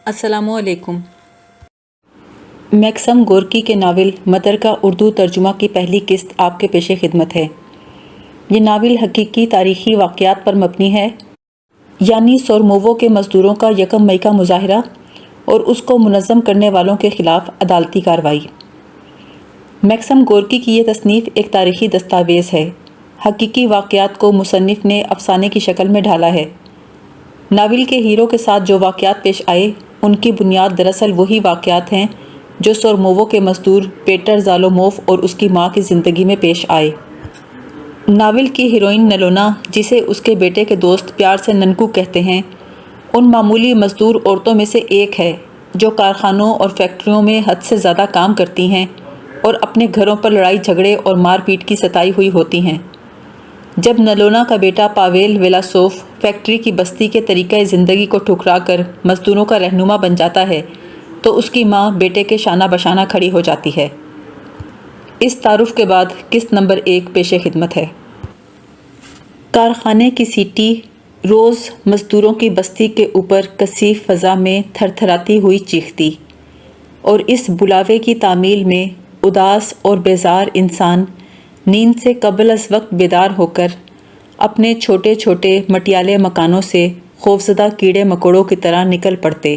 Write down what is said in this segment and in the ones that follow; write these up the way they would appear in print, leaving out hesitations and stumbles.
السلام علیکم۔ Maxim Gorky کے ناول مدر کا اردو ترجمہ کی پہلی قسط آپ کے پیش خدمت ہے۔ یہ ناول حقیقی تاریخی واقعات پر مبنی ہے، یعنی سورمووو کے مزدوروں کا 1 مئی کا مظاہرہ اور اس کو منظم کرنے والوں کے خلاف عدالتی کارروائی۔ میکسم گورکی کی یہ تصنیف ایک تاریخی دستاویز ہے۔ حقیقی واقعات کو مصنف نے افسانے کی شکل میں ڈھالا ہے۔ ناول کے ہیرو کے ساتھ جو واقعات پیش آئے ان کی بنیاد دراصل وہی واقعات ہیں جو سورمووو کے مزدور پیٹر زالوموف اور اس کی ماں کی زندگی میں پیش آئے۔ ناول کی ہیروئن نلونا، جسے اس کے بیٹے کے دوست پیار سے ننکو کہتے ہیں، ان معمولی مزدور عورتوں میں سے ایک ہے جو کارخانوں اور فیکٹریوں میں حد سے زیادہ کام کرتی ہیں اور اپنے گھروں پر لڑائی جھگڑے اور مار پیٹ کی ستائی ہوئی ہوتی ہیں۔ جب نلونا کا بیٹا پاویل ویلاسوف فیکٹری کی بستی کے طریقہ زندگی کو ٹھکرا کر مزدوروں کا رہنما بن جاتا ہے تو اس کی ماں بیٹے کے شانہ بشانہ کھڑی ہو جاتی ہے۔ اس تعارف کے بعد قسط نمبر 1 پیش خدمت ہے۔ کارخانے کی سیٹی روز مزدوروں کی بستی کے اوپر کثیف فضا میں تھر تھراتی ہوئی چیختی، اور اس بلاوے کی تعمیل میں اداس اور بیزار انسان نیند سے قبل از وقت بیدار ہو کر اپنے چھوٹے چھوٹے مٹیالے مکانوں سے خوفزدہ کیڑے مکوڑوں کی طرح نکل پڑتے۔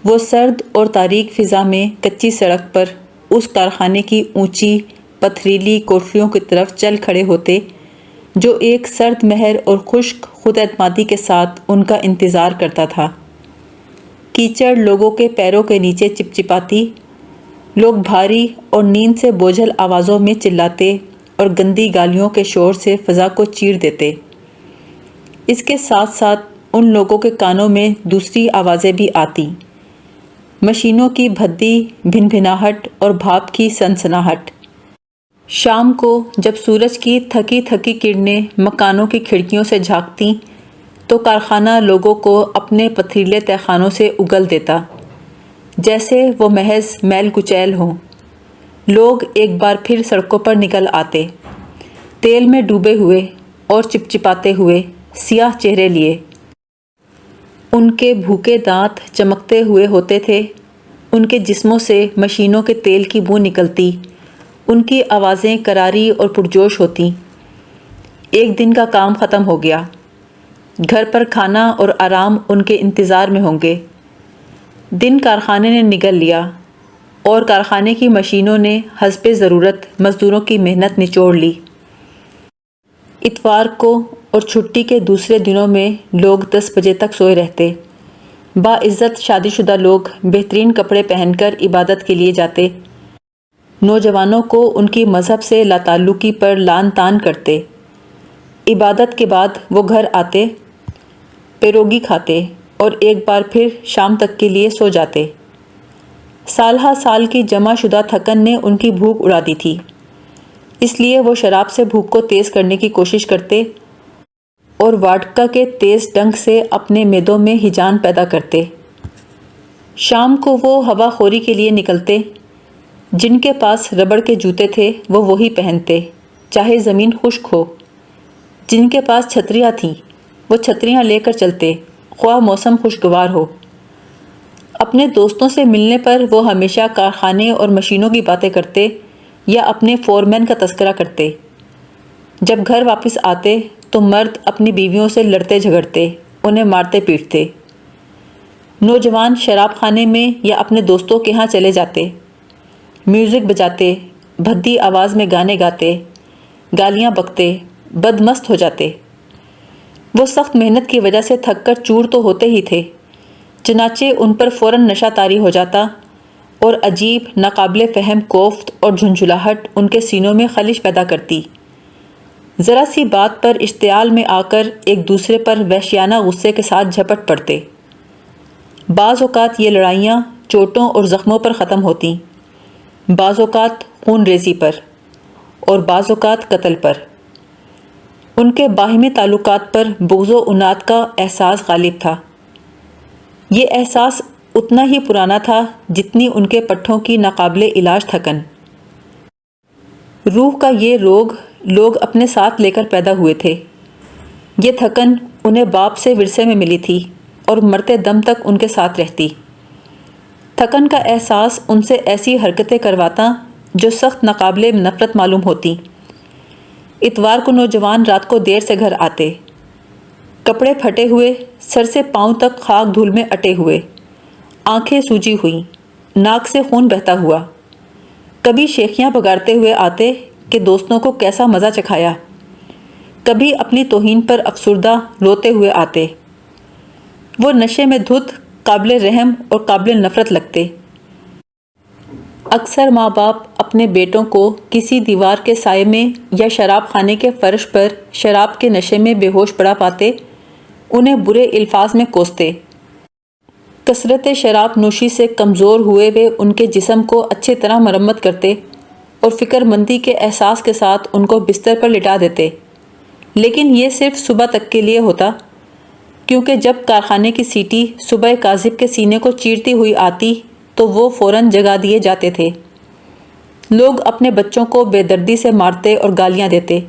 وہ سرد اور تاریک فضا میں کچی سڑک پر اس کارخانے کی اونچی پتھریلی کوٹریوں کی طرف چل کھڑے ہوتے جو ایک سرد مہر اور خشک خود اعتمادی کے ساتھ ان کا انتظار کرتا تھا۔ کیچڑ لوگوں کے پیروں کے نیچے چپچپاتی، لوگ بھاری اور نیند سے بوجھل آوازوں میں چلاتے اور گندی گالیوں کے شور سے فضا کو چیر دیتے۔ اس کے ساتھ ساتھ ان لوگوں کے کانوں میں دوسری آوازیں بھی آتیں، مشینوں کی بھدی بھنبھناہٹ اور بھاپ کی سنسناہٹ۔ شام کو جب سورج کی تھکی تھکی کرنیں مکانوں کی کھڑکیوں سے جھانکتیں تو کارخانہ لوگوں کو اپنے پتھریلے تہخانوں سے اگل دیتا، جیسے وہ محض میل کچیل ہوں۔ لوگ ایک بار پھر سڑکوں پر نکل آتے، تیل میں ڈوبے ہوئے اور چپچپاتے ہوئے سیاہ چہرے لیے۔ ان کے بھوکے دانت چمکتے ہوئے ہوتے تھے، ان کے جسموں سے مشینوں کے تیل کی بو نکلتی، ان کی آوازیں کراری اور پرجوش ہوتیں۔ ایک دن کا کام ختم ہو گیا، گھر پر کھانا اور آرام ان کے انتظار میں ہوں گے۔ دن کارخانے نے نگل لیا اور کارخانے کی مشینوں نے حسب ضرورت مزدوروں کی محنت نچوڑ لی۔ اتوار کو اور چھٹی کے دوسرے دنوں میں لوگ 10 بجے تک سوئے رہتے۔ باعزت شادی شدہ لوگ بہترین کپڑے پہن کر عبادت کے لیے جاتے، نوجوانوں کو ان کی مذہب سے لاتعلقی پر لعن طعن کرتے۔ عبادت کے بعد وہ گھر آتے، پیروگی کھاتے اور ایک بار پھر شام تک کے لیے سو جاتے۔ سال ہا سال کی جمع شدہ تھکن نے ان کی بھوک اڑا دی تھی، اس لیے وہ شراب سے بھوک کو تیز کرنے کی کوشش کرتے اور واڈکا کے تیز ڈنک سے اپنے معدوں میں ہیجان پیدا کرتے۔ شام کو وہ ہوا خوری کے لیے نکلتے۔ جن کے پاس ربڑ کے جوتے تھے وہ وہی پہنتے، چاہے زمین خشک ہو۔ جن کے پاس چھتریاں تھیں وہ چھتریاں لے کر چلتے، خواہ موسم خوشگوار ہو۔ اپنے دوستوں سے ملنے پر وہ ہمیشہ کارخانے اور مشینوں کی باتیں کرتے یا اپنے فورمین کا تذکرہ کرتے۔ جب گھر واپس آتے تو مرد اپنی بیویوں سے لڑتے جھگڑتے، انہیں مارتے پیٹتے۔ نوجوان شراب خانے میں یا اپنے دوستوں کے ہاں چلے جاتے، میوزک بجاتے، بھدی آواز میں گانے گاتے، گالیاں بکتے، بدمست ہو جاتے۔ وہ سخت محنت کی وجہ سے تھک کر چور تو ہوتے ہی تھے، چنانچہ ان پر فوراً نشہ طاری ہو جاتا اور عجیب ناقابل فہم کوفت اور جھنجھلاہٹ ان کے سینوں میں خلش پیدا کرتی۔ ذرا سی بات پر اشتعال میں آ کر ایک دوسرے پر وحشیانہ غصے کے ساتھ جھپٹ پڑتے۔ بعض اوقات یہ لڑائیاں چوٹوں اور زخموں پر ختم ہوتیں، بعض اوقات خون ریزی پر اور بعض اوقات قتل پر۔ ان کے باہمی تعلقات پر بغض و عناد کا احساس غالب تھا۔ یہ احساس اتنا ہی پرانا تھا جتنی ان کے پٹھوں کی ناقابل علاج تھکن۔ روح کا یہ روگ لوگ اپنے ساتھ لے کر پیدا ہوئے تھے۔ یہ تھکن انہیں باپ سے ورثے میں ملی تھی، اور مرتے دم تک ان کے ساتھ رہتی۔ تھکن کا احساس ان سے ایسی حرکتیں کرواتا جو سخت ناقابل نفرت معلوم ہوتی۔ اتوار کو نوجوان رات کو دیر سے گھر آتے، کپڑے پھٹے ہوئے، سر سے پاؤں تک خاک دھول میں اٹے ہوئے، آنکھیں سوجی ہوئی، ناک سے خون بہتا ہوا۔ کبھی شیخیاں بگاڑتے ہوئے آتے کہ دوستوں کو کیسا مزہ چکھایا، کبھی اپنی توہین پر افسردہ روتے ہوئے آتے۔ وہ نشے میں دھت، قابل رحم اور قابل نفرت لگتے۔ اکثر ماں باپ اپنے بیٹوں کو کسی دیوار کے سائے میں یا شراب خانے کے فرش پر شراب کے نشے میں بے ہوش پڑا پاتے انہیں برے الفاظ میں کوستے۔ کثرت شراب نوشی سے کمزور ہوئے وہ ان کے جسم کو اچھی طرح مرمت کرتے اور فکر مندی کے احساس کے ساتھ ان کو بستر پر لٹا دیتے، لیکن یہ صرف صبح تک کے لیے ہوتا، کیونکہ جب کارخانے کی سیٹی صبح کاذب کے سینے کو چیرتی ہوئی آتی تو وہ فوراً جگا دیے جاتے تھے۔ لوگ اپنے بچوں کو بے دردی سے مارتے اور گالیاں دیتے،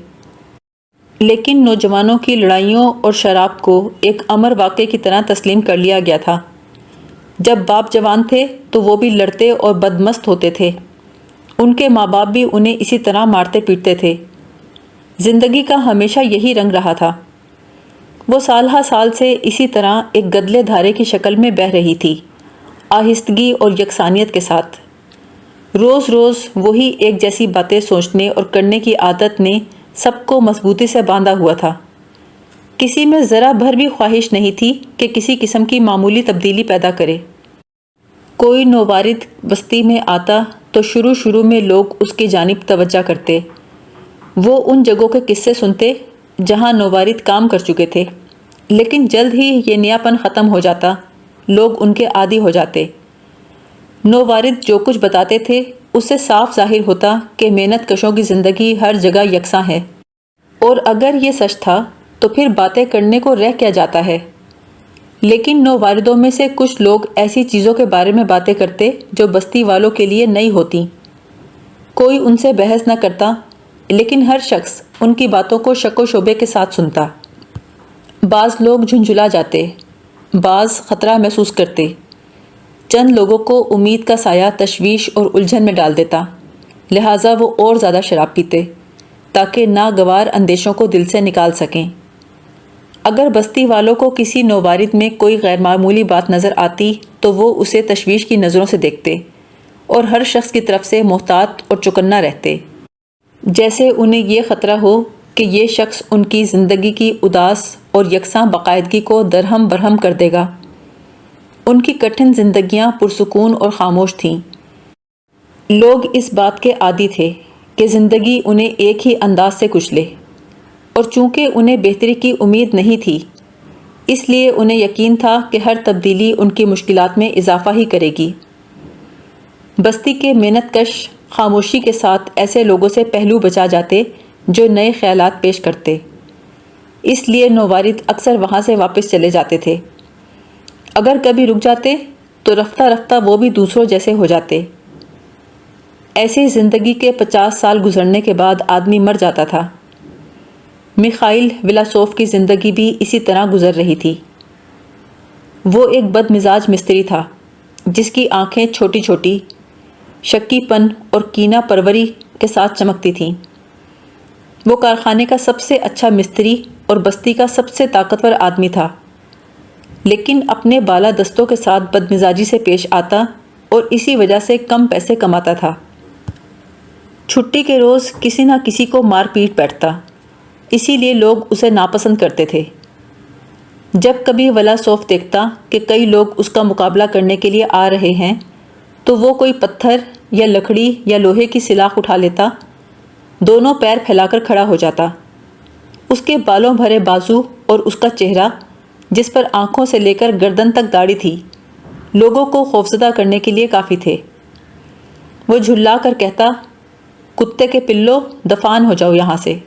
لیکن نوجوانوں کی لڑائیوں اور شراب کو ایک امر واقعے کی طرح تسلیم کر لیا گیا تھا۔ جب باپ جوان تھے تو وہ بھی لڑتے اور بدمست ہوتے تھے، ان کے ماں باپ بھی انہیں اسی طرح مارتے پیٹتے تھے۔ زندگی کا ہمیشہ یہی رنگ رہا تھا۔ وہ سال ہا سال سے اسی طرح ایک گدلے دھارے کی شکل میں بہہ رہی تھی، آہستگی اور یکسانیت کے ساتھ۔ روز روز وہی ایک جیسی باتیں سوچنے اور کرنے کی عادت نے سب کو مضبوطی سے باندھا ہوا تھا۔ کسی میں ذرا بھر بھی خواہش نہیں تھی کہ کسی قسم کی معمولی تبدیلی پیدا کرے۔ کوئی نووارد بستی میں آتا تو شروع میں لوگ اس کی جانب توجہ کرتے۔ وہ ان جگہوں کے قصے سنتے جہاں نووارد کام کر چکے تھے، لیکن جلد ہی یہ نیا پن ختم ہو جاتا، لوگ ان کے عادی ہو جاتے۔ نووارد جو کچھ بتاتے تھے اس سے صاف ظاہر ہوتا کہ محنت کشوں کی زندگی ہر جگہ یکساں ہے، اور اگر یہ سچ تھا تو پھر باتیں کرنے کو رہ کیا جاتا ہے۔ لیکن نوواردوں میں سے کچھ لوگ ایسی چیزوں کے بارے میں باتیں کرتے جو بستی والوں کے لیے نئی ہوتی۔ کوئی ان سے بحث نہ کرتا، لیکن ہر شخص ان کی باتوں کو شک و شبے کے ساتھ سنتا۔ بعض لوگ جھنجھلا جاتے، بعض خطرہ محسوس کرتے۔ چند لوگوں کو امید کا سایہ تشویش اور الجھن میں ڈال دیتا، لہٰذا وہ اور زیادہ شراب پیتے تاکہ ناگوار اندیشوں کو دل سے نکال سکیں۔ اگر بستی والوں کو کسی نووارد میں کوئی غیر معمولی بات نظر آتی تو وہ اسے تشویش کی نظروں سے دیکھتے اور ہر شخص کی طرف سے محتاط اور چوکنا رہتے، جیسے انہیں یہ خطرہ ہو کہ یہ شخص ان کی زندگی کی اداس اور یکساں باقاعدگی کو درہم برہم کر دے گا۔ ان کی کٹھن زندگیاں پرسکون اور خاموش تھیں۔ لوگ اس بات کے عادی تھے کہ زندگی انہیں ایک ہی انداز سے کچلے، اور چونکہ انہیں بہتری کی امید نہیں تھی، اس لیے انہیں یقین تھا کہ ہر تبدیلی ان کی مشکلات میں اضافہ ہی کرے گی۔ بستی کے محنت کش خاموشی کے ساتھ ایسے لوگوں سے پہلو بچا جاتے جو نئے خیالات پیش کرتے، اس لیے نووارد اکثر وہاں سے واپس چلے جاتے تھے۔ اگر کبھی رک جاتے تو رفتہ رفتہ وہ بھی دوسروں جیسے ہو جاتے۔ ایسی زندگی کے 50 سال گزرنے کے بعد آدمی مر جاتا تھا۔ میخائیل ولاسوف کی زندگی بھی اسی طرح گزر رہی تھی۔ وہ ایک بد مزاج مستری تھا جس کی آنکھیں چھوٹی چھوٹی، شکی پن اور کینہ پروری کے ساتھ چمکتی تھیں۔ وہ کارخانے کا سب سے اچھا مستری اور بستی کا سب سے طاقتور آدمی تھا، لیکن اپنے بالا دستوں کے ساتھ بد مزاجی سے پیش آتا اور اسی وجہ سے کم پیسے کماتا تھا۔ چھٹی کے روز کسی نہ کسی کو مار پیٹ بیٹھتا، اسی لیے لوگ اسے ناپسند کرتے تھے۔ جب کبھی ولاسوف دیکھتا کہ کئی لوگ اس کا مقابلہ کرنے کے لیے آ رہے ہیں تو وہ کوئی پتھر یا لکڑی یا لوہے کی سلاخ اٹھا لیتا، دونوں پیر پھیلا کر کھڑا ہو جاتا۔ اس کے بالوں بھرے بازو اور اس کا چہرہ جس پر آنکھوں سے لے کر گردن تک داڑھی تھی، لوگوں کو خوفزدہ کرنے کے لیے کافی تھے۔ وہ جھلا کر کہتا، کتے کے پلو، دفان ہو جاؤ یہاں سے۔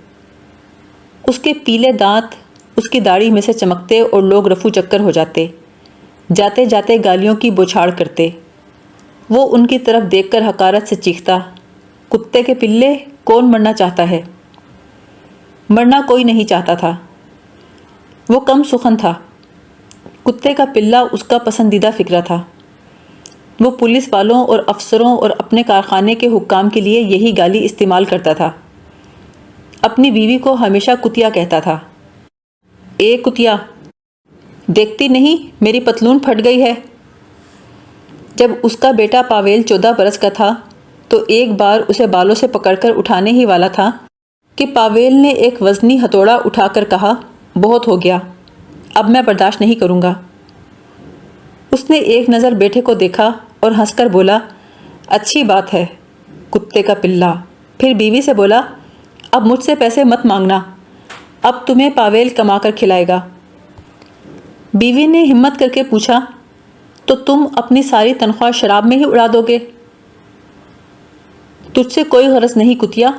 اس کے پیلے دانت اس کی داڑھی میں سے چمکتے اور لوگ رفو چکر ہو جاتے، جاتے جاتے گالیوں کی بوچھاڑ کرتے۔ وہ ان کی طرف دیکھ کر حقارت سے چیختا، کتے کے پلے، کون مرنا چاہتا ہے؟ مرنا کوئی نہیں چاہتا تھا۔ وہ کم سخن تھا، کتے کا پلہ اس کا پسندیدہ فقرہ تھا۔ وہ پولیس والوں اور افسروں اور اپنے کارخانے کے حکام کے لیے یہی گالی استعمال کرتا تھا۔ اپنی بیوی کو ہمیشہ کتیا کہتا تھا۔ اے کتیا، دیکھتی نہیں میری پتلون پھٹ گئی ہے۔ جب اس کا بیٹا پاویل 14 برس کا تھا تو ایک بار اسے بالوں سے پکڑ کر اٹھانے ہی والا تھا کہ پاویل نے ایک وزنی ہتھوڑا اٹھا کر کہا، بہت ہو گیا، اب میں برداشت نہیں کروں گا۔ اس نے ایک نظر بیٹے کو دیکھا اور ہنس کر بولا، اچھی بات ہے کتے کا پلہ۔ پھر بیوی سے بولا، اب مجھ سے پیسے مت مانگنا، اب تمہیں پاویل کما کر کھلائے گا۔ بیوی نے ہمت کر کے پوچھا، تو تم اپنی ساری تنخواہ شراب میں ہی اڑا دو گے؟ تجھ سے کوئی غرض نہیں کتیا،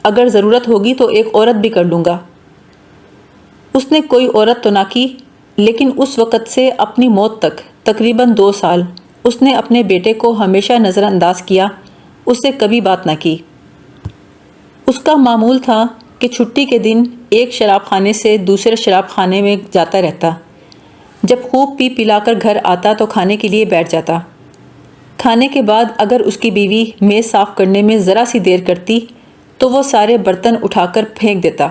اگر ضرورت ہوگی تو ایک عورت بھی کر لوں گا۔ اس نے کوئی عورت تو نہ کی، لیکن اس وقت سے اپنی موت تک تقریباً 2 سال اس نے اپنے بیٹے کو ہمیشہ نظر انداز کیا، اس سے کبھی بات نہ کی۔ اس کا معمول تھا کہ چھٹی کے دن ایک شراب خانے سے دوسرے شراب خانے میں جاتا رہتا۔ جب خوب پی پلا کر گھر آتا تو کھانے کے لیے بیٹھ جاتا۔ کھانے کے بعد اگر اس کی بیوی میز صاف کرنے میں ذرا سی دیر کرتی تو وہ سارے برتن اٹھا کر پھینک دیتا۔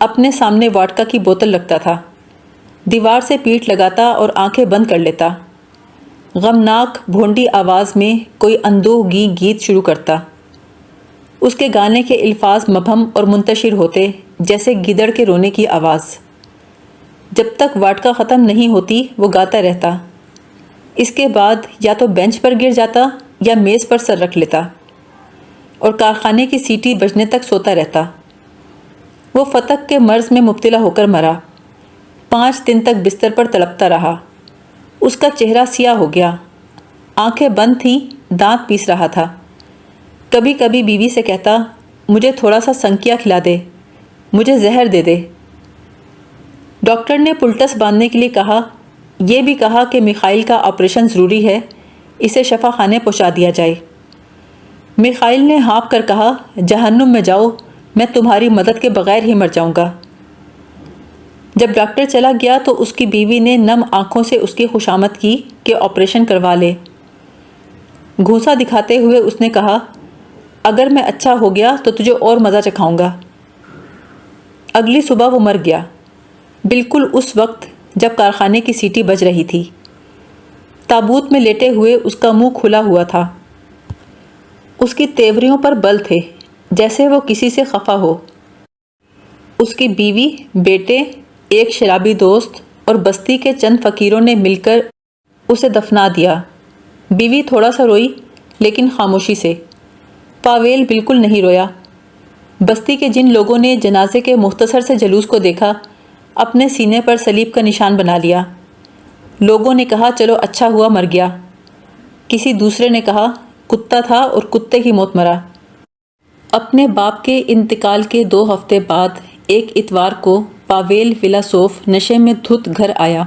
اپنے سامنے واڈکا کی بوتل رکھتا تھا، دیوار سے پیٹھ لگاتا اور آنکھیں بند کر لیتا۔ غمناک بھونڈی آواز میں کوئی اندوہگی گیت شروع کرتا۔ اس کے گانے کے الفاظ مبہم اور منتشر ہوتے جیسے گیدڑ کے رونے کی آواز۔ جب تک واڈکا ختم نہیں ہوتی وہ گاتا رہتا۔ اس کے بعد یا تو بینچ پر گر جاتا یا میز پر سر رکھ لیتا اور کارخانے کی سیٹی بجنے تک سوتا رہتا۔ وہ فتق کے مرض میں مبتلا ہو کر مرا۔ 5 دن تک بستر پر تڑپتا رہا۔ اس کا چہرہ سیاہ ہو گیا، آنکھیں بند تھیں، دانت پیس رہا تھا۔ کبھی کبھی بیوی سے کہتا، مجھے تھوڑا سا سنکیا کھلا دے، مجھے زہر دے دے۔ ڈاکٹر نے پلٹس باندھنے کے لیے کہا، یہ بھی کہا کہ میخائیل کا آپریشن ضروری ہے، اسے شفا خانے پہنچا دیا جائے۔ میخائیل نے ہانپ کر کہا، جہنم میں جاؤ، میں تمہاری مدد کے بغیر ہی مر جاؤں گا۔ جب ڈاکٹر چلا گیا تو اس کی بیوی نے نم آنکھوں سے اس کی خوشامد کی کہ آپریشن کروا لے۔ گھونسا دکھاتے ہوئے اس نے کہا، اگر میں اچھا ہو گیا تو تجھے اور مزہ چکھاؤں گا۔ اگلی صبح وہ مر گیا، بالکل اس وقت جب کارخانے کی سیٹی بج رہی تھی۔ تابوت میں لیٹے ہوئے اس کا منہ کھلا ہوا تھا۔ اس کی تیوریوں پر بل تھے جیسے وہ کسی سے خفا ہو۔ اس کی بیوی، بیٹے، ایک شرابی دوست اور بستی کے چند فقیروں نے مل کر اسے دفنا دیا۔ بیوی تھوڑا سا روئی لیکن خاموشی سے۔ پاویل بالکل نہیں رویا۔ بستی کے جن لوگوں نے جنازے کے مختصر سے جلوس کو دیکھا اپنے سینے پر صلیب کا نشان بنا لیا۔ لوگوں نے کہا، چلو اچھا ہوا مر گیا۔ کسی دوسرے نے کہا، کتا تھا اور کتے کی موت مرا۔ اپنے باپ کے انتقال کے 2 ہفتے بعد ایک اتوار کو پاویل فلاسوف نشے میں دھت گھر آیا۔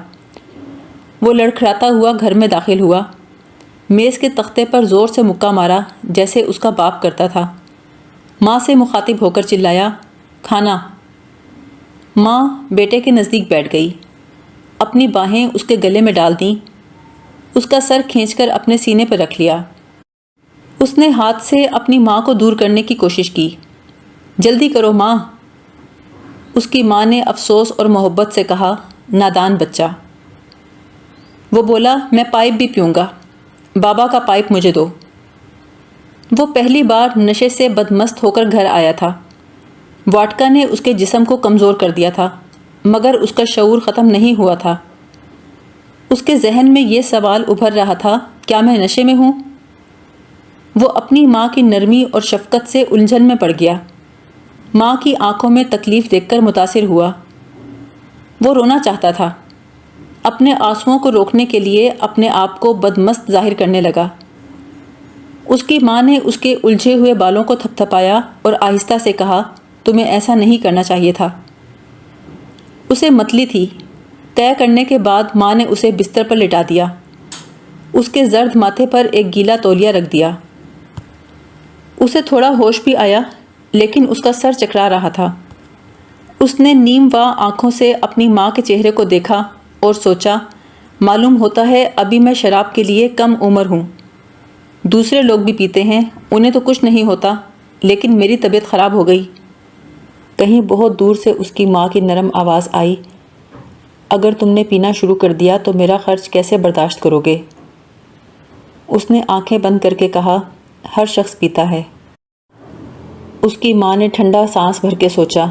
وہ لڑکھڑاتا ہوا گھر میں داخل ہوا، میز کے تختے پر زور سے مکہ مارا جیسے اس کا باپ کرتا تھا۔ ماں سے مخاطب ہو کر چلایا، کھانا۔ ماں بیٹے کے نزدیک بیٹھ گئی، اپنی باہیں اس کے گلے میں ڈال دیں، اس کا سر کھینچ کر اپنے سینے پر رکھ لیا۔ اس نے ہاتھ سے اپنی ماں کو دور کرنے کی کوشش کی۔ جلدی کرو ماں، اس کی ماں نے افسوس اور محبت سے کہا، نادان بچہ۔ وہ بولا، میں پائپ بھی پیوں گا، بابا کا پائپ مجھے دو۔ وہ پہلی بار نشے سے بدمست ہو کر گھر آیا تھا۔ واڈکا نے اس کے جسم کو کمزور کر دیا تھا، مگر اس کا شعور ختم نہیں ہوا تھا۔ اس کے ذہن میں یہ سوال ابھر رہا تھا، کیا میں نشے میں ہوں؟ وہ اپنی ماں کی نرمی اور شفقت سے الجھن میں پڑ گیا۔ ماں کی آنکھوں میں تکلیف دیکھ کر متاثر ہوا۔ وہ رونا چاہتا تھا، اپنے آنسوؤں کو روکنے کے لیے اپنے آپ کو بدمست ظاہر کرنے لگا۔ اس کی ماں نے اس کے الجھے ہوئے بالوں کو تھپ تھپایا اور آہستہ سے کہا، تمہیں ایسا نہیں کرنا چاہیے تھا۔ اسے متلی تھی۔ طے کرنے کے بعد ماں نے اسے بستر پر لٹا دیا، اس کے زرد ماتھے پر ایک گیلا تولیہ رکھ دیا۔ اسے تھوڑا ہوش بھی آیا لیکن اس کا سر چکرا رہا تھا۔ اس نے نیم وا آنکھوں سے اپنی ماں کے چہرے کو دیکھا اور سوچا معلوم ہوتا ہے ابھی میں شراب کے لیے کم عمر ہوں۔ دوسرے لوگ بھی پیتے ہیں، انہیں تو کچھ نہیں ہوتا، لیکن میری طبیعت خراب ہو گئی۔ کہیں بہت دور سے اس کی ماں کی نرم آواز آئی، اگر تم نے پینا شروع کر دیا تو میرا خرچ کیسے برداشت کرو گے؟ اس نے آنکھیں بند کر کے کہا، ہر شخص پیتا ہے۔ اس کی ماں نے ٹھنڈا سانس بھر کے سوچا،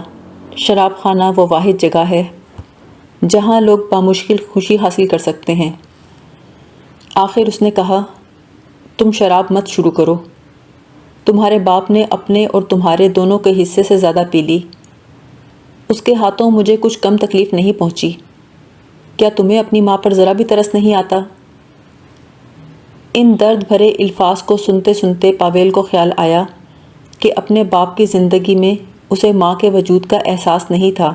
شراب خانہ وہ واحد جگہ ہے جہاں لوگ بامشکل خوشی حاصل کر سکتے ہیں۔ آخر اس نے کہا، تم شراب مت شروع کرو، تمہارے باپ نے اپنے اور تمہارے دونوں کے حصے سے زیادہ پی لی، اس کے ہاتھوں مجھے کچھ کم تکلیف نہیں پہنچی، کیا تمہیں اپنی ماں پر ذرا بھی ترس نہیں آتا؟ ان درد بھرے الفاظ کو سنتے سنتے پاویل کو خیال آیا کہ اپنے باپ کی زندگی میں اسے ماں کے وجود کا احساس نہیں تھا،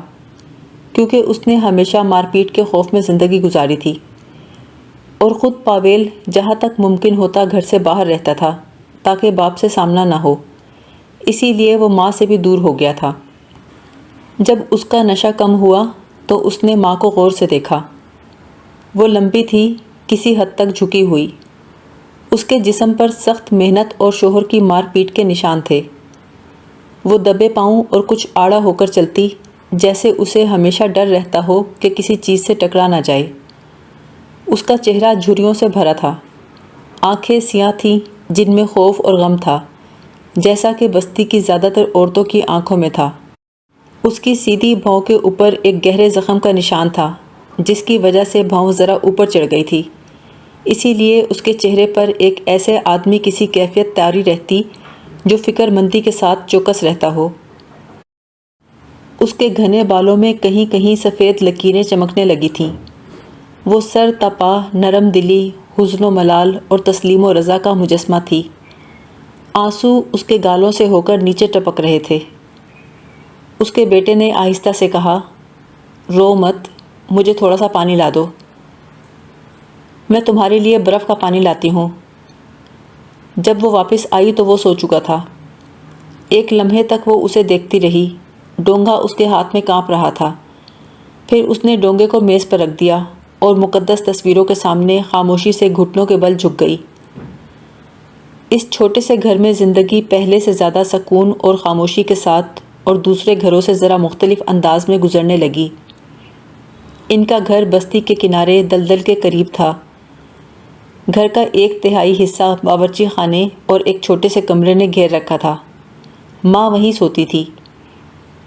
کیونکہ اس نے ہمیشہ مار پیٹ کے خوف میں زندگی گزاری تھی، اور خود پاویل جہاں تک ممکن ہوتا گھر سے باہر رہتا تھا تاکہ باپ سے سامنا نہ ہو، اسی لیے وہ ماں سے بھی دور ہو گیا تھا۔ جب اس کا نشہ کم ہوا تو اس نے ماں کو غور سے دیکھا۔ وہ لمبی تھی، کسی حد تک جھکی ہوئی، اس کے جسم پر سخت محنت اور شوہر کی مار پیٹ کے نشان تھے۔ وہ دبے پاؤں اور کچھ آڑا ہو کر چلتی، جیسے اسے ہمیشہ ڈر رہتا ہو کہ کسی چیز سے ٹکرا نہ جائے۔ اس کا چہرہ جھریوں سے بھرا تھا، آنکھیں سیاہ تھیں جن میں خوف اور غم تھا، جیسا کہ بستی کی زیادہ تر عورتوں کی آنکھوں میں تھا۔ اس کی سیدھی بھاؤں کے اوپر ایک گہرے زخم کا نشان تھا، جس کی وجہ سے بھاؤں ذرا اوپر چڑھ گئی تھی، اسی لیے اس کے چہرے پر ایک ایسے آدمی کسی کیفیت طاری رہتی جو فکر مندی کے ساتھ چوکس رہتا ہو۔ اس کے گھنے بالوں میں کہیں کہیں سفید لکیریں چمکنے لگی تھیں۔ وہ سر تپا، نرم دلی، حزن و ملال اور تسلیم و رضا کا مجسمہ تھی۔ آنسو اس کے گالوں سے ہو کر نیچے ٹپک رہے تھے۔ اس کے بیٹے نے آہستہ سے کہا، رو مت، مجھے تھوڑا سا پانی لا دو، میں تمہارے لیے برف کا پانی لاتی ہوں۔ جب وہ واپس آئی تو وہ سو چکا تھا۔ ایک لمحے تک وہ اسے دیکھتی رہی، ڈونگا اس کے ہاتھ میں کانپ رہا تھا۔ پھر اس نے ڈونگے کو میز پر رکھ دیا اور مقدس تصویروں کے سامنے خاموشی سے گھٹنوں کے بل جھک گئی۔ اس چھوٹے سے گھر میں زندگی پہلے سے زیادہ سکون اور خاموشی کے ساتھ اور دوسرے گھروں سے ذرا مختلف انداز میں گزرنے لگی۔ ان کا گھر بستی کے کنارے دلدل کے قریب تھا۔ گھر کا 1/3 حصہ باورچی خانے اور ایک چھوٹے سے کمرے نے گھیر رکھا تھا۔ ماں وہیں سوتی تھی۔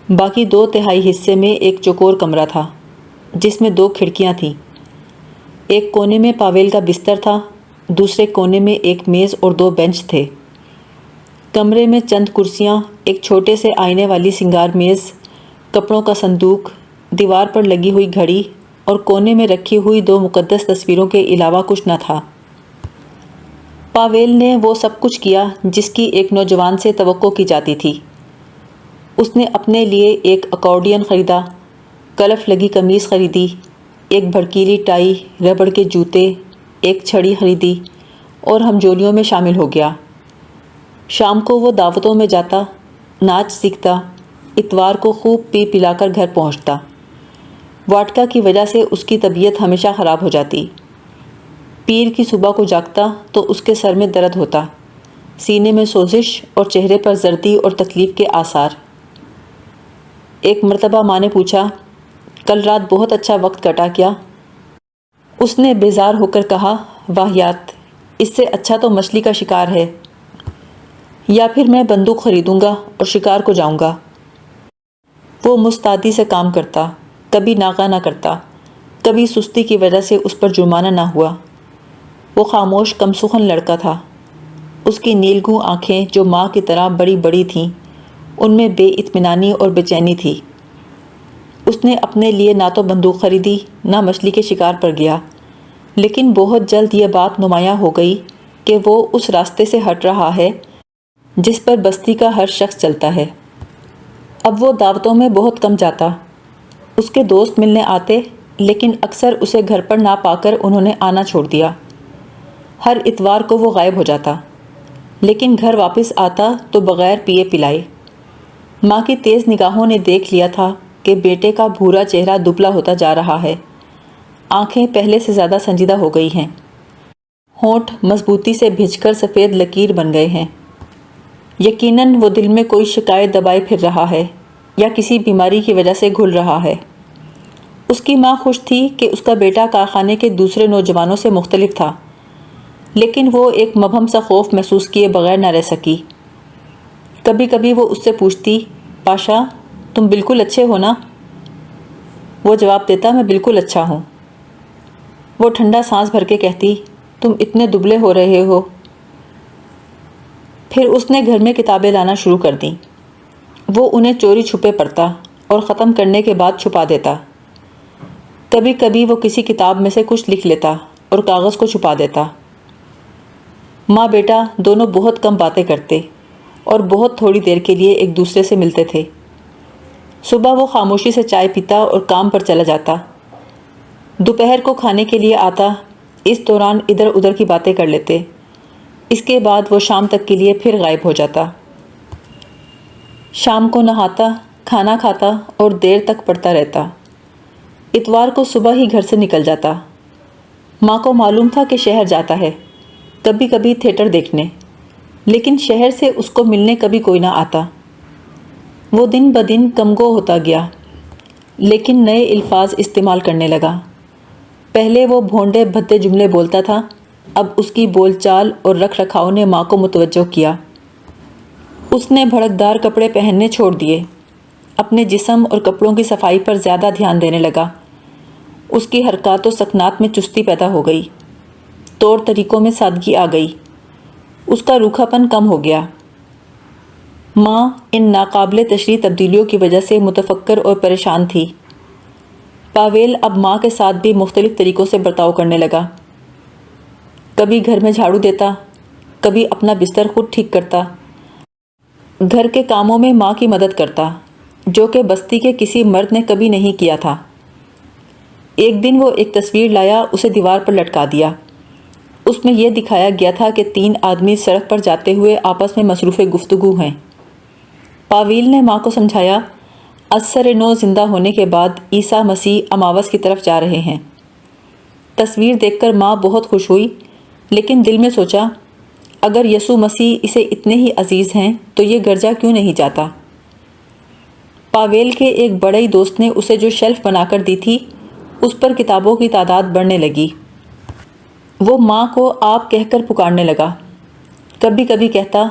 باقی 2/3 حصے میں ایک چوکور کمرہ تھا جس میں 2 کھڑکیاں تھیں۔ ایک کونے میں پاویل کا بستر تھا، دوسرے کونے میں ایک میز اور 2 بینچ تھے۔ کمرے میں چند کرسیاں، ایک چھوٹے سے آئینے والی سنگار میز، کپڑوں کا صندوق، دیوار پر لگی ہوئی گھڑی اور کونے میں رکھی ہوئی 2 مقدس تصویروں کے علاوہ کچھ نہ تھا۔ پاویل نے وہ سب کچھ کیا جس کی ایک نوجوان سے توقع کی جاتی تھی۔ اس نے اپنے لیے ایک اکارڈین خریدا، کلف لگی قمیص خریدی، ایک بھڑکیلی ٹائی، ربڑ کے جوتے، ایک چھڑی خریدی اور ہمجولیوں میں شامل ہو گیا۔ شام کو وہ دعوتوں میں جاتا، ناچ سیکھتا، اتوار کو خوب پی پلا کر گھر پہنچتا۔ واٹکا کی وجہ سے اس کی طبیعت ہمیشہ خراب ہو جاتی۔ پیر کی صبح کو جاگتا تو اس کے سر میں درد ہوتا، سینے میں سوزش اور چہرے پر زردی اور تکلیف کے آثار۔ ایک مرتبہ ماں نے پوچھا، کل رات بہت اچھا وقت کٹا کیا؟ اس نے بیزار ہو کر کہا، واہیات، اس سے اچھا تو مچھلی کا شکار ہے، یا پھر میں بندوق خریدوں گا اور شکار کو جاؤں گا۔ وہ مستعدی سے کام کرتا، کبھی ناغہ نہ کرتا، کبھی سستی کی وجہ سے اس پر جرمانہ نہ ہوا۔ وہ خاموش کم سخن لڑکا تھا۔ اس کی نیلگوں آنکھیں جو ماں کی طرح بڑی بڑی تھیں، ان میں بے اطمینانی اور بے چینی تھی۔ اس نے اپنے لیے نہ تو بندوق خریدی، نہ مچھلی کے شکار پر گیا، لیکن بہت جلد یہ بات نمایاں ہو گئی کہ وہ اس راستے سے ہٹ رہا ہے جس پر بستی کا ہر شخص چلتا ہے۔ اب وہ دعوتوں میں بہت کم جاتا۔ اس کے دوست ملنے آتے، لیکن اکثر اسے گھر پر نہ پا کر انہوں نے آنا چھوڑ دیا۔ ہر اتوار کو وہ غائب ہو جاتا، لیکن گھر واپس آتا تو بغیر پیے پلائے۔ ماں کی تیز نگاہوں نے دیکھ لیا تھا کہ بیٹے کا بھورا چہرہ دبلا ہوتا جا رہا ہے۔ آنکھیں پہلے سے زیادہ سنجیدہ ہو گئی ہیں، ہونٹ مضبوطی سے بھج کر سفید لکیر بن گئے ہیں۔ یقیناً وہ دل میں کوئی شکایت دبائے پھر رہا ہے یا کسی بیماری کی وجہ سے گھل رہا ہے۔ اس کی ماں خوش تھی کہ اس کا بیٹا کارخانے کے دوسرے نوجوانوں سے مختلف تھا، لیکن وہ ایک مبہم سا خوف محسوس کیے بغیر نہ رہ سکی۔ کبھی کبھی وہ اس سے پوچھتی، پاشا تم بالکل اچھے ہو نا؟ وہ جواب دیتا، میں بالکل اچھا ہوں۔ وہ ٹھنڈا سانس بھر کے کہتی، تم اتنے دبلے ہو رہے ہو۔ پھر اس نے گھر میں کتابیں لانا شروع کر دیں۔ وہ انہیں چوری چھپے پڑھتا اور ختم کرنے کے بعد چھپا دیتا۔ کبھی کبھی وہ کسی کتاب میں سے کچھ لکھ لیتا اور کاغذ کو چھپا دیتا۔ ماں بیٹا دونوں بہت کم باتیں کرتے اور بہت تھوڑی دیر کے لیے ایک دوسرے سے ملتے تھے۔ صبح وہ خاموشی سے چائے پیتا اور کام پر چلا جاتا۔ دوپہر کو کھانے کے لیے آتا، اس دوران ادھر ادھر کی باتیں کر لیتے۔ اس کے بعد وہ شام تک کے لیے پھر غائب ہو جاتا۔ شام کو نہاتا، کھانا کھاتا اور دیر تک پڑھتا رہتا۔ اتوار کو صبح ہی گھر سے نکل جاتا۔ ماں کو معلوم تھا کہ شہر جاتا ہے، کبھی کبھی تھیٹر دیکھنے، لیکن شہر سے اس کو ملنے کبھی کوئی نہ آتا۔ وہ دن بدن کم گو ہوتا گیا، لیکن نئے الفاظ استعمال کرنے لگا۔ پہلے وہ بھونڈے بھدے جملے بولتا تھا، اب اس کی بول چال اور رکھ رکھاؤ نے ماں کو متوجہ کیا۔ اس نے بھڑکدار کپڑے پہننے چھوڑ دیے، اپنے جسم اور کپڑوں کی صفائی پر زیادہ دھیان دینے لگا۔ اس کی حرکات و سکنات میں چستی پیدا ہو گئی، طور طریقوں میں سادگی آ گئی، اس کا روکھا پن کم ہو گیا۔ ماں ان ناقابل تشریح تبدیلیوں کی وجہ سے متفکر اور پریشان تھی۔ پاویل اب ماں کے ساتھ بھی مختلف طریقوں سے برتاؤ کرنے لگا۔ کبھی گھر میں جھاڑو دیتا، کبھی اپنا بستر خود ٹھیک کرتا، گھر کے کاموں میں ماں کی مدد کرتا، جو کہ بستی کے کسی مرد نے کبھی نہیں کیا تھا۔ ایک دن وہ ایک تصویر لایا، اسے دیوار پر لٹکا دیا۔ اس میں یہ دکھایا گیا تھا کہ 3 آدمی سڑک پر جاتے ہوئے آپس میں مصروف گفتگو ہیں۔ پاویل نے ماں کو سمجھایا، ازسر نو زندہ ہونے کے بعد عیسیٰ مسیح اماوس کی طرف جا رہے ہیں۔ تصویر دیکھ کر ماں بہت خوش ہوئی، لیکن دل میں سوچا، اگر یسوع مسیح اسے اتنے ہی عزیز ہیں تو یہ گرجا کیوں نہیں جاتا؟ پاویل کے ایک بڑے ہی دوست نے اسے جو شیلف بنا کر دی تھی، اس پر کتابوں کی تعداد بڑھنے لگی۔ وہ ماں کو آپ کہہ کر پکارنے لگا۔ کبھی کبھی کہتا،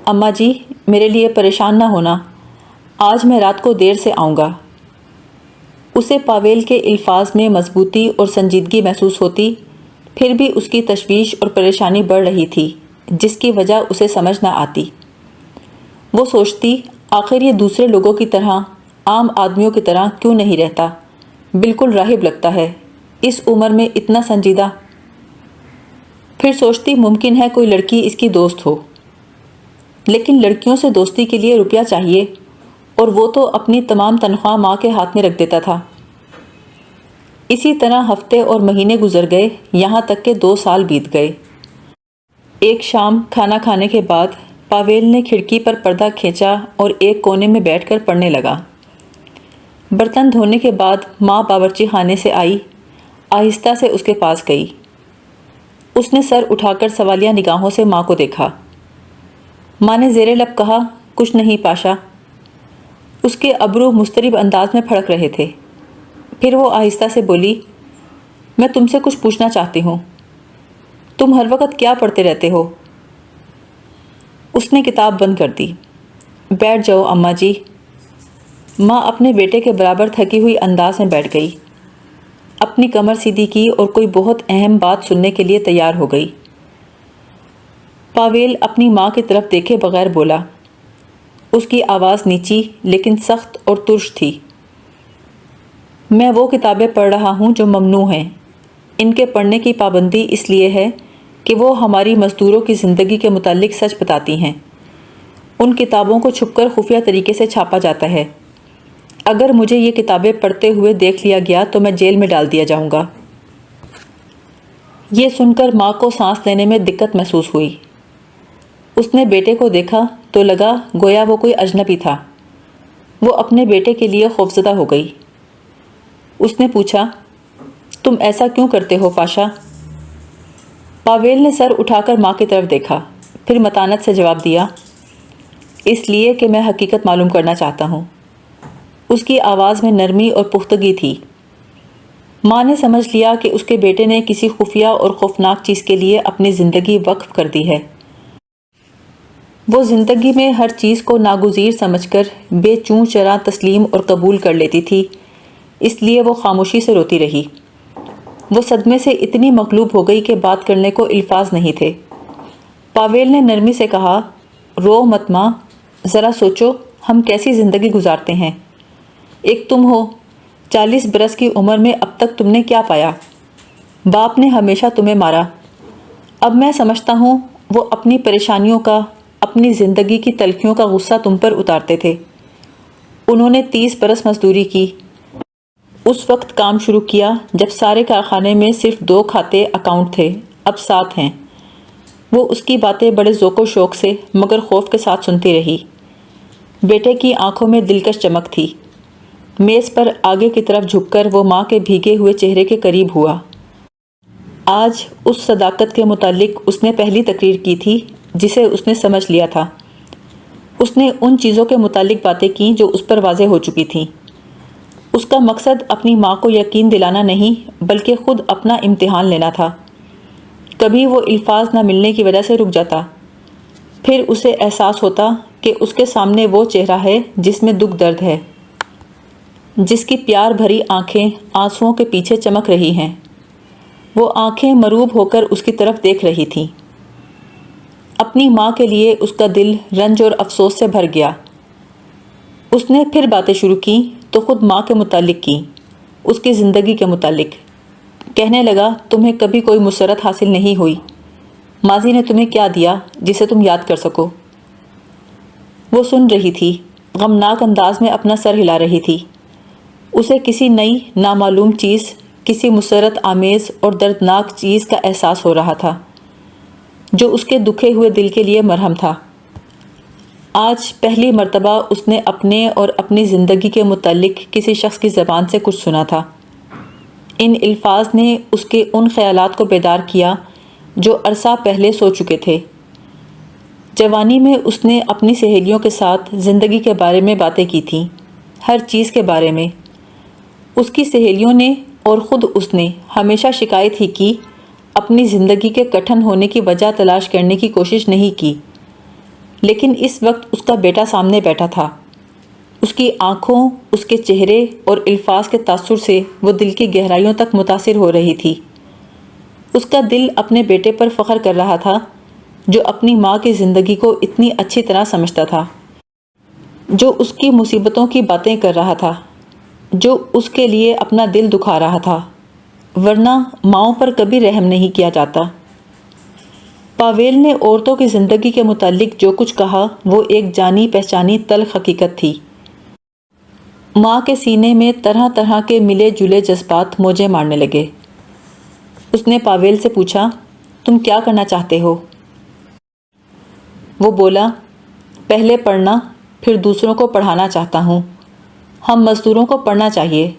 اماں جی میرے لیے پریشان نہ ہونا، آج میں رات کو دیر سے آؤں گا۔ اسے پاویل کے الفاظ میں مضبوطی اور سنجیدگی محسوس ہوتی، پھر بھی اس کی تشویش اور پریشانی بڑھ رہی تھی، جس کی وجہ اسے سمجھ نہ آتی۔ وہ سوچتی، آخر یہ دوسرے لوگوں کی طرح، عام آدمیوں کی طرح کیوں نہیں رہتا؟ بالکل راہب لگتا ہے، اس عمر میں اتنا سنجیدہ۔ پھر سوچتی، ممکن ہے کوئی لڑکی اس کی دوست ہو، لیکن لڑکیوں سے دوستی کے لیے روپیہ چاہیے، اور وہ تو اپنی تمام تنخواہ ماں کے ہاتھ میں رکھ دیتا تھا۔ اسی طرح ہفتے اور مہینے گزر گئے، یہاں تک کہ 2 سال بیت گئے۔ ایک شام کھانا کھانے کے بعد پاویل نے کھڑکی پر پردہ کھینچا اور ایک کونے میں بیٹھ کر پڑھنے لگا۔ برتن دھونے کے بعد ماں باورچی خانے سے آئی، آہستہ سے اس کے پاس گئی۔ اس نے سر اٹھا کر سوالیہ نگاہوں سے ماں کو دیکھا۔ ماں نے زیر لب کہا، کچھ نہیں پاشا۔ اس کے ابرو مضطرب انداز میں پھڑک رہے تھے۔ پھر وہ آہستہ سے بولی، میں تم سے کچھ پوچھنا چاہتی ہوں، تم ہر وقت کیا پڑھتے رہتے ہو؟ اس نے کتاب بند کر دی۔ بیٹھ جاؤ اماں جی۔ ماں اپنے بیٹے کے برابر تھکی ہوئی انداز میں بیٹھ گئی، اپنی کمر سیدھی کی اور کوئی بہت اہم بات سننے کے لیے تیار ہو گئی۔ پاویل اپنی ماں کی طرف دیکھے بغیر بولا۔ اس کی آواز نیچی لیکن سخت اور ترش تھی۔ میں وہ کتابیں پڑھ رہا ہوں جو ممنوع ہیں۔ ان کے پڑھنے کی پابندی اس لیے ہے کہ وہ ہماری مزدوروں کی زندگی کے متعلق سچ بتاتی ہیں۔ ان کتابوں کو چھپ کر خفیہ طریقے سے چھاپا جاتا ہے۔ اگر مجھے یہ کتابیں پڑھتے ہوئے دیکھ لیا گیا تو میں جیل میں ڈال دیا جاؤں گا۔ یہ سن کر ماں کو سانس لینے میں دقت محسوس ہوئی۔ اس نے بیٹے کو دیکھا تو لگا گویا وہ کوئی اجنبی تھا۔ وہ اپنے بیٹے کے لیے خوفزدہ ہو گئی۔ اس نے پوچھا، تم ایسا کیوں کرتے ہو پاشا؟ پاویل نے سر اٹھا کر ماں کی طرف دیکھا، پھر متانت سے جواب دیا، اس لیے کہ میں حقیقت معلوم کرنا چاہتا ہوں۔ اس کی آواز میں نرمی اور پختگی تھی۔ ماں نے سمجھ لیا کہ اس کے بیٹے نے کسی خفیہ اور خوفناک چیز کے لیے اپنی زندگی وقف کر دی ہے۔ وہ زندگی میں ہر چیز کو ناگزیر سمجھ کر بے چوں چراں تسلیم اور قبول کر لیتی تھی، اس لیے وہ خاموشی سے روتی رہی۔ وہ صدمے سے اتنی مغلوب ہو گئی کہ بات کرنے کو الفاظ نہیں تھے۔ پاویل نے نرمی سے کہا، رو مت ماں، ذرا سوچو ہم کیسی زندگی گزارتے ہیں۔ ایک تم ہو، 40 برس کی عمر میں اب تک تم نے کیا پایا؟ باپ نے ہمیشہ تمہیں مارا۔ اب میں سمجھتا ہوں وہ اپنی پریشانیوں کا، اپنی زندگی کی تلخیوں کا غصہ تم پر اتارتے تھے۔ انہوں نے 30 برس مزدوری کی، اس وقت کام شروع کیا جب سارے کارخانے میں صرف 2 کھاتے اکاؤنٹ تھے، اب 7 ہیں۔ وہ اس کی باتیں بڑے ذوق و شوق سے مگر خوف کے ساتھ سنتی رہی۔ بیٹے کی آنکھوں میں دلکش چمک تھی۔ میز پر آگے کی طرف جھک کر وہ ماں کے بھیگے ہوئے چہرے کے قریب ہوا۔ آج اس صداقت کے متعلق اس نے پہلی تقریر کی تھی جسے اس نے سمجھ لیا تھا۔ اس نے ان چیزوں کے متعلق باتیں کیں جو اس پر واضح ہو چکی تھیں۔ اس کا مقصد اپنی ماں کو یقین دلانا نہیں بلکہ خود اپنا امتحان لینا تھا۔ کبھی وہ الفاظ نہ ملنے کی وجہ سے رک جاتا، پھر اسے احساس ہوتا کہ اس کے سامنے وہ چہرہ ہے جس میں دکھ درد ہے، جس کی پیار بھری آنکھیں آنسوؤں کے پیچھے چمک رہی ہیں۔ وہ آنکھیں مروب ہو کر اس کی طرف دیکھ رہی تھیں۔ اپنی ماں کے لیے اس کا دل رنج اور افسوس سے بھر گیا۔ اس نے پھر باتیں شروع کیں تو خود ماں کے متعلق کیں، اس کی زندگی کے متعلق۔ کہنے لگا، تمہیں کبھی کوئی مسرت حاصل نہیں ہوئی، ماضی نے تمہیں کیا دیا جسے تم یاد کر سکو؟ وہ سن رہی تھی، غمناک انداز میں اپنا سر ہلا رہی تھی۔ اسے کسی نئی نامعلوم چیز، کسی مسرت آمیز اور دردناک چیز کا احساس ہو رہا تھا جو اس کے دکھے ہوئے دل کے لیے مرہم تھا۔ آج پہلی مرتبہ اس نے اپنے اور اپنی زندگی کے متعلق کسی شخص کی زبان سے کچھ سنا تھا۔ ان الفاظ نے اس کے ان خیالات کو بیدار کیا جو عرصہ پہلے سو چکے تھے۔ جوانی میں اس نے اپنی سہیلیوں کے ساتھ زندگی کے بارے میں باتیں کی تھیں، ہر چیز کے بارے میں۔ اس کی سہیلیوں نے اور خود اس نے ہمیشہ شکایت ہی کی، اپنی زندگی کے کٹھن ہونے کی وجہ تلاش کرنے کی کوشش نہیں کی۔ لیکن اس وقت اس کا بیٹا سامنے بیٹھا تھا۔ اس کی آنکھوں، اس کے چہرے اور الفاظ کے تاثر سے وہ دل کی گہرائیوں تک متاثر ہو رہی تھی۔ اس کا دل اپنے بیٹے پر فخر کر رہا تھا جو اپنی ماں کی زندگی کو اتنی اچھی طرح سمجھتا تھا، جو اس کی مصیبتوں کی باتیں کر رہا تھا، جو اس کے لیے اپنا دل دکھا رہا تھا، ورنہ ماؤں پر کبھی رحم نہیں کیا جاتا۔ پاویل نے عورتوں کی زندگی کے متعلق جو کچھ کہا وہ ایک جانی پہچانی تلخ حقیقت تھی۔ ماں کے سینے میں طرح طرح کے ملے جلے جذبات موجیں مارنے لگے۔ اس نے پاویل سے پوچھا، تم کیا کرنا چاہتے ہو؟ وہ بولا، پہلے پڑھنا، پھر دوسروں کو پڑھانا چاہتا ہوں۔ ہم مزدوروں کو پڑھنا چاہیے۔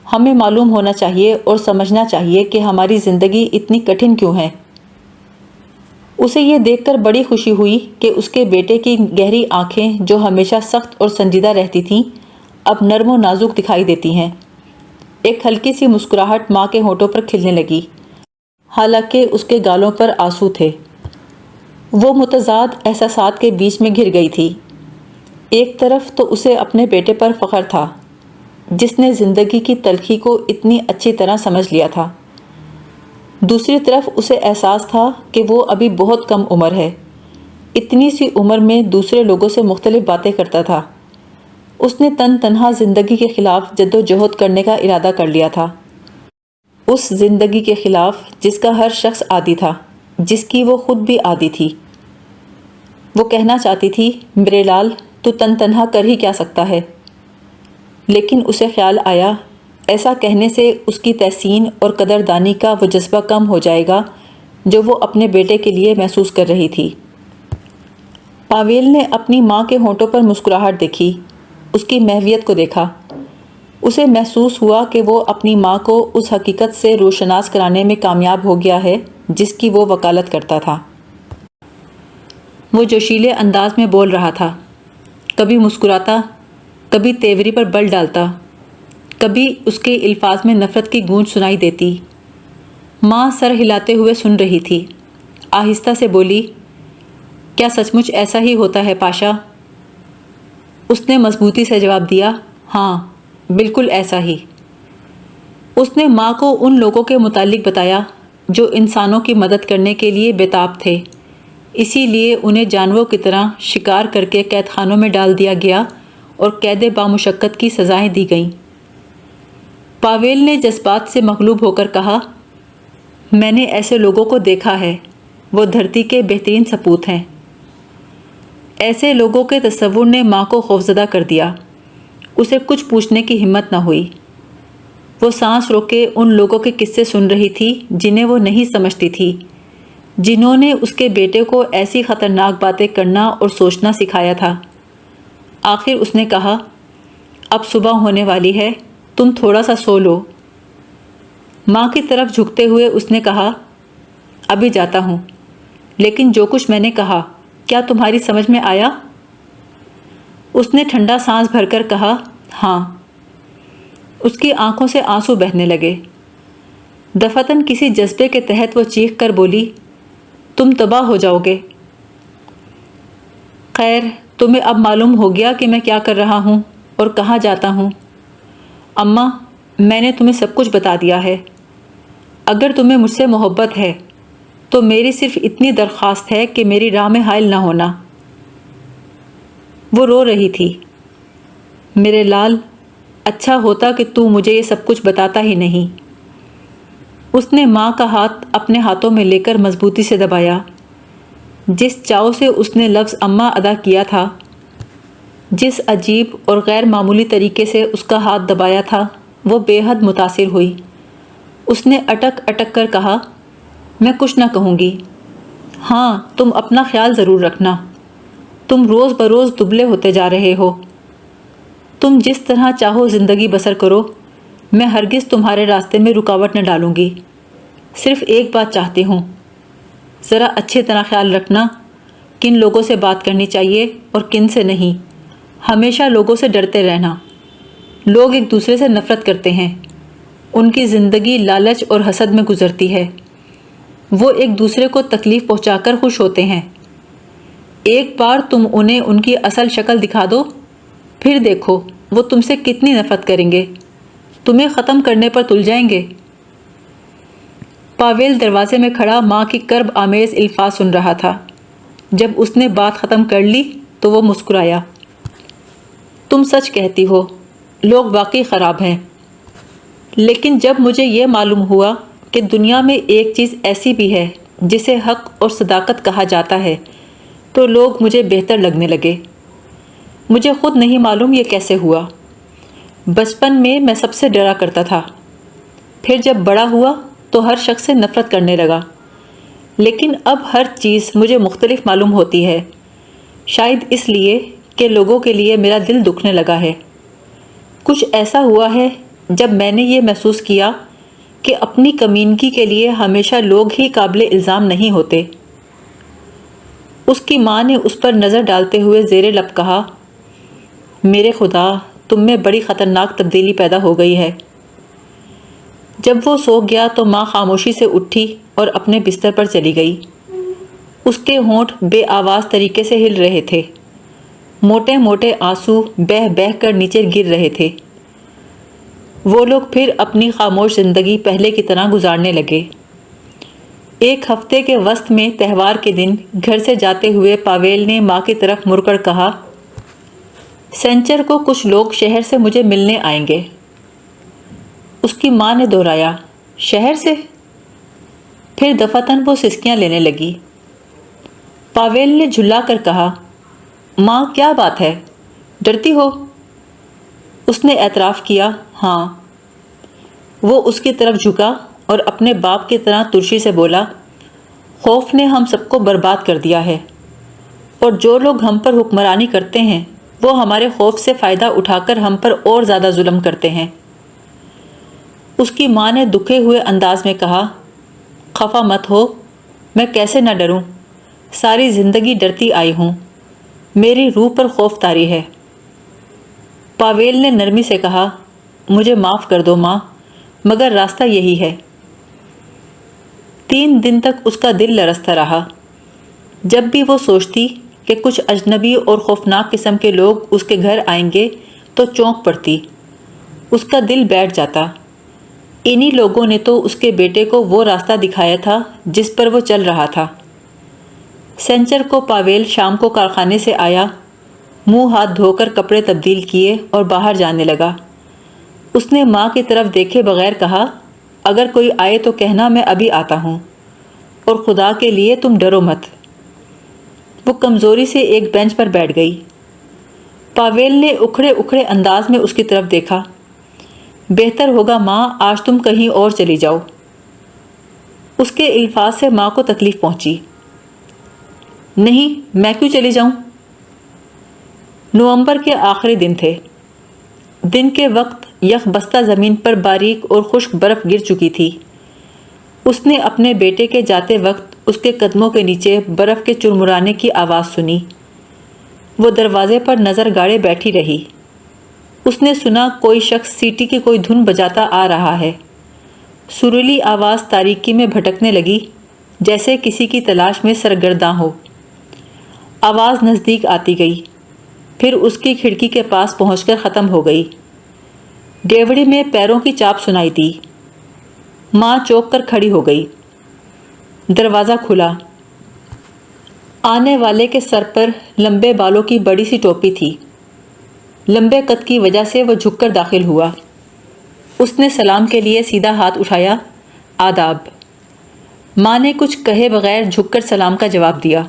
ہمیں معلوم ہونا چاہیے اور سمجھنا چاہیے کہ ہماری زندگی اتنی کٹھن کیوں ہے۔ اسے یہ دیکھ کر بڑی خوشی ہوئی کہ اس کے بیٹے کی گہری آنکھیں جو ہمیشہ سخت اور سنجیدہ رہتی تھیں اب نرم و نازک دکھائی دیتی ہیں۔ ایک ہلکی سی مسکراہٹ ماں کے ہونٹوں پر کھلنے لگی، حالانکہ اس کے گالوں پر آنسو تھے۔ وہ متضاد احساسات کے بیچ میں گھر گئی تھی۔ ایک طرف تو اسے اپنے بیٹے پر فخر تھا جس نے زندگی کی تلخی کو اتنی اچھی طرح سمجھ لیا تھا، دوسری طرف اسے احساس تھا کہ وہ ابھی بہت کم عمر ہے، اتنی سی عمر میں دوسرے لوگوں سے مختلف باتیں کرتا تھا۔ اس نے تنہا زندگی کے خلاف جد و جہد کرنے کا ارادہ کر لیا تھا، اس زندگی کے خلاف جس کا ہر شخص عادی تھا، جس کی وہ خود بھی عادی تھی۔ وہ کہنا چاہتی تھی، میرے لال تو تنہا کر ہی کیا سکتا ہے، لیکن اسے خیال آیا ایسا کہنے سے اس کی تحسین اور قدردانی کا وہ جذبہ کم ہو جائے گا جو وہ اپنے بیٹے کے لیے محسوس کر رہی تھی۔ پاویل نے اپنی ماں کے ہونٹوں پر مسکراہٹ دیکھی، اس کی محویت کو دیکھا۔ اسے محسوس ہوا کہ وہ اپنی ماں کو اس حقیقت سے روشناس کرانے میں کامیاب ہو گیا ہے جس کی وہ وکالت کرتا تھا۔ وہ جوشیلے انداز میں بول رہا تھا، کبھی مسکراتا، کبھی تیوری پر بل ڈالتا، کبھی اس کے الفاظ میں نفرت کی گونج سنائی دیتی۔ ماں سر ہلاتے ہوئے سن رہی تھی، آہستہ سے بولی، کیا سچ مچ ایسا ہی ہوتا ہے پاشا؟ اس نے مضبوطی سے جواب دیا، ہاں بالکل ایسا ہی۔ اس نے ماں کو ان لوگوں کے متعلق بتایا جو انسانوں کی مدد کرنے کے لیے بےتاب تھے، اسی لیے انہیں جانوروں کی طرح شکار کر کے قید خانوں میں ڈال دیا گیا اور قید بامشقت کی سزائیں دی گئیں۔ پاویل نے جذبات سے مغلوب ہو کر کہا، میں نے ایسے لوگوں کو دیکھا ہے، وہ دھرتی کے بہترین سپوت ہیں۔ ایسے لوگوں کے تصور نے ماں کو خوفزدہ کر دیا۔ اسے کچھ پوچھنے کی ہمت نہ ہوئی۔ وہ سانس روکے ان لوگوں کے قصے سن رہی تھی جنہیں وہ نہیں سمجھتی تھی، جنہوں نے اس کے بیٹے کو ایسی خطرناک باتیں کرنا اور سوچنا سکھایا تھا۔ آخر اس نے کہا، اب صبح ہونے والی ہے، تم تھوڑا سا سو لو۔ ماں کی طرف جھکتے ہوئے اس نے کہا، ابھی جاتا ہوں، لیکن جو کچھ میں نے کہا کیا تمہاری سمجھ میں آیا؟ اس نے ٹھنڈا سانس بھر کر کہا، ہاں۔ اس کی آنکھوں سے آنسو بہنے لگے۔ دفعتاً کسی جذبے کے تحت وہ چیخ کر بولی، تم تباہ ہو جاؤ گے۔ خیر، تمہیں اب معلوم ہو گیا کہ میں کیا کر رہا ہوں اور کہاں جاتا ہوں۔ اماں، میں نے تمہیں سب کچھ بتا دیا ہے۔ اگر تمہیں مجھ سے محبت ہے تو میری صرف اتنی درخواست ہے کہ میری راہ میں حائل نہ ہونا۔ وہ رو رہی تھی، میرے لال، اچھا ہوتا کہ تو مجھے یہ سب کچھ بتاتا ہی نہیں۔ اس نے ماں کا ہاتھ اپنے ہاتھوں میں لے کر مضبوطی سے دبایا۔ جس چاؤ سے اس نے لفظ اماں ادا کیا تھا، جس عجیب اور غیر معمولی طریقے سے اس کا ہاتھ دبایا تھا، وہ بے حد متاثر ہوئی۔ اس نے اٹک اٹک کر کہا، میں کچھ نہ کہوں گی۔ ہاں، تم اپنا خیال ضرور رکھنا۔ تم روز بروز دبلے ہوتے جا رہے ہو۔ تم جس طرح چاہو زندگی بسر کرو، میں ہرگز تمہارے راستے میں رکاوٹ نہ ڈالوں گی۔ صرف ایک بات چاہتی ہوں، ذرا اچھی طرح خیال رکھنا، کن لوگوں سے بات کرنی چاہیے اور کن سے نہیں۔ ہمیشہ لوگوں سے ڈرتے رہنا۔ لوگ ایک دوسرے سے نفرت کرتے ہیں، ان کی زندگی لالچ اور حسد میں گزرتی ہے۔ وہ ایک دوسرے کو تکلیف پہنچا کر خوش ہوتے ہیں۔ ایک بار تم انہیں ان کی اصل شکل دکھا دو، پھر دیکھو وہ تم سے کتنی نفرت کریں گے، تمہیں ختم کرنے پر تل جائیں گے۔ پاویل دروازے میں کھڑا ماں کی کرب آمیز الفاظ سن رہا تھا۔ جب اس نے بات ختم کر لی تو وہ مسکرایا، تم سچ کہتی ہو، لوگ واقعی خراب ہیں، لیکن جب مجھے یہ معلوم ہوا کہ دنیا میں ایک چیز ایسی بھی ہے جسے حق اور صداقت کہا جاتا ہے تو لوگ مجھے بہتر لگنے لگے۔ مجھے خود نہیں معلوم یہ کیسے ہوا۔ بچپن میں سب سے ڈرا کرتا تھا، پھر جب بڑا ہوا تو ہر شخص سے نفرت کرنے لگا، لیکن اب ہر چیز مجھے مختلف معلوم ہوتی ہے، شاید اس لیے کہ لوگوں کے لیے میرا دل دکھنے لگا ہے۔ کچھ ایسا ہوا ہے جب میں نے یہ محسوس کیا کہ اپنی کمینگی کے لیے ہمیشہ لوگ ہی قابل الزام نہیں ہوتے۔ اس کی ماں نے اس پر نظر ڈالتے ہوئے زیر لب کہا، میرے خدا، تم میں بڑی خطرناک تبدیلی پیدا ہو گئی ہے۔ جب وہ سو گیا تو ماں خاموشی سے اٹھی اور اپنے بستر پر چلی گئی۔ اس کے ہونٹ بے آواز طریقے سے ہل رہے تھے، موٹے موٹے آنسو بہہ بہہ کر نیچے گر رہے تھے۔ وہ لوگ پھر اپنی خاموش زندگی پہلے کی طرح گزارنے لگے۔ ایک ہفتے کے وسط میں تہوار کے دن گھر سے جاتے ہوئے پاویل نے ماں کی طرف مڑ کر کہا، سینچر کو کچھ لوگ شہر سے مجھے ملنے آئیں گے۔ اس کی ماں نے دہرایا، شہر سے؟ پھر دفعتاً وہ سسکیاں لینے لگی۔ پاویل نے جھلا کر کہا، ماں کیا بات ہے، ڈرتی ہو؟ اس نے اعتراف کیا، ہاں۔ وہ اس کی طرف جھکا اور اپنے باپ کی طرح ترشی سے بولا، خوف نے ہم سب کو برباد کر دیا ہے، اور جو لوگ ہم پر حکمرانی کرتے ہیں وہ ہمارے خوف سے فائدہ اٹھا کر ہم پر اور زیادہ ظلم کرتے ہیں۔ اس کی ماں نے دکھے ہوئے انداز میں کہا، خفا مت ہو، میں کیسے نہ ڈروں، ساری زندگی ڈرتی آئی ہوں، میری روح پر خوف طاری ہے۔ پاویل نے نرمی سے کہا، مجھے معاف کر دو ماں، مگر راستہ یہی ہے۔ 3 دن تک اس کا دل لرزتا رہا۔ جب بھی وہ سوچتی کہ کچھ اجنبی اور خوفناک قسم کے لوگ اس کے گھر آئیں گے تو چونک پڑتی، اس کا دل بیٹھ جاتا۔ انہی لوگوں نے تو اس کے بیٹے کو وہ راستہ دکھایا تھا جس پر وہ چل رہا تھا۔ سنچر کو پاویل شام کو کارخانے سے آیا، منہ ہاتھ دھو کر کپڑے تبدیل کیے اور باہر جانے لگا۔ اس نے ماں کی طرف دیکھے بغیر کہا، اگر کوئی آئے تو کہنا میں ابھی آتا ہوں، اور خدا کے لیے تم ڈرو مت۔ وہ کمزوری سے ایک بینچ پر بیٹھ گئی۔ پاویل نے اکھڑے اکھڑے انداز میں اس کی طرف دیکھا۔ بہتر ہوگا ماں، آج تم کہیں اور چلی جاؤ۔ اس کے الفاظ سے ماں کو تکلیف پہنچی۔ نہیں، میں کیوں چلی جاؤں؟ نومبر کے آخری دن تھے۔ دن کے وقت یخ بستہ زمین پر باریک اور خشک برف گر چکی تھی۔ اس نے اپنے بیٹے کے جاتے وقت اس کے قدموں کے نیچے برف کے چرمرانے کی آواز سنی۔ وہ دروازے پر نظر گاڑے بیٹھی رہی۔ اس نے سنا کوئی شخص سیٹی کی کوئی دھن بجاتا آ رہا ہے۔ سریلی آواز تاریکی میں بھٹکنے لگی، جیسے کسی کی تلاش میں سرگرداں ہو۔ آواز نزدیک آتی گئی، پھر اس کی کھڑکی کے پاس پہنچ کر ختم ہو گئی۔ ڈیوڑی میں پیروں کی چاپ سنائی دی۔ ماں چونک کر کھڑی ہو گئی۔ دروازہ کھلا۔ آنے والے کے سر پر لمبے بالوں کی بڑی سی ٹوپی تھی۔ لمبے قد کی وجہ سے وہ جھک کر داخل ہوا۔ اس نے سلام کے لیے سیدھا ہاتھ اٹھایا، آداب۔ ماں نے کچھ کہے بغیر جھک کر سلام کا جواب دیا۔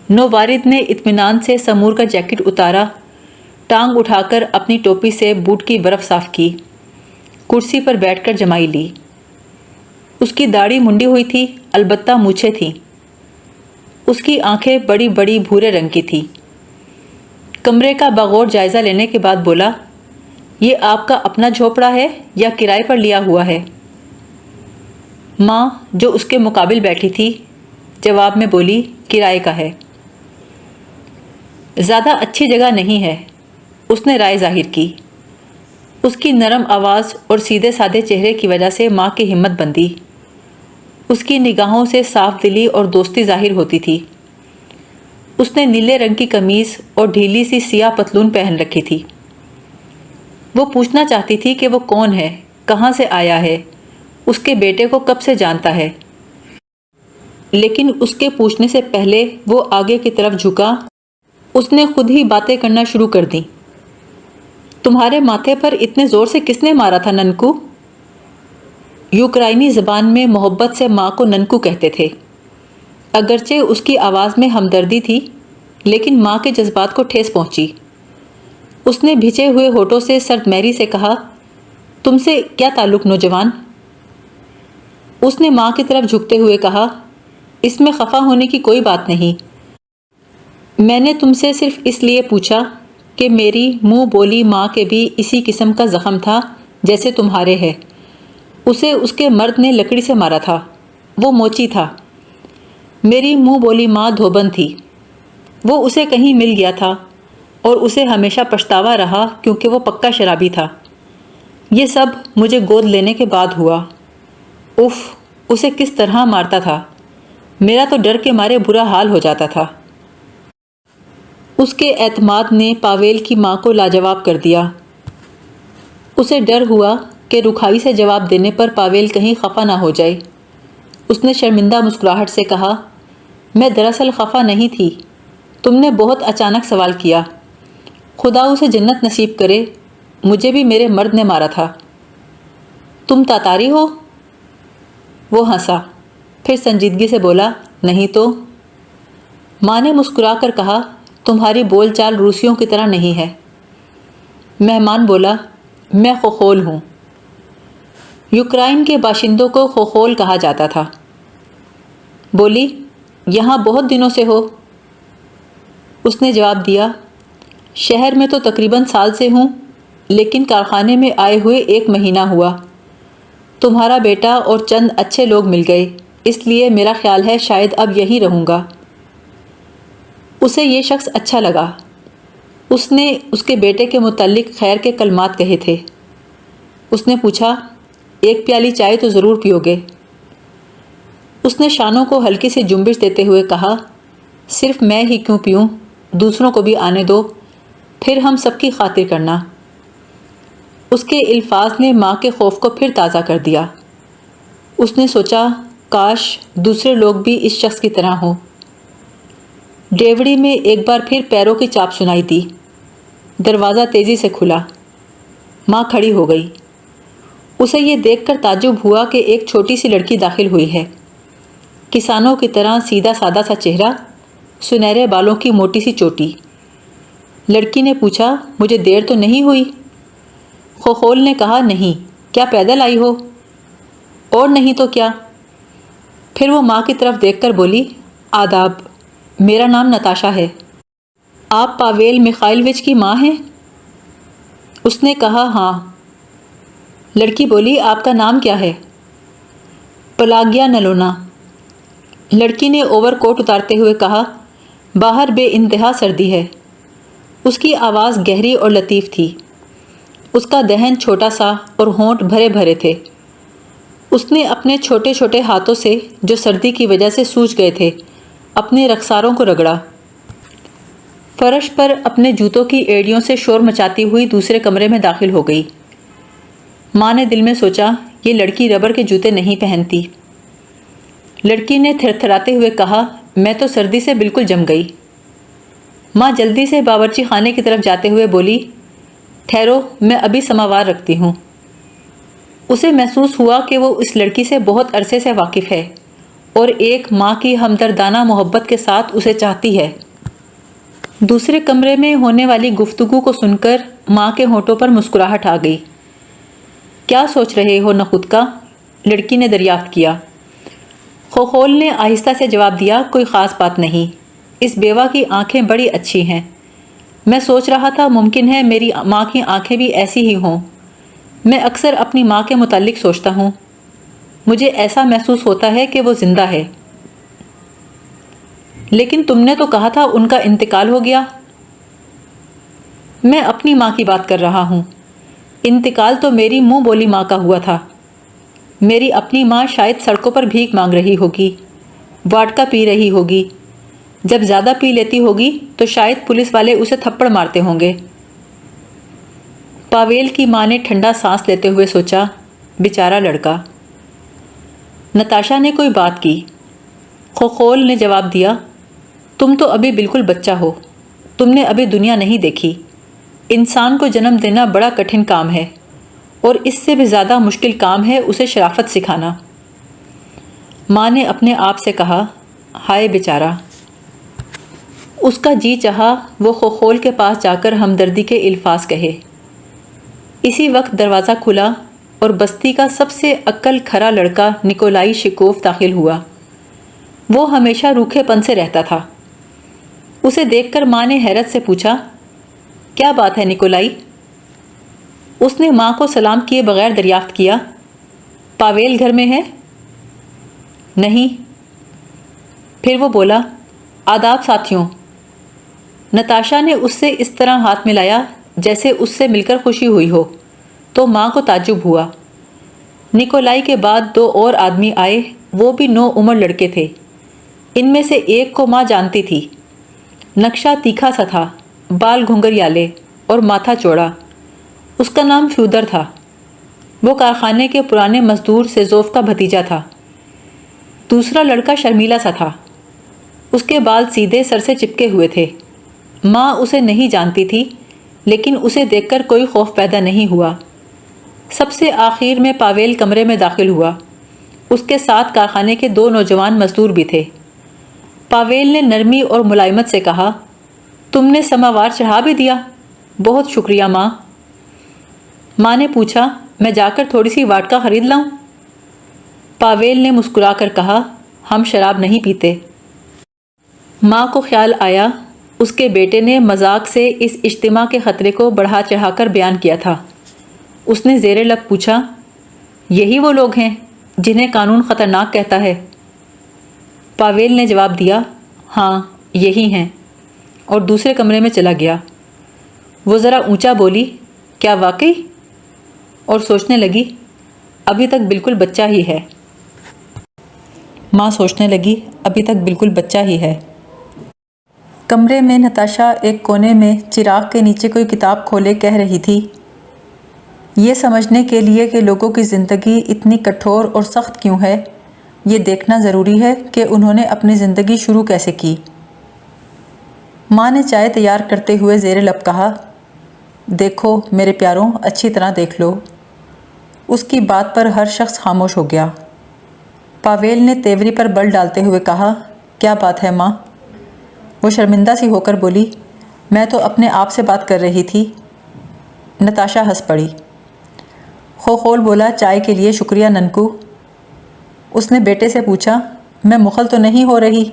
نووارد نے اطمینان سے سمور کا جیکٹ اتارا، ٹانگ اٹھا کر اپنی ٹوپی سے بوٹ کی برف صاف کی، کرسی پر بیٹھ کر جمائی لی۔ اس کی داڑھی منڈی ہوئی تھی، البتہ مونچھیں تھیں۔ اس کی آنکھیں بڑی بڑی بھورے رنگ کی تھیں۔ کمرے کا بغور جائزہ لینے کے بعد بولا، یہ آپ کا اپنا جھوپڑا ہے یا کرائے پر لیا ہوا ہے؟ ماں، جو اس کے مقابل بیٹھی تھی، جواب میں بولی، کرائے کا ہے۔ زیادہ اچھی جگہ نہیں ہے، اس نے رائے ظاہر کی۔ اس کی نرم آواز اور سیدھے سادے چہرے کی وجہ سے ماں کی ہمت بندھی۔ اس کی نگاہوں سے صاف دلی اور دوستی ظاہر ہوتی تھی۔ اس نے نیلے رنگ کی قمیض اور ڈھیلی سی سیاہ پتلون پہن رکھی تھی۔ وہ پوچھنا چاہتی تھی کہ وہ کون ہے، کہاں سے آیا ہے، اس کے بیٹے کو کب سے جانتا ہے، لیکن اس کے پوچھنے سے پہلے وہ آگے کی طرف جھکا۔ اس نے خود ہی باتیں کرنا شروع کر دیں۔ تمہارے ماتھے پر اتنے زور سے کس نے مارا تھا ننکو؟ یوکرائنی زبان میں محبت سے ماں کو ننکو کہتے تھے۔ اگرچہ اس کی آواز میں ہمدردی تھی، لیکن ماں کے جذبات کو ٹھیس پہنچی۔ اس نے بھیجے ہوئے ہونٹوں سے سرد میری سے کہا، تم سے کیا تعلق نوجوان؟ اس نے ماں کی طرف جھکتے ہوئے کہا، اس میں خفا ہونے کی کوئی بات نہیں۔ میں نے تم سے صرف اس لیے پوچھا کہ میری منہ بولی ماں کے بھی اسی قسم کا زخم تھا جیسے تمہارے ہے۔ اسے اس کے مرد نے لکڑی سے مارا تھا، وہ موچی تھا۔ میری منہ بولی ماں دھوبن تھی، وہ اسے کہیں مل گیا تھا اور اسے ہمیشہ پچھتاوا رہا کیونکہ وہ پکا شرابی تھا۔ یہ سب مجھے گود لینے کے بعد ہوا۔ اف، اسے کس طرح مارتا تھا، میرا تو ڈر کے مارے برا حال ہو جاتا تھا۔ اس کے اعتماد نے پاویل کی ماں کو لاجواب کر دیا۔ اسے ڈر ہوا کہ رکھائی سے جواب دینے پر پاویل کہیں خفا نہ ہو جائے۔ اس نے شرمندہ مسکراہٹ سے کہا، میں دراصل خفا نہیں تھی، تم نے بہت اچانک سوال کیا۔ خدا اسے جنت نصیب کرے، مجھے بھی میرے مرد نے مارا تھا۔ تم تاتاری ہو؟ وہ ہنسا، پھر سنجیدگی سے بولا، نہیں تو؟ ماں نے مسکرا کر کہا، تمہاری بول چال روسیوں کی طرح نہیں ہے۔ مہمان بولا، میں خوخول ہوں۔ یوکرائن کے باشندوں کو خوخول کہا جاتا تھا۔ بولی، یہاں بہت دنوں سے ہو؟ اس نے جواب دیا، شہر میں تو تقریباً سال سے ہوں، لیکن کارخانے میں آئے ہوئے 1 مہینہ ہوا۔ تمہارا بیٹا اور چند اچھے لوگ مل گئے، اس لیے میرا خیال ہے شاید اب یہی رہوں گا۔ اسے یہ شخص اچھا لگا۔ اس نے اس کے بیٹے کے متعلق خیر کے کلمات کہے تھے۔ اس نے پوچھا، 1 پیالی چائے تو ضرور پیو گے؟ اس نے شانوں کو ہلکی سی جنبش دیتے ہوئے کہا، صرف میں ہی کیوں پیوں، دوسروں کو بھی آنے دو، پھر ہم سب کی خاطر کرنا۔ اس کے الفاظ نے ماں کے خوف کو پھر تازہ کر دیا۔ اس نے سوچا، کاش دوسرے لوگ بھی اس شخص کی طرح ہوں۔ ڈیوڑی میں ایک بار پھر پیروں کی چاپ سنائی دی۔ دروازہ تیزی سے کھلا۔ ماں کھڑی ہو گئی۔ اسے یہ دیکھ کر تعجب ہوا کہ ایک چھوٹی سی لڑکی داخل ہوئی ہے۔ کسانوں کی طرح سیدھا سادہ سا چہرہ، سنہرے بالوں کی موٹی سی چوٹی۔ لڑکی نے پوچھا، مجھے دیر تو نہیں ہوئی؟ خوخول نے کہا، نہیں، کیا پیدل آئی ہو؟ اور نہیں تو کیا۔ پھر وہ ماں کی طرف دیکھ کر بولی، آداب، میرا نام نتاشا ہے۔ آپ پاویل میخائیلوچ کی ماں ہیں؟ اس نے کہا، ہاں۔ لڑکی بولی، آپ کا نام کیا ہے؟ پلاگیا نلونا۔ لڑکی نے اوور کوٹ اتارتے ہوئے کہا، باہر بے انتہا سردی ہے۔ اس کی آواز گہری اور لطیف تھی۔ اس کا دہن چھوٹا سا اور ہونٹ بھرے بھرے تھے۔ اس نے اپنے چھوٹے چھوٹے ہاتھوں سے، جو سردی کی وجہ سے سوج گئے تھے، اپنے رخساروں کو رگڑا۔ فرش پر اپنے جوتوں کی ایڑیوں سے شور مچاتی ہوئی دوسرے کمرے میں داخل ہو گئی۔ ماں نے دل میں سوچا، یہ لڑکی ربڑ کے جوتے نہیں پہنتی۔ لڑکی نے تھر تھراتے ہوئے کہا، میں تو سردی سے بالکل جم گئی۔ ماں جلدی سے باورچی خانے کی طرف جاتے ہوئے بولی، ٹھہرو، میں ابھی سماوار رکھتی ہوں۔ اسے محسوس ہوا کہ وہ اس لڑکی سے بہت عرصے سے واقف ہے اور ایک ماں کی ہمدردانہ محبت کے ساتھ اسے چاہتی ہے۔ دوسرے کمرے میں ہونے والی گفتگو کو سن کر ماں کے ہونٹوں پر مسکراہٹ آ گئی۔ کیا سوچ رہے ہو نخود کا؟ لڑکی نے دریافت کیا۔ خوخول نے آہستہ سے جواب دیا، کوئی خاص بات نہیں، اس بیوہ کی آنکھیں بڑی اچھی ہیں۔ میں سوچ رہا تھا ممکن ہے میری ماں کی آنکھیں بھی ایسی ہی ہوں۔ میں اکثر اپنی ماں کے متعلق سوچتا ہوں۔ مجھے ایسا محسوس ہوتا ہے کہ وہ زندہ ہے۔ لیکن تم نے تو کہا تھا ان کا انتقال ہو گیا۔ میں اپنی ماں کی بات کر رہا ہوں۔ انتقال تو میری منہ بولی ماں کا ہوا تھا۔ میری اپنی ماں شاید سڑکوں پر بھیک مانگ رہی ہوگی، واڈکا پی رہی ہوگی۔ جب زیادہ پی لیتی ہوگی تو شاید پولیس والے اسے تھپڑ مارتے ہوں گے۔ پاویل کی ماں نے ٹھنڈا سانس لیتے ہوئے سوچا، بیچارہ لڑکا۔ نتاشا نے کوئی بات کی۔ خوخول نے جواب دیا، تم تو ابھی بالکل بچہ ہو، تم نے ابھی دنیا نہیں دیکھی۔ انسان کو جنم دینا بڑا کٹھن کام ہے، اور اس سے بھی زیادہ مشکل کام ہے اسے شرافت سکھانا۔ ماں نے اپنے آپ سے کہا، ہائے بیچارہ۔ اس کا جی چاہا وہ خوخول کے پاس جا کر ہمدردی کے الفاظ کہے۔ اسی وقت دروازہ کھلا اور بستی کا سب سے عقل کھرا لڑکا نکولائی شکوف داخل ہوا۔ وہ ہمیشہ روکھے پن سے رہتا تھا۔ اسے دیکھ کر ماں نے حیرت سے پوچھا، کیا بات ہے نکولائی؟ اس نے ماں کو سلام کیے بغیر دریافت کیا، پاویل گھر میں ہے؟ نہیں۔ پھر وہ بولا، آداب ساتھیوں۔ نتاشا نے اس سے اس طرح ہاتھ ملایا جیسے اس سے مل کر خوشی ہوئی ہو، تو ماں کو تعجب ہوا۔ نکولائی کے بعد 2 اور آدمی آئے، وہ بھی نوعمر لڑکے تھے۔ ان میں سے ایک کو ماں جانتی تھی۔ نقشہ تیکھا سا تھا، بال گھنگریالے اور ماتھا چوڑا۔ اس کا نام فیودر تھا۔ وہ کارخانے کے پرانے مزدور سیزوف کا بھتیجا تھا۔ دوسرا لڑکا شرمیلا سا تھا۔ اس کے بال سیدھے سر سے چپکے ہوئے تھے۔ ماں اسے نہیں جانتی تھی، لیکن اسے دیکھ کر کوئی خوف پیدا نہیں ہوا۔ سب سے آخر میں پاویل کمرے میں داخل ہوا۔ اس کے ساتھ کارخانے کے 2 نوجوان مزدور بھی تھے۔ پاویل نے نرمی اور ملائمت سے کہا، تم نے سماوار چڑھا بھی دیا، بہت شکریہ ماں۔ ماں نے پوچھا، میں جا کر تھوڑی سی واڈکا خرید لاؤں؟ پاویل نے مسکرا کر کہا، ہم شراب نہیں پیتے۔ ماں کو خیال آیا، اس کے بیٹے نے مذاق سے اس اجتماع کے خطرے کو بڑھا چڑھا کر بیان کیا تھا۔ اس نے زیر لب پوچھا، یہی وہ لوگ ہیں جنہیں قانون خطرناک کہتا ہے؟ پاویل نے جواب دیا، ہاں یہی ہیں، اور دوسرے کمرے میں چلا گیا۔ وہ ذرا اونچا بولی، کیا واقعی؟ اور سوچنے لگی، ابھی تک بالکل بچہ ہی ہے۔ ماں سوچنے لگی، ابھی تک بالکل بچہ ہی ہے۔ کمرے میں نتاشا ایک کونے میں چراغ کے نیچے کوئی کتاب کھولے کہہ رہی تھی، یہ سمجھنے کے لیے کہ لوگوں کی زندگی اتنی کٹھور اور سخت کیوں ہے، یہ دیکھنا ضروری ہے کہ انہوں نے اپنی زندگی شروع کیسے کی۔ ماں نے چائے تیار کرتے ہوئے زیر لب کہا، دیکھو میرے پیاروں، اچھی طرح دیکھ لو۔ اس کی بات پر ہر شخص خاموش ہو گیا۔ پاویل نے تیوری پر بل ڈالتے ہوئے کہا، کیا بات ہے ماں؟ وہ شرمندہ سی ہو کر بولی، میں تو اپنے آپ سے بات کر رہی تھی۔ نتاشا ہنس پڑی۔ خوخول بولا، چائے کے لیے شکریہ ننکو۔ اس نے بیٹے سے پوچھا، میں مخل تو نہیں ہو رہی؟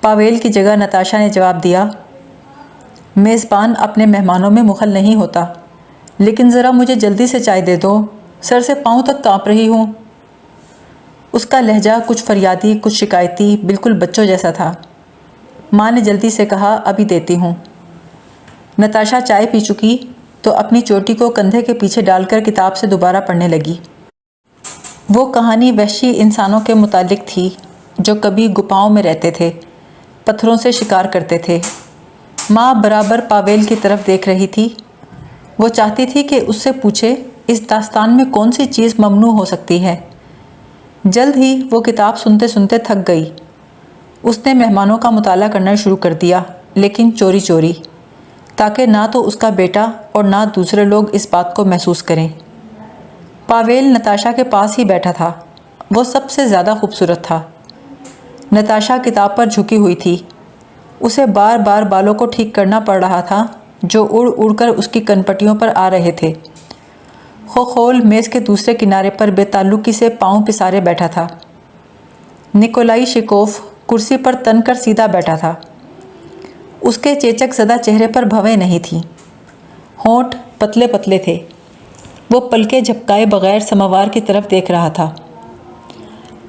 پاویل کی جگہ نتاشا نے جواب دیا، میزبان اپنے مہمانوں میں مخل نہیں ہوتا، لیکن ذرا مجھے جلدی سے چائے دے دو، سر سے پاؤں تک کانپ رہی ہوں۔ اس کا لہجہ کچھ فریادی، کچھ شکایتی، بالکل بچوں جیسا تھا۔ ماں نے جلدی سے کہا، ابھی دیتی ہوں۔ نتاشا چائے پی چکی تو اپنی چوٹی کو کندھے کے پیچھے ڈال کر کتاب سے دوبارہ پڑھنے لگی۔ وہ کہانی وحشی انسانوں کے متعلق تھی جو کبھی گپاؤں میں رہتے تھے، پتھروں سے شکار کرتے تھے۔ ماں برابر پاویل کی طرف دیکھ رہی تھی۔ وہ چاہتی تھی کہ اس سے پوچھے، اس داستان میں کون سی چیز ممنوع ہو سکتی ہے؟ جلد ہی وہ کتاب سنتے سنتے تھک گئی۔ اس نے مہمانوں کا مطالعہ کرنا شروع کر دیا، لیکن چوری چوری، تاکہ نہ تو اس کا بیٹا اور نہ دوسرے لوگ اس بات کو محسوس کریں۔ پاویل نتاشا کے پاس ہی بیٹھا تھا۔ وہ سب سے زیادہ خوبصورت تھا۔ نتاشا کتاب پر جھکی ہوئی تھی۔ اسے بار بار بالوں کو ٹھیک کرنا پڑ رہا تھا جو اڑ اڑ کر اس کی کنپٹیوں پر آ رہے تھے۔ خوخول میز کے دوسرے کنارے پر بے تعلقی سے پاؤں پسارے بیٹھا تھا۔ نکولائی شکوف کرسی پر تن کر سیدھا بیٹھا تھا۔ اس کے چیچک زدہ چہرے پر بھویں نہیں تھیں، ہونٹ پتلے پتلے تھے۔ وہ پلکیں جھپکائے بغیر سماوار کی طرف دیکھ رہا تھا۔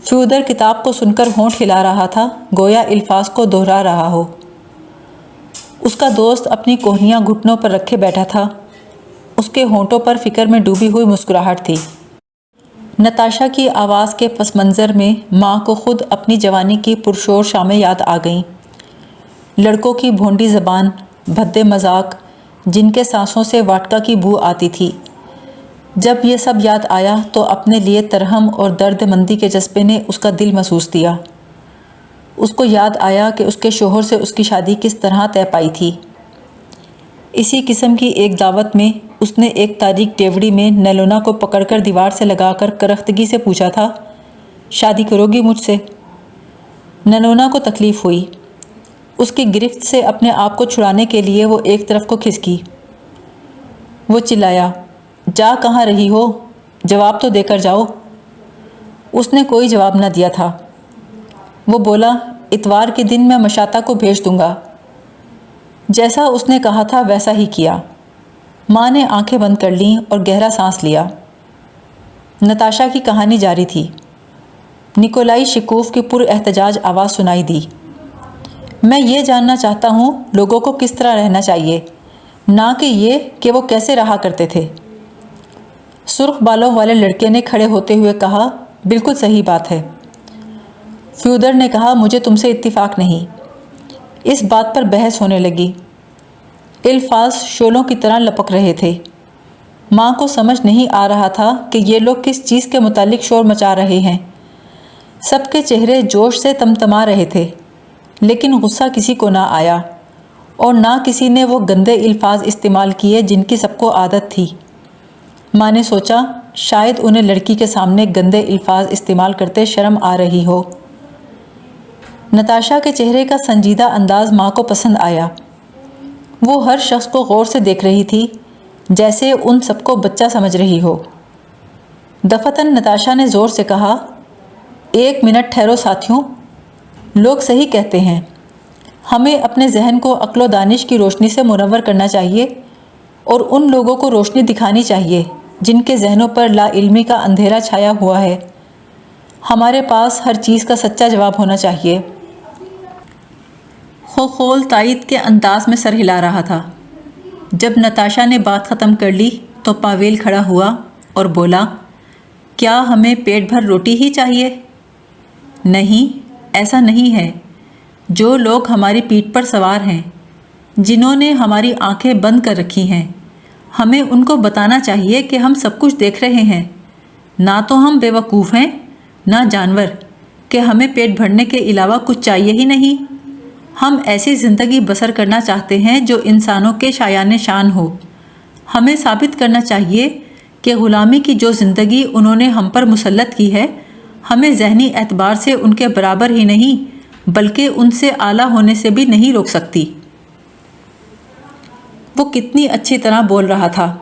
فیودر کتاب کو سن کر ہونٹ ہلا رہا تھا، گویا الفاظ کو دہرا رہا ہو۔ اس کا دوست اپنی کوہنیاں گھٹنوں پر رکھے بیٹھا تھا۔ اس کے ہونٹوں پر فکر میں ڈوبی ہوئی مسکراہٹ تھی۔ نتاشا کی آواز کے پس منظر میں ماں کو خود اپنی جوانی کی پرشور شامیں یاد آ گئیں۔ لڑکوں کی بھونڈی زبان، بھدے مذاق، جن کے سانسوں سے واٹکا کی بو آتی تھی۔ جب یہ سب یاد آیا تو اپنے لیے ترہم اور درد مندی کے جذبے نے اس کا دل محسوس دیا۔ اس کو یاد آیا کہ اس کے شوہر سے اس کی شادی کس طرح طے پائی تھی۔ اسی قسم کی ایک دعوت میں اس نے ایک تاریک ڈیوڑی میں نیلونا کو پکڑ کر دیوار سے لگا کر کرختگی سے پوچھا تھا، شادی کرو گی مجھ سے؟ نیلونا کو تکلیف ہوئی۔ اس کی گرفت سے اپنے آپ کو چھڑانے کے لیے وہ ایک طرف کو کھسکی۔ وہ چلایا، جا کہاں رہی ہو؟ جواب تو دے کر جاؤ۔ اس نے کوئی جواب نہ دیا تھا۔ وہ بولا، اتوار کے دن میں مشاطہ کو بھیج دوں گا۔ جیسا اس نے کہا تھا ویسا ہی کیا۔ ماں نے آنکھیں بند کر لیں اور گہرا سانس لیا۔ نتاشا کی کہانی جاری تھی۔ نکولائی شکوف کی پر احتجاج آواز سنائی دی، میں یہ جاننا چاہتا ہوں لوگوں کو کس طرح رہنا چاہیے، نہ کہ یہ کہ وہ کیسے رہا کرتے تھے۔ سرخ بالوں والے لڑکے نے کھڑے ہوتے ہوئے کہا، بالکل صحیح بات ہے۔ فیودر نے کہا، مجھے تم سے اتفاق نہیں۔ اس بات پر بحث ہونے لگی۔ الفاظ شعلوں کی طرح لپک رہے تھے۔ ماں کو سمجھ نہیں آ رہا تھا کہ یہ لوگ کس چیز کے متعلق شور مچا رہے ہیں۔ سب کے چہرے جوش سے تمتما رہے تھے، لیکن غصہ کسی کو نہ آیا، اور نہ کسی نے وہ گندے الفاظ استعمال کیے جن کی سب کو عادت تھی۔ ماں نے سوچا، شاید انہیں لڑکی کے سامنے گندے الفاظ استعمال کرتے شرم آ رہی ہو۔ نتاشا کے چہرے کا سنجیدہ انداز ماں کو پسند آیا۔ وہ ہر شخص کو غور سے دیکھ رہی تھی، جیسے ان سب کو بچہ سمجھ رہی ہو۔ دفتن نتاشا نے زور سے کہا، ایک منٹ ٹھہرو ساتھیوں، لوگ صحیح کہتے ہیں، ہمیں اپنے ذہن کو عقل و دانش کی روشنی سے منور کرنا چاہیے اور ان لوگوں کو روشنی دکھانی چاہیے جن کے ذہنوں پر لا علمی کا اندھیرا چھایا ہوا ہے۔ ہمارے پاس ہر چیز کا سچا جواب ہونا چاہیے۔ خوخول تائید کے انداز میں سر ہلا رہا تھا۔ جب نتاشا نے بات ختم کر لی تو پاویل کھڑا ہوا اور بولا، کیا ہمیں پیٹ بھر روٹی ہی چاہیے؟ نہیں، ایسا نہیں ہے۔ جو لوگ ہماری پیٹھ پر سوار ہیں، جنہوں نے ہماری آنکھیں بند کر رکھی ہیں، ہمیں ان کو بتانا چاہیے کہ ہم سب کچھ دیکھ رہے ہیں۔ نہ تو ہم بے وقوف ہیں، نہ جانور کہ ہمیں پیٹ بھرنے کے علاوہ کچھ چاہیے ہی نہیں۔ ہم ایسی زندگی بسر کرنا چاہتے ہیں جو انسانوں کے شایان شان ہو۔ ہمیں ثابت کرنا چاہیے کہ غلامی کی جو زندگی انہوں نے ہم پر مسلط کی ہے، ہمیں ذہنی اعتبار سے ان کے برابر ہی نہیں بلکہ ان سے اعلیٰ ہونے سے بھی نہیں روک سکتی۔ وہ کتنی اچھی طرح بول رہا تھا۔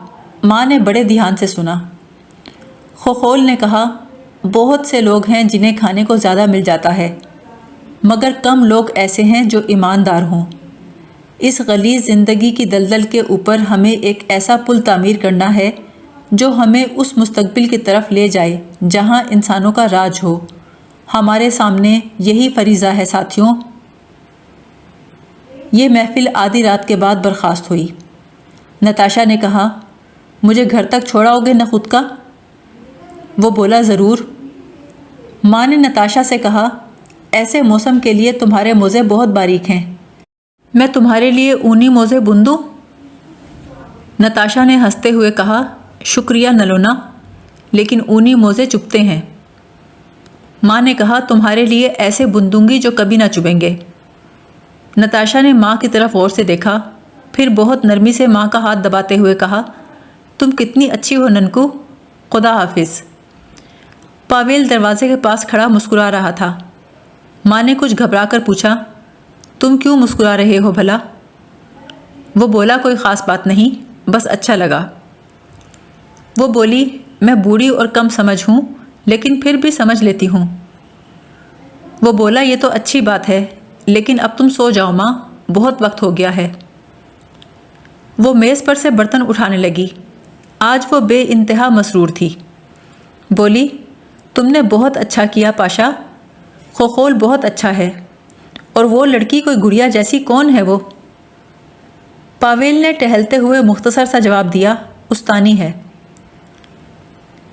ماں نے بڑے دھیان سے سنا۔ خوخول نے کہا، بہت سے لوگ ہیں جنہیں کھانے کو زیادہ مل جاتا ہے، مگر کم لوگ ایسے ہیں جو ایماندار ہوں۔ اس غلیظ زندگی کی دلدل کے اوپر ہمیں ایک ایسا پل تعمیر کرنا ہے جو ہمیں اس مستقبل کی طرف لے جائے جہاں انسانوں کا راج ہو۔ ہمارے سامنے یہی فریضہ ہے ساتھیوں۔ یہ محفل آدھی رات کے بعد برخاست ہوئی۔ نتاشا نے کہا، مجھے گھر تک چھوڑاؤ گے نہ خود کا؟ وہ بولا، ضرور۔ ماں نے نتاشا سے کہا، ایسے موسم کے لیے تمہارے موزے بہت باریک ہیں، میں تمہارے لیے اونی موزے بن دوں؟ نتاشا نے ہنستے ہوئے کہا، شکریہ نلونا، لیکن اونی موزے چبھتے ہیں۔ ماں نے کہا، تمہارے لیے ایسے بن دوں گی جو کبھی نہ چبھیں گے۔ نتاشا نے ماں کی طرف غور سے دیکھا، پھر بہت نرمی سے ماں کا ہاتھ دباتے ہوئے کہا، تم کتنی اچھی ہو ننکو، خدا حافظ۔ پاویل دروازے کے پاس کھڑا مسکرا رہا تھا۔ ماں نے کچھ گھبرا کر پوچھا، تم کیوں مسکرا رہے ہو بھلا؟ وہ بولا، کوئی خاص بات نہیں، بس اچھا لگا۔ وہ بولی، میں بوڑھی اور کم سمجھ ہوں لیکن پھر بھی سمجھ لیتی ہوں۔ وہ بولا، یہ تو اچھی بات ہے، لیکن اب تم سو جاؤ ماں، بہت وقت ہو گیا ہے۔ وہ میز پر سے برتن اٹھانے لگی۔ آج وہ بے انتہا مسرور تھی۔ بولی، تم نے بہت اچھا کیا پاشا، خوخول بہت اچھا ہے، اور وہ لڑکی کوئی گڑیا جیسی کون ہے وہ؟ پاویل نے ٹہلتے ہوئے مختصر سا جواب دیا، استانی ہے۔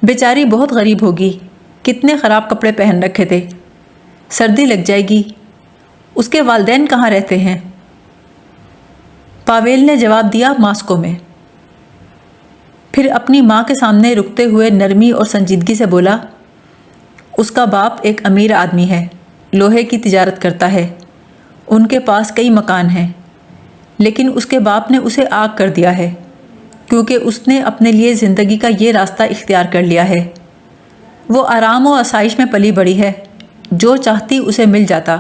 بیچاری بہت غریب ہوگی، کتنے خراب کپڑے پہن رکھے تھے، سردی لگ جائے گی۔ اس کے والدین کہاں رہتے ہیں؟ پاویل نے جواب دیا، ماسکو میں۔ پھر اپنی ماں کے سامنے رکتے ہوئے نرمی اور سنجیدگی سے بولا، اس کا باپ ایک امیر آدمی ہے، لوہے کی تجارت کرتا ہے، ان کے پاس کئی مکان ہیں، لیکن اس کے باپ نے اسے آگ کر دیا ہے کیونکہ اس نے اپنے لیے زندگی کا یہ راستہ اختیار کر لیا ہے۔ وہ آرام و آسائش میں پلی بڑھی ہے، جو چاہتی اسے مل جاتا،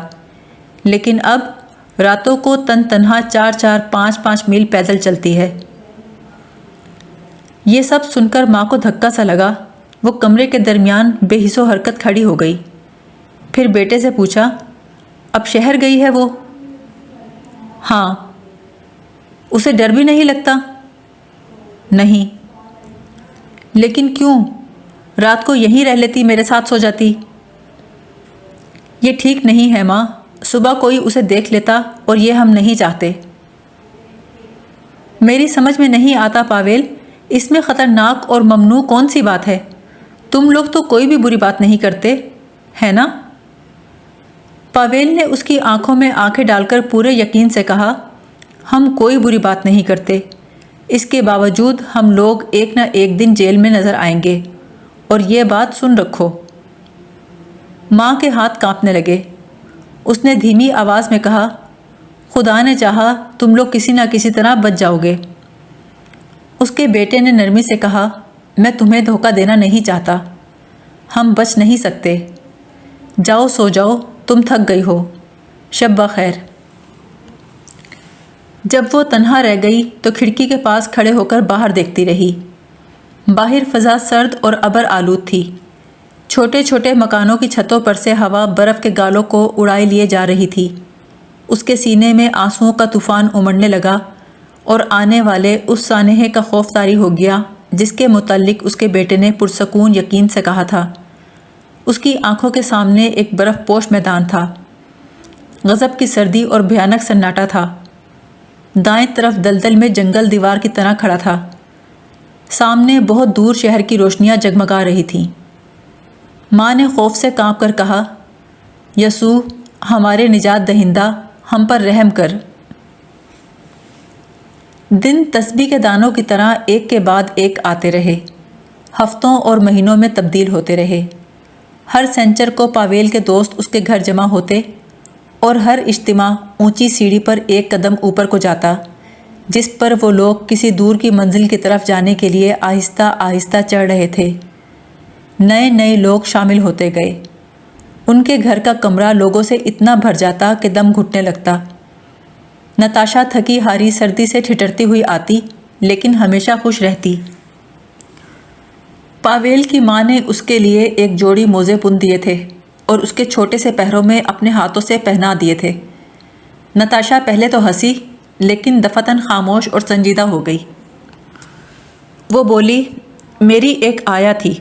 لیکن اب راتوں کو تنہا 4 5 میل پیدل چلتی ہے۔ یہ سب سن کر ماں کو دھکا سا لگا۔ وہ کمرے کے درمیان بے حس و حرکت کھڑی ہو گئی۔ پھر بیٹے سے پوچھا، اب شہر گئی ہے وہ؟ ہاں۔ اسے ڈر بھی نہیں لگتا؟ نہیں۔ لیکن کیوں؟ رات کو یہیں رہ لیتی، میرے ساتھ سو جاتی۔ یہ ٹھیک نہیں ہے ماں، صبح کوئی اسے دیکھ لیتا اور یہ ہم نہیں چاہتے۔ میری سمجھ میں نہیں آتا پاویل، اس میں خطرناک اور ممنوع کون سی بات ہے؟ تم لوگ تو کوئی بھی بری بات نہیں کرتے، ہے نا؟ پاویل نے اس کی آنکھوں میں آنکھیں ڈال کر پورے یقین سے کہا، ہم کوئی بری بات نہیں کرتے، اس کے باوجود ہم لوگ ایک نہ ایک دن جیل میں نظر آئیں گے، اور یہ بات سن رکھو۔ ماں کے ہاتھ کانپنے لگے۔ اس نے دھیمی آواز میں کہا، خدا نے چاہا تم لوگ کسی نہ کسی طرح بچ جاؤ گے۔ اس کے بیٹے نے نرمی سے کہا، میں تمہیں دھوکہ دینا نہیں چاہتا، ہم بچ نہیں سکتے، جاؤ سو جاؤ، تم تھک گئی ہو، شب بخیر۔ جب وہ تنہا رہ گئی تو کھڑکی کے پاس کھڑے ہو کر باہر دیکھتی رہی۔ باہر فضا سرد اور ابر آلود تھی۔ چھوٹے چھوٹے مکانوں کی چھتوں پر سے ہوا برف کے گالوں کو اڑائے لیے جا رہی تھی۔ اس کے سینے میں آنسوؤں کا طوفان امڑنے لگا اور آنے والے اس سانحے کا خوف طاری ہو گیا جس کے متعلق اس کے بیٹے نے پرسکون یقین سے کہا تھا۔ اس کی آنکھوں کے سامنے ایک برف پوش میدان تھا۔ غضب کی سردی اور بھیانک سناٹا تھا۔ دائیں طرف دلدل میں جنگل دیوار کی طرح کھڑا تھا۔ سامنے بہت دور شہر کی روشنیاں جگمگا رہی تھیں۔ ماں نے خوف سے کانپ کر کہا، یسوع ہمارے نجات دہندہ، ہم پر رحم کر۔ دن تسبیح کے دانوں کی طرح ایک کے بعد ایک آتے رہے، ہفتوں اور مہینوں میں تبدیل ہوتے رہے۔ ہر سینچر کو پاویل کے دوست اس کے گھر جمع ہوتے اور ہر اجتماع اونچی سیڑھی پر ایک قدم اوپر کو جاتا جس پر وہ لوگ کسی دور کی منزل کی طرف جانے کے لیے آہستہ آہستہ چڑھ رہے تھے۔ نئے نئے لوگ شامل ہوتے گئے۔ ان کے گھر کا کمرہ لوگوں سے اتنا بھر جاتا کہ دم گھٹنے لگتا۔ نتاشا تھکی ہاری سردی سے ٹھٹرتی ہوئی آتی لیکن ہمیشہ خوش رہتی۔ پاویل کی ماں نے اس کے لیے ایک جوڑی موزے بن دیے تھے اور اس کے چھوٹے سے پیروں میں اپنے ہاتھوں سے پہنا دیے تھے۔ نتاشا پہلے تو ہنسی لیکن دفتن خاموش اور سنجیدہ ہو گئی۔ وہ بولی، میری ایک آیا تھی،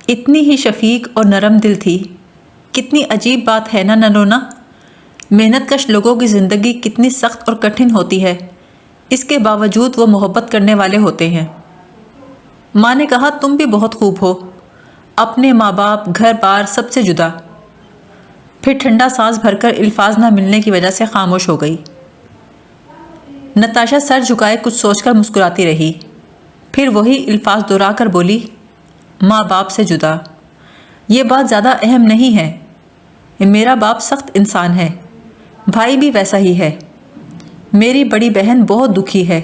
اتنی ہی شفیق اور نرم دل تھی۔ کتنی عجیب بات ہے نا ننونا، محنت کش لوگوں کی زندگی کتنی سخت اور کٹھن ہوتی ہے، اس کے باوجود وہ محبت کرنے والے ہوتے ہیں۔ ماں نے کہا، تم بھی بہت خوب ہو، اپنے ماں باپ، گھر بار سب سے جدا۔ پھر ٹھنڈا سانس بھر کر الفاظ نہ ملنے کی وجہ سے خاموش ہو گئی۔ نتاشا سر جھکائے کچھ سوچ کر مسکراتی رہی، پھر وہی الفاظ دہرا کر بولی، ماں باپ سے جدا، یہ بات زیادہ اہم نہیں ہے۔ میرا باپ سخت انسان ہے، بھائی بھی ویسا ہی ہے۔ میری بڑی بہن بہت دکھی ہے،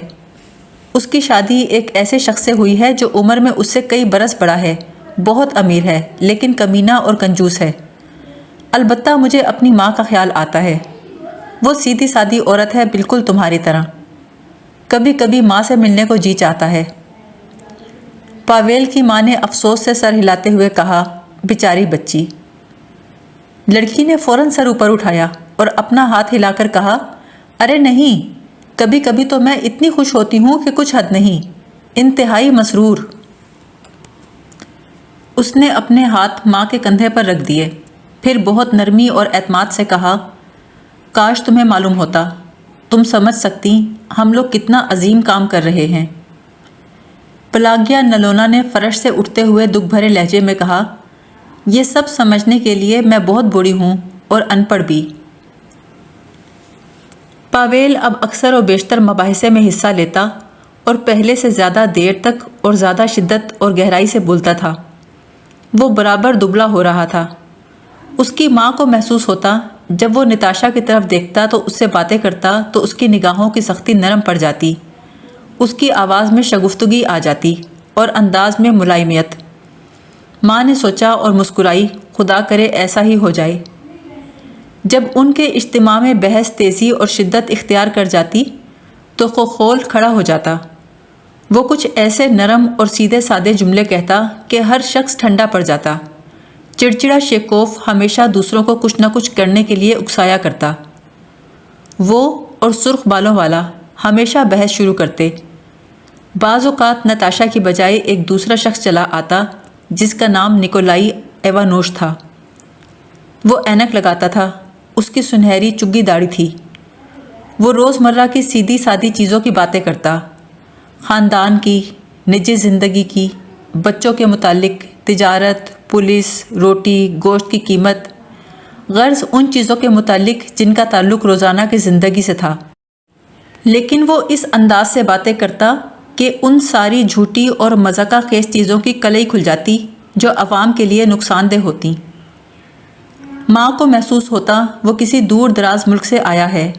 اس کی شادی ایک ایسے شخص سے ہوئی ہے جو عمر میں اس سے کئی برس بڑا ہے، بہت امیر ہے لیکن کمینہ اور کنجوس ہے۔ البتہ مجھے اپنی ماں کا خیال آتا ہے، وہ سیدھی سادی عورت ہے، بالکل تمہاری طرح۔ کبھی کبھی ماں سے ملنے کو جی چاہتا ہے۔ پاویل کی ماں نے افسوس سے سر ہلاتے ہوئے کہا، بیچاری بچی۔ لڑکی نے فوراً سر اوپر اٹھایا اور اپنا ہاتھ ہلا کر کہا، ارے نہیں، کبھی کبھی تو میں اتنی خوش ہوتی ہوں کہ کچھ حد نہیں، انتہائی مسرور۔ اس نے اپنے ہاتھ ماں کے کندھے پر رکھ دیے، پھر بہت نرمی اور اعتماد سے کہا، کاش تمہیں معلوم ہوتا، تم سمجھ سکتی ہم لوگ کتنا عظیم کام کر رہے ہیں۔ پلاگیا نلونا نے فرش سے اٹھتے ہوئے دکھ بھرے لہجے میں کہا، یہ سب سمجھنے کے لیے میں بہت بوڑھی ہوں اور ان پڑھ بھی۔ پاویل اب اکثر و بیشتر مباحثے میں حصہ لیتا اور پہلے سے زیادہ دیر تک اور زیادہ شدت اور گہرائی سے بولتا تھا۔ وہ برابر دبلا ہو رہا تھا۔ اس کی ماں کو محسوس ہوتا جب وہ نتاشا کی طرف دیکھتا تو اس سے باتیں کرتا تو اس کی نگاہوں کی سختی نرم پڑ جاتی، اس کی آواز میں شگفتگی آ جاتی اور انداز میں ملائمیت۔ ماں نے سوچا اور مسکرائی، خدا کرے ایسا ہی ہو جائے۔ جب ان کے اجتماع میں بحث تیزی اور شدت اختیار کر جاتی تو خوخول کھڑا ہو جاتا۔ وہ کچھ ایسے نرم اور سیدھے سادے جملے کہتا کہ ہر شخص ٹھنڈا پڑ جاتا۔ چڑچڑا شیکوف ہمیشہ دوسروں کو کچھ نہ کچھ کرنے کے لیے اکسایا کرتا۔ وہ اور سرخ بالوں والا ہمیشہ بحث شروع کرتے۔ بعض اوقات نتاشا کی بجائے ایک دوسرا شخص چلا آتا جس کا نام نکولائی ایوانوش تھا۔ وہ اینک لگاتا تھا، اس کی سنہری چگی داڑھی تھی۔ وہ روزمرہ کی سیدھی سادی چیزوں کی باتیں کرتا، خاندان کی، نجی زندگی کی، بچوں کے متعلق، تجارت، پولیس، روٹی، گوشت کی قیمت، غرض ان چیزوں کے متعلق جن کا تعلق روزانہ کی زندگی سے تھا۔ لیکن وہ اس انداز سے باتیں کرتا کہ ان ساری جھوٹی اور مذاقہ خیز چیزوں کی کلئی کھل جاتی جو عوام کے لیے نقصان دہ ہوتی۔ ماں کو محسوس ہوتا وہ کسی دور دراز ملک سے آیا ہے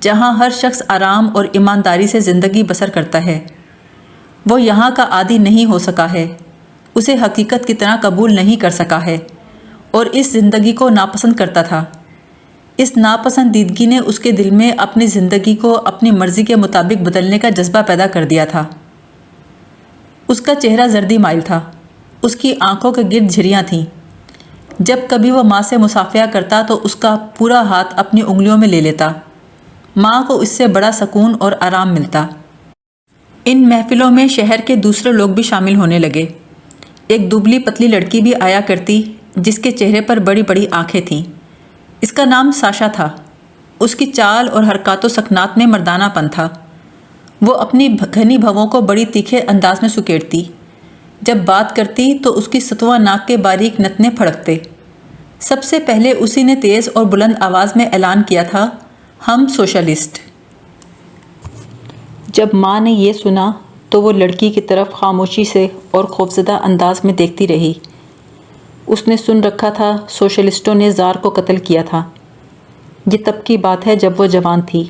جہاں ہر شخص آرام اور ایمانداری سے زندگی بسر کرتا ہے۔ وہ یہاں کا عادی نہیں ہو سکا ہے، اسے حقیقت کی طرح قبول نہیں کر سکا ہے اور اس زندگی کو ناپسند کرتا تھا۔ اس ناپسندیدگی نے اس کے دل میں اپنی زندگی کو اپنی مرضی کے مطابق بدلنے کا جذبہ پیدا کر دیا تھا۔ اس کا چہرہ زردی مائل تھا، اس کی آنکھوں کے گرد جھریاں تھیں۔ جب کبھی وہ ماں سے مصافحہ کرتا تو اس کا پورا ہاتھ اپنی انگلیوں میں لے لیتا۔ ماں کو اس سے بڑا سکون اور آرام ملتا۔ ان محفلوں میں شہر کے دوسرے لوگ بھی شامل ہونے لگے۔ ایک دبلی پتلی لڑکی بھی آیا کرتی جس کے چہرے پر بڑی بڑی آنکھیں تھیں۔ اس کا نام ساشا تھا۔ اس کی چال اور حرکات و سکنات میں مردانہ پن تھا۔ وہ اپنی گھنی بھووں کو بڑی تیکھے انداز میں سکیڑتی۔ جب بات کرتی تو اس کی ستواں ناک کے باریک نتنے پھڑکتے۔ سب سے پہلے اسی نے تیز اور بلند آواز میں اعلان کیا تھا، ہم سوشلسٹ۔ جب ماں نے یہ سنا تو وہ لڑکی کی طرف خاموشی سے اور خوفزدہ انداز میں دیکھتی رہی۔ اس نے سن رکھا تھا سوشلسٹوں نے زار کو قتل کیا تھا۔ یہ تب کی بات ہے جب وہ جوان تھی۔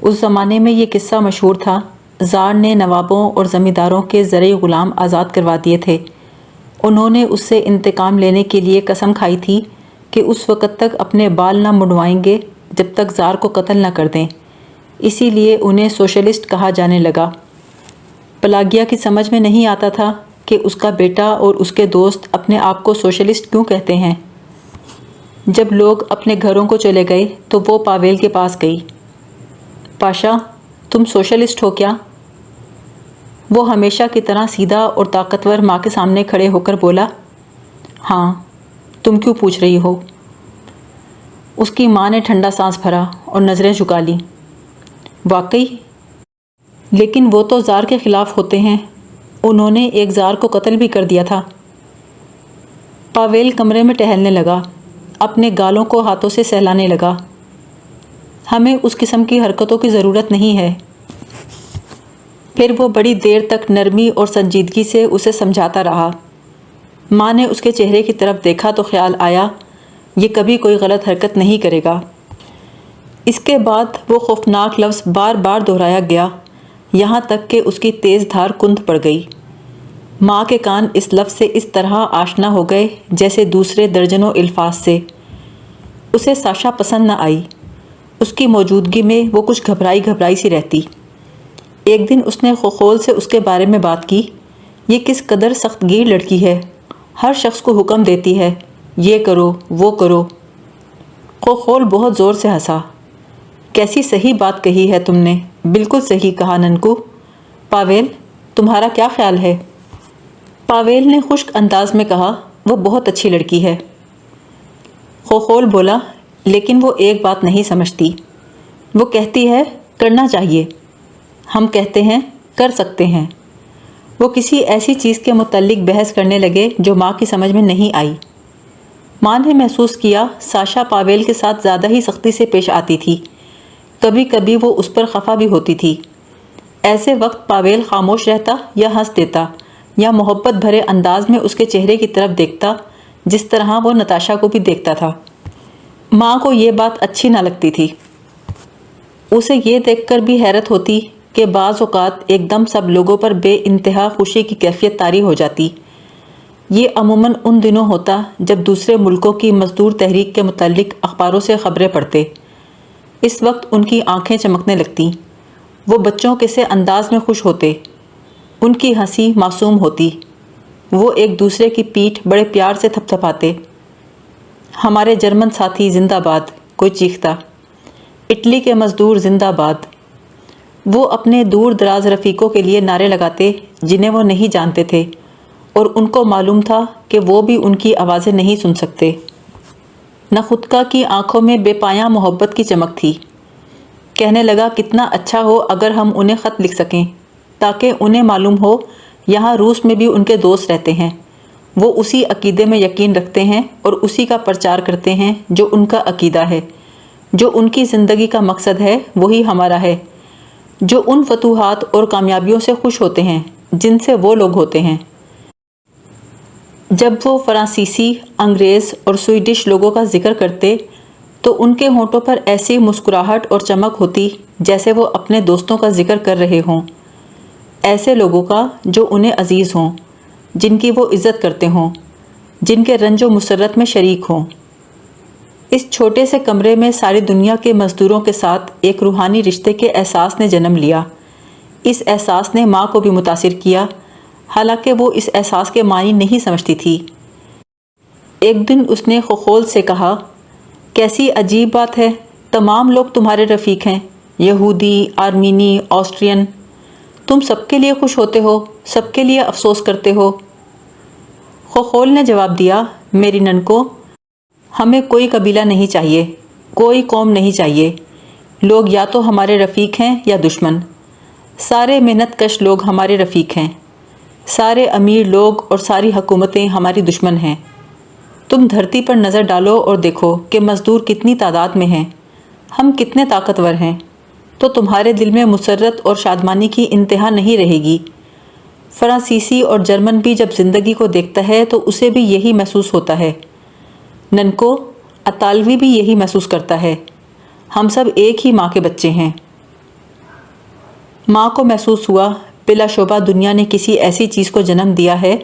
اس زمانے میں یہ قصہ مشہور تھا، زار نے نوابوں اور زمینداروں کے زرعی غلام آزاد کروا دیے تھے۔ انہوں نے اس سے انتقام لینے کے لیے قسم کھائی تھی کہ اس وقت تک اپنے بال نہ منڈوائیں گے جب تک زار کو قتل نہ کر دیں۔ اسی لیے انہیں سوشلسٹ کہا جانے لگا۔ پلاگیا کی سمجھ میں نہیں آتا تھا کہ اس کا بیٹا اور اس کے دوست اپنے آپ کو سوشلسٹ کیوں کہتے ہیں۔ جب لوگ اپنے گھروں کو چلے گئے تو وہ پاویل کے پاس گئی۔ پاشا، تم سوشلسٹ ہو کیا؟ وہ ہمیشہ کی طرح سیدھا اور طاقتور ماں کے سامنے کھڑے ہو کر بولا۔ ہاں، تم کیوں پوچھ رہی ہو؟ اس کی ماں نے ٹھنڈا سانس بھرا اور نظریں جھکا لیں۔ واقعی؟ لیکن وہ تو زار کے خلاف ہوتے ہیں۔ انہوں نے ایک زار کو قتل بھی کر دیا تھا۔ پاویل کمرے میں ٹہلنے لگا، اپنے گالوں کو ہاتھوں سے سہلانے لگا۔ ہمیں اس قسم کی حرکتوں کی ضرورت نہیں ہے۔ پھر وہ بڑی دیر تک نرمی اور سنجیدگی سے اسے سمجھاتا رہا۔ ماں نے اس کے چہرے کی طرف دیکھا تو خیال آیا، یہ کبھی کوئی غلط حرکت نہیں کرے گا۔ اس کے بعد وہ خوفناک لفظ بار بار دہرایا گیا، یہاں تک کہ اس کی تیز دھار کند پڑ گئی۔ ماں کے کان اس لفظ سے اس طرح آشنا ہو گئے جیسے دوسرے درجنوں الفاظ سے۔ اسے ساشا پسند نہ آئی۔ اس کی موجودگی میں وہ کچھ گھبرائی سی رہتی۔ ایک دن اس نے خوخول سے اس کے بارے میں بات کی، یہ کس قدر سخت گیر لڑکی ہے، ہر شخص کو حکم دیتی ہے، یہ کرو وہ کرو۔ خوخول بہت زور سے ہنسا۔ کیسی صحیح بات کہی ہے تم نے، بالکل صحیح کہا ننکو۔ پاویل، تمہارا کیا خیال ہے؟ پاویل نے خشک انداز میں کہا، وہ بہت اچھی لڑکی ہے۔ خوخول بولا، لیکن وہ ایک بات نہیں سمجھتی۔ وہ کہتی ہے کرنا چاہیے، ہم کہتے ہیں کر سکتے ہیں۔ وہ کسی ایسی چیز کے متعلق بحث کرنے لگے جو ماں کی سمجھ میں نہیں آئی۔ ماں نے محسوس کیا ساشا پاویل کے ساتھ زیادہ ہی سختی سے پیش آتی تھی۔ کبھی کبھی وہ اس پر خفا بھی ہوتی تھی۔ ایسے وقت پاویل خاموش رہتا یا ہنس دیتا یا محبت بھرے انداز میں اس کے چہرے کی طرف دیکھتا، جس طرح وہ نتاشا کو بھی دیکھتا تھا۔ ماں کو یہ بات اچھی نہ لگتی تھی۔ اسے یہ دیکھ کر بھی حیرت ہوتی کہ بعض اوقات ایک دم سب لوگوں پر بے انتہا خوشی کی کیفیت طاری ہو جاتی۔ یہ عموماً ان دنوں ہوتا جب دوسرے ملکوں کی مزدور تحریک کے متعلق اخباروں سے خبریں پڑھتے۔ اس وقت ان کی آنکھیں چمکنے لگتیں، وہ بچوں کے سے انداز میں خوش ہوتے، ان کی ہنسی معصوم ہوتی، وہ ایک دوسرے کی پیٹھ بڑے پیار سے تھپتھپاتے۔ ہمارے جرمن ساتھی زندہ باد، کوئی چیختا۔ اٹلی کے مزدور زندہ باد۔ وہ اپنے دور دراز رفیقوں کے لیے نعرے لگاتے جنہیں وہ نہیں جانتے تھے، اور ان کو معلوم تھا کہ وہ بھی ان کی آوازیں نہیں سن سکتے۔ نخودکا کی آنکھوں میں بے پایاں محبت کی چمک تھی۔ کہنے لگا کتنا اچھا ہو اگر ہم انہیں خط لکھ سکیں تاکہ انہیں معلوم ہو یہاں روس میں بھی ان کے دوست رہتے ہیں، وہ اسی عقیدے میں یقین رکھتے ہیں اور اسی کا پرچار کرتے ہیں جو ان کا عقیدہ ہے، جو ان کی زندگی کا مقصد ہے وہی ہمارا ہے، جو ان فتوحات اور کامیابیوں سے خوش ہوتے ہیں جن سے وہ لوگ ہوتے ہیں۔ جب وہ فرانسیسی، انگریز اور سویڈش لوگوں کا ذکر کرتے تو ان کے ہونٹوں پر ایسی مسکراہٹ اور چمک ہوتی جیسے وہ اپنے دوستوں کا ذکر کر رہے ہوں، ایسے لوگوں کا جو انہیں عزیز ہوں، جن کی وہ عزت کرتے ہوں، جن کے رنج و مسرت میں شریک ہوں۔ اس چھوٹے سے کمرے میں ساری دنیا کے مزدوروں کے ساتھ ایک روحانی رشتے کے احساس نے جنم لیا۔ اس احساس نے ماں کو بھی متاثر کیا، حالانکہ وہ اس احساس کے معنی نہیں سمجھتی تھی۔ ایک دن اس نے خخول سے کہا، کیسی عجیب بات ہے، تمام لوگ تمہارے رفیق ہیں، یہودی، آرمینی، آسٹرین، تم سب کے لیے خوش ہوتے ہو، سب کے لیے افسوس کرتے ہو۔ خخول نے جواب دیا، میری ننکو، ہمیں کوئی قبیلہ نہیں چاہیے، کوئی قوم نہیں چاہیے، لوگ یا تو ہمارے رفیق ہیں یا دشمن، سارے محنت کش لوگ ہمارے رفیق ہیں، سارے امیر لوگ اور ساری حکومتیں ہماری دشمن ہیں۔ تم دھرتی پر نظر ڈالو اور دیکھو کہ مزدور کتنی تعداد میں ہیں، ہم کتنے طاقتور ہیں، تو تمہارے دل میں مسرت اور شادمانی کی انتہا نہیں رہے گی۔ فرانسیسی اور جرمن بھی جب زندگی کو دیکھتا ہے تو اسے بھی یہی محسوس ہوتا ہے۔ ننکو، اطالوی بھی یہی محسوس کرتا ہے، ہم سب ایک ہی ماں کے بچے ہیں۔ ماں کو محسوس ہوا بلا شبہ دنیا نے کسی ایسی چیز کو جنم دیا ہے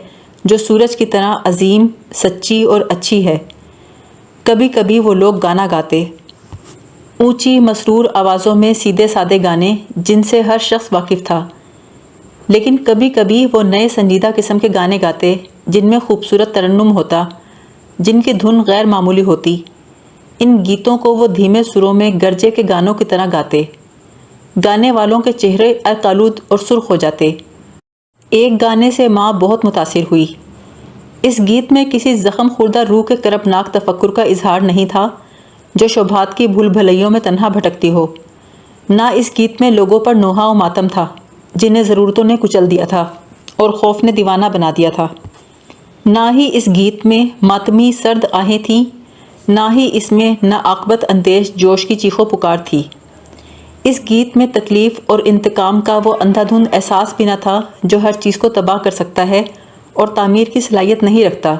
جو سورج کی طرح عظیم، سچی اور اچھی ہے۔ کبھی کبھی وہ لوگ گانا گاتے، اونچی مسرور آوازوں میں سیدھے سادے گانے جن سے ہر شخص واقف تھا، لیکن کبھی کبھی وہ نئے سنجیدہ قسم کے گانے گاتے جن میں خوبصورت ترنم ہوتا، جن کی دھن غیر معمولی ہوتی۔ ان گیتوں کو وہ دھیمے سروں میں گرجے کے گانوں کی طرح گاتے، گانے والوں کے چہرے ارقالود اور سرخ ہو جاتے۔ ایک گانے سے ماں بہت متاثر ہوئی۔ اس گیت میں کسی زخم خوردہ روح کے کربناک تفکر کا اظہار نہیں تھا جو شبہات کی بھول بھلیوں میں تنہا بھٹکتی ہو، نہ اس گیت میں لوگوں پر نوحہ و ماتم تھا جنہیں ضرورتوں نے کچل دیا تھا اور خوف نے دیوانہ بنا دیا تھا، نہ ہی اس گیت میں ماتمی سرد آہیں تھیں، نہ ہی اس میں ناعاقبت اندیش جوش کی چیخو پکار تھی۔ اس گیت میں تکلیف اور انتقام کا وہ اندھا دھند احساس بھی نہ تھا جو ہر چیز کو تباہ کر سکتا ہے اور تعمیر کی صلاحیت نہیں رکھتا۔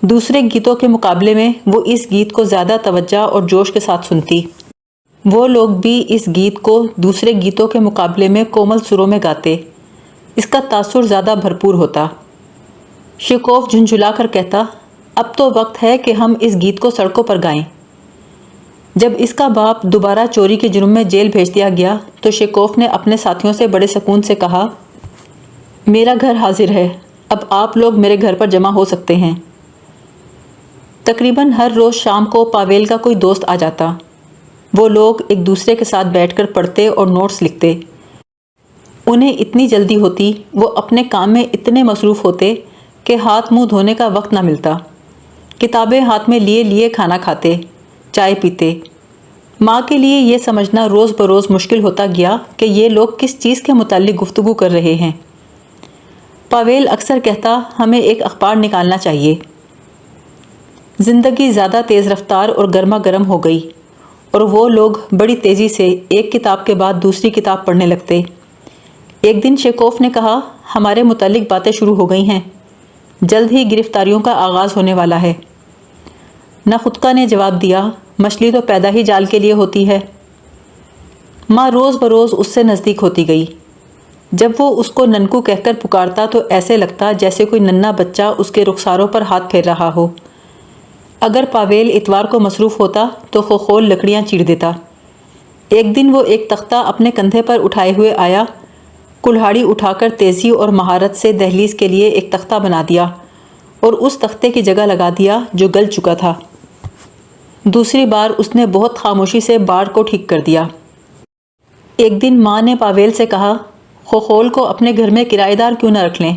دوسرے گیتوں کے مقابلے میں وہ اس گیت کو زیادہ توجہ اور جوش کے ساتھ سنتی۔ وہ لوگ بھی اس گیت کو دوسرے گیتوں کے مقابلے میں کومل سروں میں گاتے، اس کا تاثر زیادہ بھرپور ہوتا۔ شیکوف جھنجھلا کر کہتا، اب تو وقت ہے کہ ہم اس گیت کو سڑکوں پر گائیں۔ جب اس کا باپ دوبارہ چوری کے جرم میں جیل بھیج دیا گیا تو شیکوف نے اپنے ساتھیوں سے بڑے سکون سے کہا، میرا گھر حاضر ہے، اب آپ لوگ میرے گھر پر جمع ہو سکتے ہیں۔ تقریباً ہر روز شام کو پاویل کا کوئی دوست آ جاتا۔ وہ لوگ ایک دوسرے کے ساتھ بیٹھ کر پڑھتے اور نوٹس لکھتے۔ انہیں اتنی جلدی ہوتی، وہ اپنے کام میں اتنے مصروف ہوتے کہ ہاتھ منہ دھونے کا وقت نہ ملتا۔ کتابیں ہاتھ میں لیے لیے کھانا کھاتے، چائے پیتے۔ ماں کے لیے یہ سمجھنا روز بروز مشکل ہوتا گیا کہ یہ لوگ کس چیز کے متعلق گفتگو کر رہے ہیں۔ پاویل اکثر کہتا، ہمیں ایک اخبار نکالنا چاہیے۔ زندگی زیادہ تیز رفتار اور گرما گرم ہو گئی اور وہ لوگ بڑی تیزی سے ایک کتاب کے بعد دوسری کتاب پڑھنے لگتے۔ ایک دن شیکوف نے کہا، ہمارے متعلق باتیں شروع ہو گئی ہیں، جلد ہی گرفتاریوں کا آغاز ہونے والا ہے۔ نخودکا نے جواب دیا، مچھلی تو پیدا ہی جال کے لیے ہوتی ہے۔ ماں روز بروز اس سے نزدیک ہوتی گئی۔ جب وہ اس کو ننکو کہہ کر پکارتا تو ایسے لگتا جیسے کوئی ننھا بچہ اس کے رخساروں پر ہاتھ پھیر رہا ہو۔ اگر پاویل اتوار کو مصروف ہوتا تو خخول لکڑیاں چیر دیتا۔ ایک دن وہ ایک تختہ اپنے کندھے پر اٹھائے ہوئے آیا، کلہاڑی اٹھا کر تیزی اور مہارت سے دہلیز کے لیے ایک تختہ بنا دیا اور اس تختے کی جگہ لگا دیا جو گل چکا تھا۔ دوسری بار اس نے بہت خاموشی سے بار کو ٹھیک کر دیا۔ ایک دن ماں نے پاویل سے کہا، خخول کو اپنے گھر میں کرایہ دار کیوں نہ رکھ لیں؟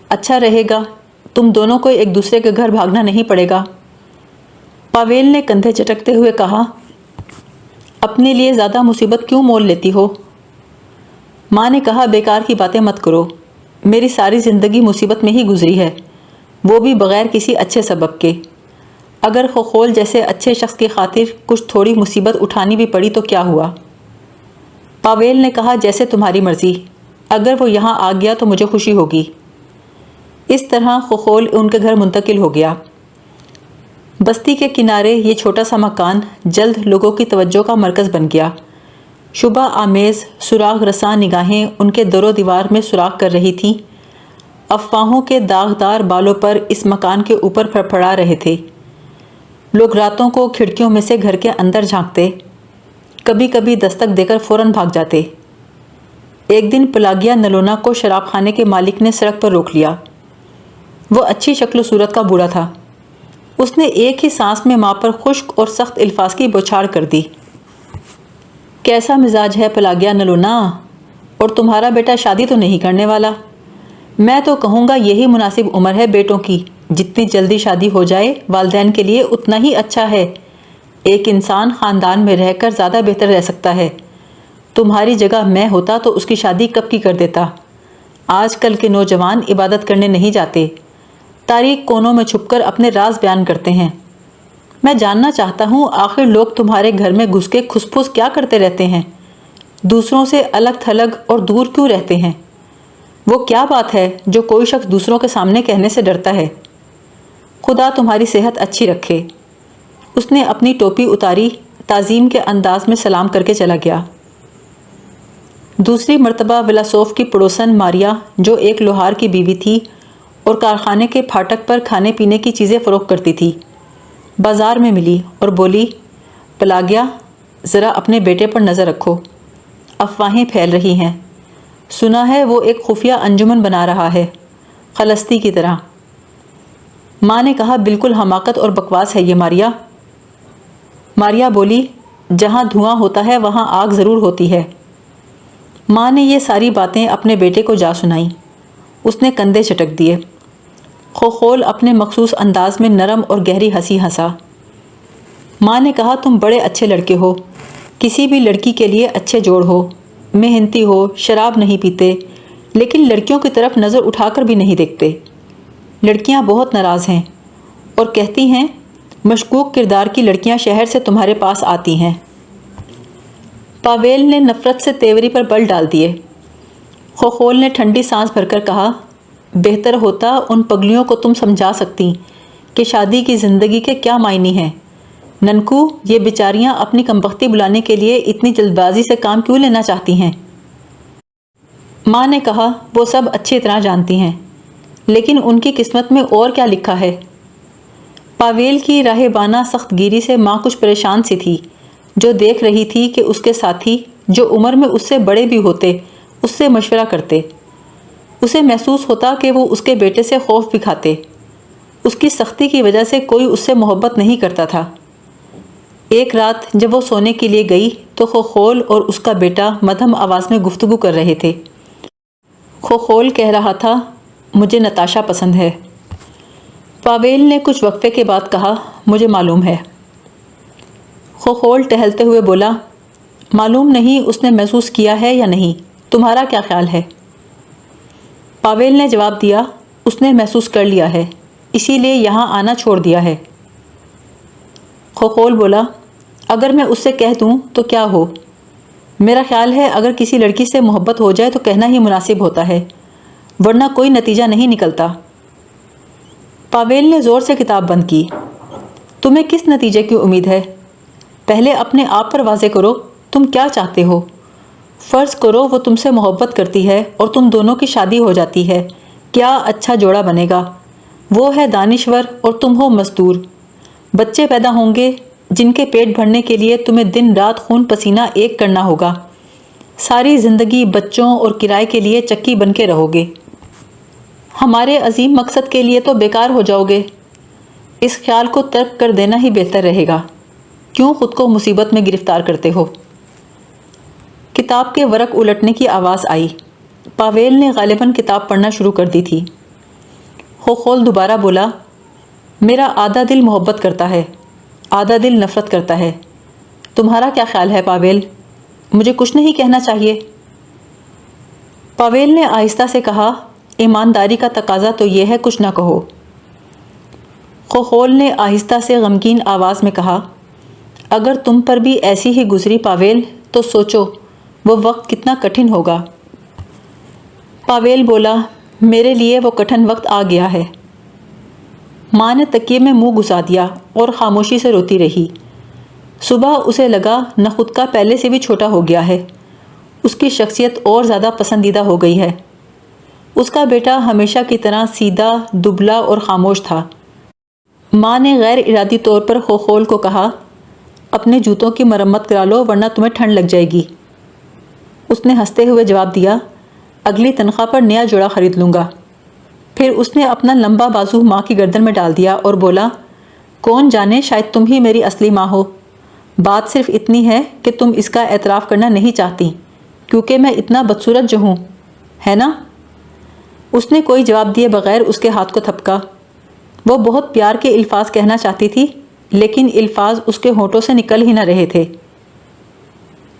اچھا رہے گا، تم دونوں کو ایک دوسرے کے گھر بھاگنا نہیں پڑے گا۔ پاویل نے کندھے چٹکتے ہوئے کہا، اپنے لیے زیادہ مصیبت کیوں مول لیتی ہو؟ ماں نے کہا، بیکار کی باتیں مت کرو، میری ساری زندگی مصیبت میں ہی گزری ہے، وہ بھی بغیر کسی اچھے سبب کے۔ اگر خخول جیسے اچھے شخص کی خاطر کچھ تھوڑی مصیبت اٹھانی بھی پڑی تو کیا ہوا؟ پاویل نے کہا، جیسے تمہاری مرضی، اگر وہ یہاں آ گیا تو مجھے خوشی ہوگی۔ اس طرح خخول ان کے گھر منتقل ہو گیا۔ بستی کے کنارے یہ چھوٹا سا مکان جلد لوگوں کی توجہ کا مرکز بن گیا۔ شبہ آمیز سراغ رساں نگاہیں ان کے در و دیوار میں سوراخ کر رہی تھیں۔ افواہوں کے داغدار بالوں پر اس مکان کے اوپر پھڑپھڑا رہے تھے۔ لوگ راتوں کو کھڑکیوں میں سے گھر کے اندر جھانکتے، کبھی کبھی دستک دے کر فوراً بھاگ جاتے۔ ایک دن پلاگیا نلونا کو شراب خانے کے مالک نے سڑک پر روک لیا۔ وہ اچھی شکل و صورت کا بوڑھا تھا، اس نے ایک ہی سانس میں ماں پر خشک اور سخت الفاظ کی بوچھاڑ کر دی۔ کیسا مزاج ہے پلاگیا نلونا، اور تمہارا بیٹا شادی تو نہیں کرنے والا؟ میں تو کہوں گا یہی مناسب عمر ہے بیٹوں کی، جتنی جلدی شادی ہو جائے والدین کے لیے اتنا ہی اچھا ہے۔ ایک انسان خاندان میں رہ کر زیادہ بہتر رہ سکتا ہے۔ تمہاری جگہ میں ہوتا تو اس کی شادی کب کی کر دیتا۔ آج کل کے نوجوان عبادت کرنے نہیں جاتے، تاریک کونوں میں چھپ کر اپنے راز بیان کرتے ہیں۔ میں جاننا چاہتا ہوں آخر لوگ تمہارے گھر میں گھس کے کھس پھس کیا کرتے رہتے ہیں؟ دوسروں سے الگ تھلگ اور دور کیوں رہتے ہیں؟ وہ کیا بات ہے جو کوئی شخص دوسروں کے سامنے کہنے سے ڈرتا ہے؟ خدا تمہاری صحت اچھی رکھے۔ اس نے اپنی ٹوپی اتاری، تعظیم کے انداز میں سلام کر کے چلا گیا۔ دوسری مرتبہ ولاسوف کی پڑوسن ماریا، جو ایک لوہار کی بیوی تھی اور کارخانے کے پھاٹک پر کھانے پینے کی چیزیں فروخت کرتی تھی، بازار میں ملی اور بولی، پلاگیا، ذرا اپنے بیٹے پر نظر رکھو، افواہیں پھیل رہی ہیں، سنا ہے وہ ایک خفیہ انجمن بنا رہا ہے، خلستی کی طرح۔ ماں نے کہا، بالکل حماقت اور بکواس ہے یہ ماریا۔ ماریا بولی، جہاں دھواں ہوتا ہے وہاں آگ ضرور ہوتی ہے۔ ماں نے یہ ساری باتیں اپنے بیٹے کو جا سنائیں۔ اس نے کندھے چٹک دیے۔ خوخول اپنے مخصوص انداز میں نرم اور گہری ہنسی ہنسا۔ ماں نے کہا، تم بڑے اچھے لڑکے ہو، کسی بھی لڑکی کے لیے اچھے جوڑ ہو، محنتی ہو، شراب نہیں پیتے، لیکن لڑکیوں کی طرف نظر اٹھا کر بھی نہیں دیکھتے۔ لڑکیاں بہت ناراض ہیں اور کہتی ہیں مشکوک کردار کی لڑکیاں شہر سے تمہارے پاس آتی ہیں۔ پاویل نے نفرت سے تیوری پر بل ڈال دیے۔ خوخول نے ٹھنڈی سانس بھر کر کہا، بہتر ہوتا ان پگلیوں کو تم سمجھا سکتی کہ شادی کی زندگی کے کیا معنی ہیں۔ ننکو، یہ بیچاریاں اپنی کمبختی بلانے کے لیے اتنی جلد بازی سے کام کیوں لینا چاہتی ہیں؟ ماں نے کہا، وہ سب اچھی طرح جانتی ہیں، لیکن ان کی قسمت میں اور کیا لکھا ہے؟ پاویل کی راہبانہ سخت گیری سے ماں کچھ پریشان سی تھی، جو دیکھ رہی تھی کہ اس کے ساتھی، جو عمر میں اس سے بڑے بھی ہوتے، اس سے مشورہ کرتے۔ اسے محسوس ہوتا کہ وہ اس کے بیٹے سے خوف بھی کھاتے۔ اس کی سختی کی وجہ سے کوئی اس سے محبت نہیں کرتا تھا۔ ایک رات جب وہ سونے کے لیے گئی تو خوخول اور اس کا بیٹا مدھم آواز میں گفتگو کر رہے تھے۔ خوخول کہہ رہا تھا، مجھے نتاشا پسند ہے۔ پاویل نے کچھ وقفے کے بعد کہا، مجھے معلوم ہے۔ خوخول ٹہلتے ہوئے بولا، معلوم نہیں اس نے محسوس کیا ہے یا نہیں، تمہارا کیا خیال ہے؟ پاویل نے جواب دیا، اس نے محسوس کر لیا ہے، اسی لیے یہاں آنا چھوڑ دیا ہے۔ خوخول بولا، اگر میں اس سے کہہ دوں تو کیا ہو؟ میرا خیال ہے اگر کسی لڑکی سے محبت ہو جائے تو کہنا ہی مناسب ہوتا ہے، ورنہ کوئی نتیجہ نہیں نکلتا۔ پاویل نے زور سے کتاب بند کی۔ تمہیں کس نتیجے کی امید ہے؟ پہلے اپنے آپ پر واضح کرو، تم کیا چاہتے ہو؟ فرض کرو وہ تم سے محبت کرتی ہے اور تم دونوں کی شادی ہو جاتی ہے، کیا اچھا جوڑا بنے گا۔ وہ ہے دانشور اور تم ہو مزدور۔ بچے پیدا ہوں گے جن کے پیٹ بھرنے کے لیے تمہیں دن رات خون پسینہ ایک کرنا ہوگا۔ ساری زندگی بچوں اور کرائے کے لیے چکی بن کے رہو گے۔ ہمارے عظیم مقصد کے لیے تو بیکار ہو جاؤ گے۔ اس خیال کو ترک کر دینا ہی بہتر رہے گا۔ کیوں خود کو مصیبت میں گرفتار کرتے ہو؟ کتاب کے ورق الٹنے کی آواز آئی۔ پاویل نے غالباً کتاب پڑھنا شروع کر دی تھی۔ خوخول دوبارہ بولا، میرا آدھا دل محبت کرتا ہے، آدھا دل نفرت کرتا ہے۔ تمہارا کیا خیال ہے پاویل؟ مجھے کچھ نہیں کہنا چاہیے؟ پاویل نے آہستہ سے کہا، ایمانداری کا تقاضا تو یہ ہے کچھ نہ کہو۔ خوخول نے آہستہ سے غمگین آواز میں کہا، اگر تم پر بھی ایسی ہی گزری پاویل تو سوچو وہ وقت کتنا کٹھن ہوگا۔ پاویل بولا، میرے لیے وہ کٹھن وقت آ گیا ہے۔ ماں نے تکیے میں منہ گھسا دیا اور خاموشی سے روتی رہی۔ صبح اسے لگا نہ خود کا پہلے سے بھی چھوٹا ہو گیا ہے، اس کی شخصیت اور زیادہ پسندیدہ ہو گئی ہے۔ اس کا بیٹا ہمیشہ کی طرح سیدھا، دبلا اور خاموش تھا۔ ماں نے غیر ارادی طور پر خوخول کو کہا، اپنے جوتوں کی مرمت کرا لو ورنہ تمہیں ٹھنڈ لگ جائے گی۔ اس نے ہنستے ہوئے جواب دیا، اگلی تنخواہ پر نیا جوڑا خرید لوں گا۔ پھر اس نے اپنا لمبا بازو ماں کی گردن میں ڈال دیا اور بولا، کون جانے شاید تم ہی میری اصلی ماں ہو۔ بات صرف اتنی ہے کہ تم اس کا اعتراف کرنا نہیں چاہتی کیونکہ میں اتنا بدصورت جو ہوں، ہے نا؟ اس نے کوئی جواب دیے بغیر اس کے ہاتھ کو تھپکا۔ وہ بہت پیار کے الفاظ کہنا چاہتی تھی لیکن الفاظ اس کے ہونٹوں سے نکل ہی نہ رہے تھے۔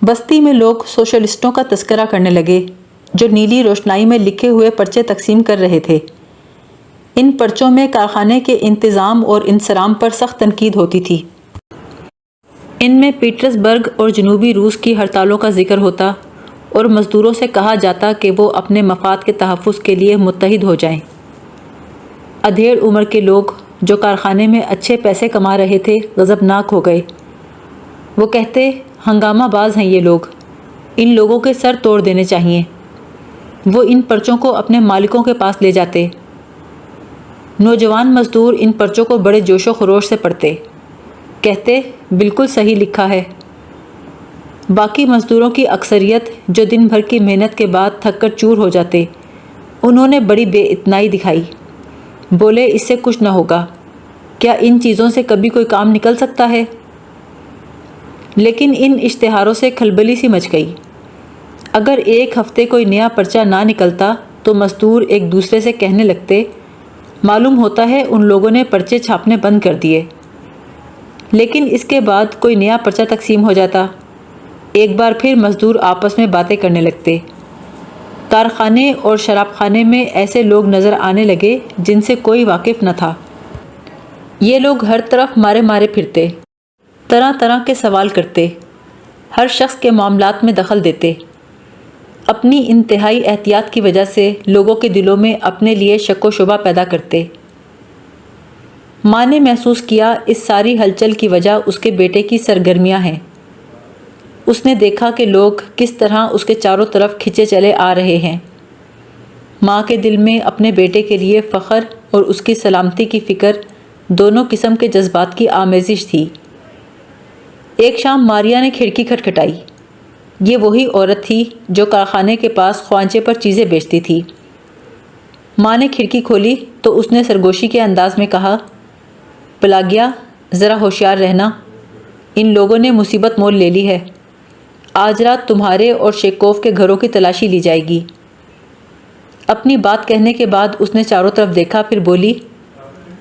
بستی میں لوگ سوشلسٹوں کا تذکرہ کرنے لگے جو نیلی روشنائی میں لکھے ہوئے پرچے تقسیم کر رہے تھے۔ ان پرچوں میں کارخانے کے انتظام اور انصرام پر سخت تنقید ہوتی تھی۔ ان میں پیٹرز برگ اور جنوبی روس کی ہڑتالوں کا ذکر ہوتا اور مزدوروں سے کہا جاتا کہ وہ اپنے مفاد کے تحفظ کے لیے متحد ہو جائیں۔ ادھیڑ عمر کے لوگ جو کارخانے میں اچھے پیسے کما رہے تھے غضبناک ہو گئے۔ وہ کہتے ہنگامہ باز ہیں یہ لوگ، ان لوگوں کے سر توڑ دینے چاہیے۔ وہ ان پرچوں کو اپنے مالکوں کے پاس لے جاتے۔ نوجوان مزدور ان پرچوں کو بڑے جوش و خروش سے پڑھتے، کہتے بالکل صحیح لکھا ہے۔ باقی مزدوروں کی اکثریت جو دن بھر کی محنت کے بعد تھک کر چور ہو جاتے، انہوں نے بڑی بے اتنائی دکھائی۔ بولے اس سے کچھ نہ ہوگا، کیا ان چیزوں سے کبھی کوئی کام نکل سکتا ہے؟ لیکن ان اشتہاروں سے کھلبلی سی مچ گئی۔ اگر ایک ہفتے کوئی نیا پرچہ نہ نکلتا تو مزدور ایک دوسرے سے کہنے لگتے معلوم ہوتا ہے ان لوگوں نے پرچے چھاپنے بند کر دیے۔ لیکن اس کے بعد کوئی نیا پرچہ تقسیم ہو جاتا، ایک بار پھر مزدور آپس میں باتیں کرنے لگتے۔ کارخانے اور شراب خانے میں ایسے لوگ نظر آنے لگے جن سے کوئی واقف نہ تھا۔ یہ لوگ ہر طرف مارے مارے پھرتے، طرح طرح کے سوال کرتے، ہر شخص کے معاملات میں دخل دیتے۔ اپنی انتہائی احتیاط کی وجہ سے لوگوں کے دلوں میں اپنے لیے شک و شبہ پیدا کرتے۔ ماں نے محسوس کیا اس ساری ہلچل کی وجہ اس کے بیٹے کی سرگرمیاں ہیں۔ اس نے دیکھا کہ لوگ کس طرح اس کے چاروں طرف کھنچے چلے آ رہے ہیں۔ ماں کے دل میں اپنے بیٹے کے لیے فخر اور اس کی سلامتی کی فکر دونوں قسم کے جذبات کی آمیزش تھی۔ ایک شام ماریا نے کھڑکی کھٹکھٹائی۔ یہ وہی عورت تھی جو کارخانے کے پاس خوانچے پر چیزیں بیچتی تھی۔ ماں نے کھڑکی کھولی تو اس نے سرگوشی کے انداز میں کہا، پلاگیا ذرا ہوشیار رہنا، ان لوگوں نے مصیبت مول لے لی ہے۔ آج رات تمہارے اور شیکوف کے گھروں کی تلاشی لی جائے گی۔ اپنی بات کہنے کے بعد اس نے چاروں طرف دیکھا، پھر بولی،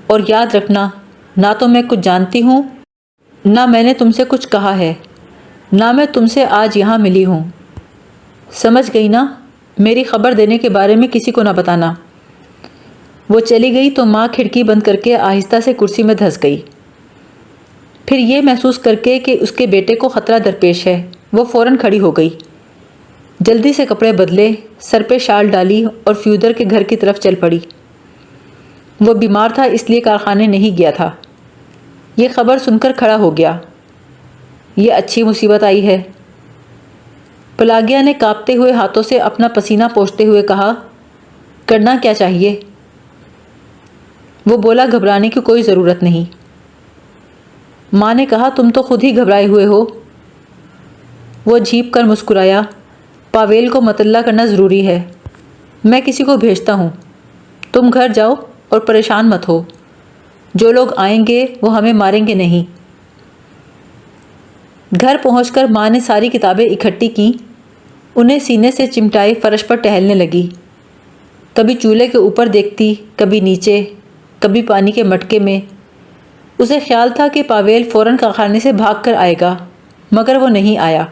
اور یاد رکھنا نہ تو میں کچھ جانتی ہوں، نہ میں نے تم سے کچھ کہا ہے، نہ میں تم سے آج یہاں ملی ہوں۔ سمجھ گئی نا؟ میری خبر دینے کے بارے میں کسی کو نہ بتانا۔ وہ چلی گئی تو ماں کھڑکی بند کر کے آہستہ سے کرسی میں دھس گئی۔ پھر یہ محسوس کر کے کہ اس کے بیٹے کو خطرہ درپیش ہے، وہ فوراً کھڑی ہو گئی۔ جلدی سے کپڑے بدلے، سر پہ شال ڈالی اور فیودر کے گھر کی طرف چل پڑی۔ وہ بیمار تھا اس لیے کارخانے نہیں گیا تھا۔ یہ خبر سن کر کھڑا ہو گیا۔ یہ اچھی مصیبت آئی ہے۔ پلاگیا نے کانپتے ہوئے ہاتھوں سے اپنا پسینہ پوچھتے ہوئے کہا، کرنا کیا چاہیے؟ وہ بولا، گھبرانے کی کوئی ضرورت نہیں۔ ماں نے کہا، تم تو خود ہی گھبرائے ہوئے ہو۔ وہ جھیپ کر مسکرایا، پاویل کو مطلع کرنا ضروری ہے، میں کسی کو بھیجتا ہوں، تم گھر جاؤ اور پریشان مت ہو، جو لوگ آئیں گے وہ ہمیں ماریں گے نہیں۔ گھر پہنچ کر ماں نے ساری کتابیں اکٹھی کیں، انہیں سینے سے چمٹائے فرش پر ٹہلنے لگی۔ کبھی چولہے کے اوپر دیکھتی، کبھی نیچے، کبھی پانی کے مٹکے میں۔ اسے خیال تھا کہ پاویل فوراً کارخانے سے بھاگ کر آئے گا، مگر وہ نہیں آیا۔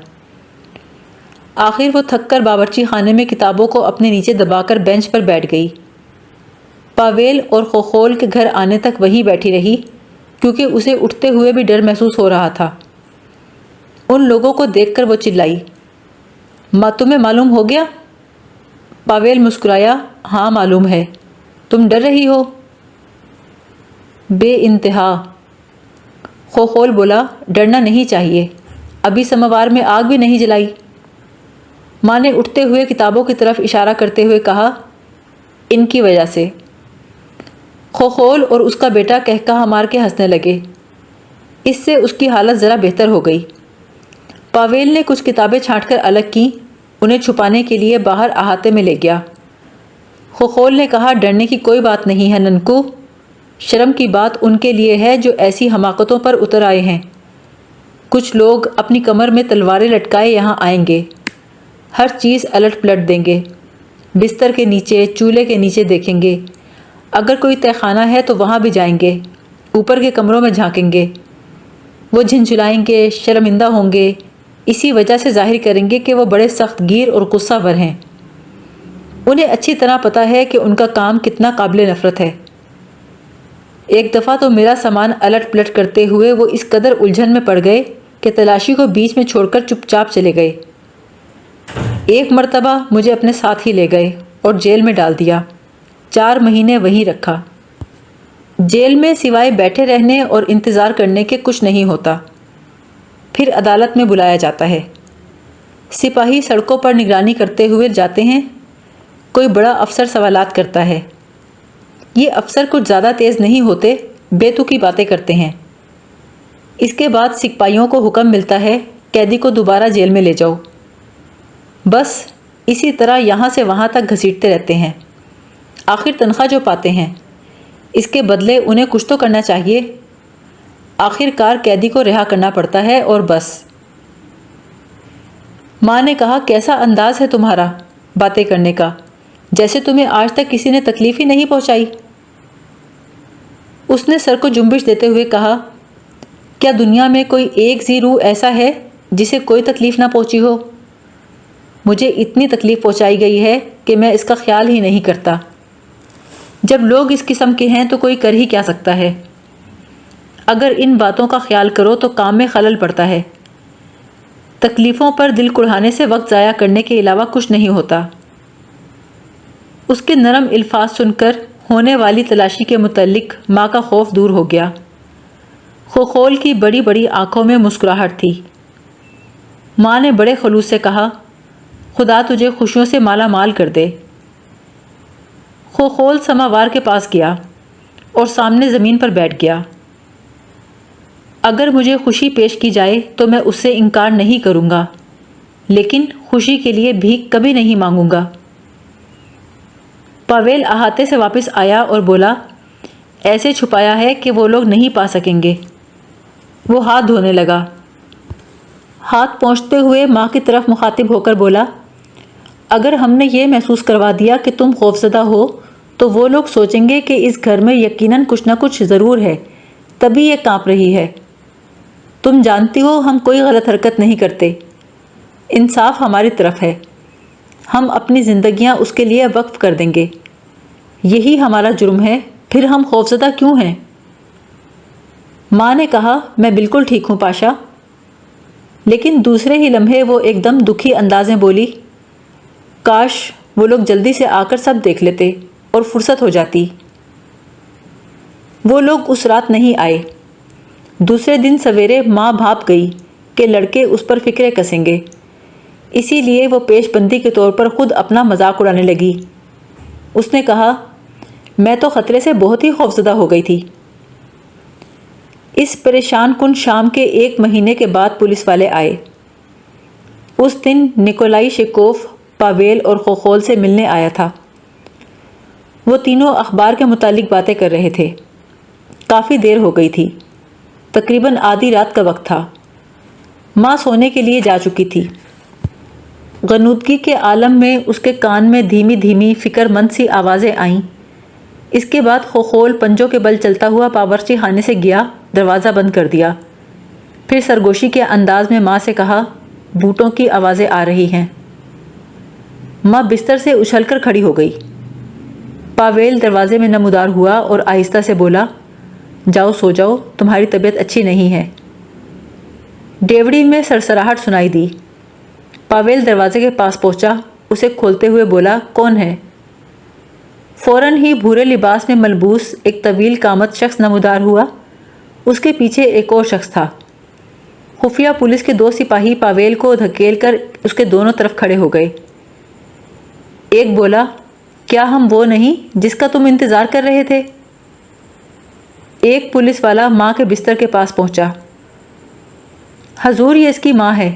آخر وہ تھک کر باورچی خانے میں کتابوں کو اپنے نیچے دبا کر بینچ پر بیٹھ گئی۔ پاویل اور خوخول کے گھر آنے تک وہیں بیٹھی رہی کیونکہ اسے اٹھتے ہوئے بھی ڈر محسوس ہو رہا تھا۔ ان لوگوں کو دیکھ کر وہ چلائی، تمہیں معلوم ہو گیا؟ پاویل مسکرایا، ہاں معلوم ہے، تم ڈر رہی ہو؟ بے انتہا۔ خوخول بولا، ڈرنا نہیں چاہیے، ابھی سموار میں آگ بھی نہیں جلائی۔ ماں نے اٹھتے ہوئے کتابوں کی طرف اشارہ کرتے ہوئے کہا، ان کی وجہ سے۔ خوخول اور اس کا بیٹا کہکہا مار کے ہنسنے لگے۔ اس سے اس کی حالت ذرا بہتر ہو گئی۔ پاویل نے کچھ کتابیں چھانٹ کر الگ کیں، انہیں چھپانے کے لیے باہر احاطے میں لے گیا۔ خوخول نے کہا، ڈرنے کی کوئی بات نہیں ہے ننکو، شرم کی بات ان کے لیے ہے جو ایسی حماقتوں پر اتر آئے ہیں۔ کچھ لوگ اپنی کمر میں تلواریں لٹکائے یہاں آئیں گے، ہر چیز الٹ پلٹ دیں گے، بستر کے نیچے، چولہے کے نیچے دیکھیں گے، اگر کوئی تہہ خانہ ہے تو وہاں بھی جائیں گے، اوپر کے کمروں میں جھانکیں گے، وہ جھنجھلائیں گے، شرمندہ ہوں گے، اسی وجہ سے ظاہر کریں گے کہ وہ بڑے سخت گیر اور غصہ ور ہیں۔ انہیں اچھی طرح پتہ ہے کہ ان کا کام کتنا قابل نفرت ہے۔ ایک دفعہ تو میرا سامان الٹ پلٹ کرتے ہوئے وہ اس قدر الجھن میں پڑ گئے کہ تلاشی کو بیچ میں چھوڑ کر چپ چاپ چلے گئے۔ ایک مرتبہ مجھے اپنے ساتھ ہی لے گئے اور جیل میں ڈال دیا، 4 مہینے وہیں رکھا۔ جیل میں سوائے بیٹھے رہنے اور انتظار کرنے کے کچھ نہیں ہوتا، پھر عدالت میں بلایا جاتا ہے۔ سپاہی سڑکوں پر نگرانی کرتے ہوئے جاتے ہیں، کوئی بڑا افسر سوالات کرتا ہے۔ یہ افسر کچھ زیادہ تیز نہیں ہوتے، بے تکی باتیں کرتے ہیں۔ اس کے بعد سپاہیوں کو حکم ملتا ہے قیدی کو دوبارہ جیل میں لے جاؤ۔ بس اسی طرح یہاں سے وہاں تک گھسیٹتے رہتے ہیں۔ آخر تنخواہ جو پاتے ہیں اس کے بدلے انہیں کچھ تو کرنا چاہیے۔ آخر کار قیدی کو رہا کرنا پڑتا ہے اور بس۔ ماں نے کہا، کیسا انداز ہے تمہارا باتیں کرنے کا، جیسے تمہیں آج تک کسی نے تکلیف ہی نہیں پہنچائی۔ اس نے سر کو جنبش دیتے ہوئے کہا، کیا دنیا میں کوئی ایک ذی روح ایسا ہے جسے کوئی تکلیف نہ پہنچی ہو؟ مجھے اتنی تکلیف پہنچائی گئی ہے کہ میں اس کا خیال ہی نہیں کرتا۔ جب لوگ اس قسم کے ہیں تو کوئی کر ہی کیا سکتا ہے؟ اگر ان باتوں کا خیال کرو تو کام میں خلل پڑتا ہے۔ تکلیفوں پر دل کڑھانے سے وقت ضائع کرنے کے علاوہ کچھ نہیں ہوتا۔ اس کے نرم الفاظ سن کر ہونے والی تلاشی کے متعلق ماں کا خوف دور ہو گیا۔ خوخول کی بڑی بڑی آنکھوں میں مسکراہٹ تھی۔ ماں نے بڑے خلوص سے کہا، خدا تجھے خوشیوں سے مالا مال کر دے۔ خوخول سماوار کے پاس گیا اور سامنے زمین پر بیٹھ گیا۔ اگر مجھے خوشی پیش کی جائے تو میں اس سے انکار نہیں کروں گا، لیکن خوشی کے لیے بھیک کبھی نہیں مانگوں گا۔ پاویل احاطے سے واپس آیا اور بولا، ایسے چھپایا ہے کہ وہ لوگ نہیں پا سکیں گے۔ وہ ہاتھ دھونے لگا۔ ہاتھ پہنچتے ہوئے ماں کی طرف مخاطب ہو کر بولا، اگر ہم نے یہ محسوس کروا دیا کہ تم خوفزدہ ہو تو وہ لوگ سوچیں گے کہ اس گھر میں یقیناً کچھ نہ کچھ ضرور ہے، تبھی یہ کانپ رہی ہے۔ تم جانتی ہو ہم کوئی غلط حرکت نہیں کرتے، انصاف ہماری طرف ہے، ہم اپنی زندگیاں اس کے لیے وقف کر دیں گے۔ یہی ہمارا جرم ہے، پھر ہم خوفزدہ کیوں ہیں؟ ماں نے کہا، میں بالکل ٹھیک ہوں پاشا۔ لیکن دوسرے ہی لمحے وہ ایک دم دکھی انداز میں بولی، کاش وہ لوگ جلدی سے آ کر سب دیکھ لیتے اور فرصت ہو جاتی۔ وہ لوگ اس رات نہیں آئے۔ دوسرے دن سویرے ماں بھاپ گئی کہ لڑکے اس پر فکرے کسیں گے، اسی لیے وہ پیش بندی کے طور پر خود اپنا مذاق اڑانے لگی۔ اس نے کہا، میں تو خطرے سے بہت ہی خوفزدہ ہو گئی تھی۔ اس پریشان کن شام کے 1 مہینے کے بعد پولیس والے آئے۔ اس دن نکولائی شیکوف پاویل اور خوخول سے ملنے آیا تھا۔ وہ تینوں اخبار کے متعلق باتیں کر رہے تھے۔ کافی دیر ہو گئی تھی، تقریباً آدھی رات کا وقت تھا۔ ماں سونے کے لیے جا چکی تھی۔ غنودگی کے عالم میں اس کے کان میں دھیمی دھیمی فکر مند سی آوازیں آئیں۔ اس کے بعد خوخول پنجوں کے بل چلتا ہوا باورچی خانے سے گیا، دروازہ بند کر دیا، پھر سرگوشی کے انداز میں ماں سے کہا، بوٹوں کی آوازیں آ رہی ہیں۔ ماں بستر سے اچھل کر کھڑی ہو گئی۔ پاویل دروازے میں نمودار ہوا اور آہستہ سے بولا، جاؤ سو جاؤ، تمہاری طبیعت اچھی نہیں ہے۔ ڈیوڑی میں سرسراہٹ سنائی دی۔ پاویل دروازے کے پاس پہنچا، اسے کھولتے ہوئے بولا، کون ہے؟ فوراً ہی بھورے لباس میں ملبوس ایک طویل قامت شخص نمودار ہوا۔ اس کے پیچھے ایک اور شخص تھا۔ خفیہ پولیس کے 2 سپاہی پاویل کو دھکیل کر اس کے دونوں طرف کھڑے ہو گئے۔ ایک بولا، کیا ہم وہ نہیں جس کا تم انتظار کر رہے تھے؟ ایک پولیس والا ماں کے بستر کے پاس پہنچا۔ حضور، یہ اس کی ماں ہے۔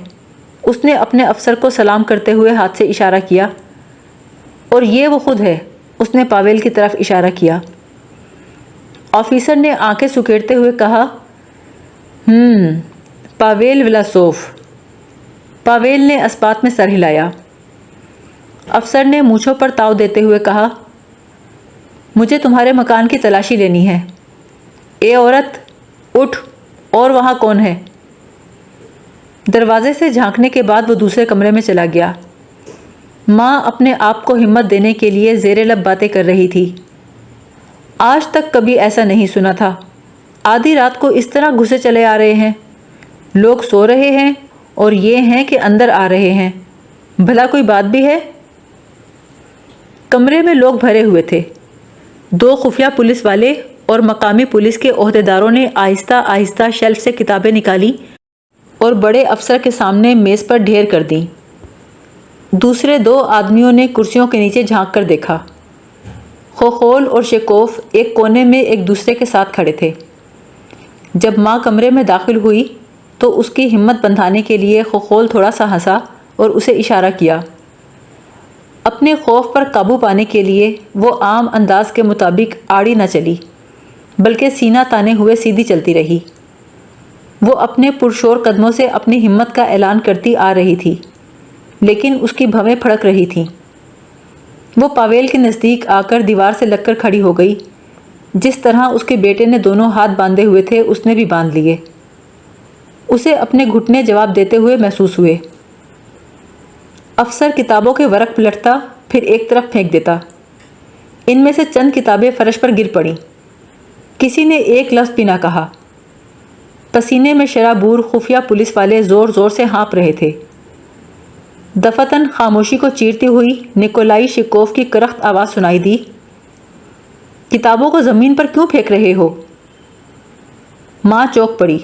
اس نے اپنے افسر کو سلام کرتے ہوئے ہاتھ سے اشارہ کیا۔ اور یہ وہ خود ہے، اس نے پاویل کی طرف اشارہ کیا۔ آفیسر نے آنکھیں سکیڑتے ہوئے کہا، پاویل ولاسوف۔ پاویل نے اثبات میں سر ہلایا۔ افسر نے مونچھوں پر تاؤ دیتے ہوئے کہا، مجھے تمہارے مکان کی تلاشی لینی ہے۔ اے عورت، اٹھ، اور وہاں کون ہے؟ دروازے سے جھانکنے کے بعد وہ دوسرے کمرے میں چلا گیا۔ ماں اپنے آپ کو ہمت دینے کے لیے زیر لب باتیں کر رہی تھی۔ آج تک کبھی ایسا نہیں سنا تھا۔ آدھی رات کو اس طرح گھسے چلے آ رہے ہیں۔ لوگ سو رہے ہیں اور یہ ہیں کہ اندر آ رہے ہیں۔ بھلا کوئی بات بھی ہے؟ کمرے میں لوگ بھرے ہوئے تھے۔ 2 خفیہ پولیس والے اور مقامی پولیس کے عہدیداروں نے آہستہ آہستہ شیلف سے کتابیں نکالی اور بڑے افسر کے سامنے میز پر ڈھیر کر دیں۔ دوسرے 2 آدمیوں نے کرسیوں کے نیچے جھانک کر دیکھا۔ خوخول اور شیکوف ایک کونے میں ایک دوسرے کے ساتھ کھڑے تھے۔ جب ماں کمرے میں داخل ہوئی تو اس کی ہمت بندھانے کے لیے خوخول تھوڑا سا ہنسا اور اسے اشارہ کیا۔ اپنے خوف پر قابو پانے کے لیے وہ عام انداز کے مطابق آڑی نہ چلی، بلکہ سینہ تانے ہوئے سیدھی چلتی رہی۔ وہ اپنے پرشور قدموں سے اپنی ہمت کا اعلان کرتی آ رہی تھی، لیکن اس کی بھویں پھڑک رہی تھیں۔ وہ پاویل کے نزدیک آ کر دیوار سے لگ کر کھڑی ہو گئی۔ جس طرح اس کے بیٹے نے دونوں ہاتھ باندھے ہوئے تھے اس نے بھی باندھ لیے۔ اسے اپنے گھٹنے جواب دیتے ہوئے محسوس ہوئے۔ افسر کتابوں کے ورق پلٹتا پھر ایک طرف پھینک دیتا۔ ان میں سے چند کتابیں فرش پر گر پڑیں۔ کسی نے ایک لفظ بھی نہ کہا۔ پسینے میں شرابور خفیہ پولیس والے زور زور سے ہانپ رہے تھے۔ دفتن خاموشی کو چیرتی ہوئی نکولائی شیکوف کی کرخت آواز سنائی دی، کتابوں کو زمین پر کیوں پھینک رہے ہو؟ ماں چونک پڑی۔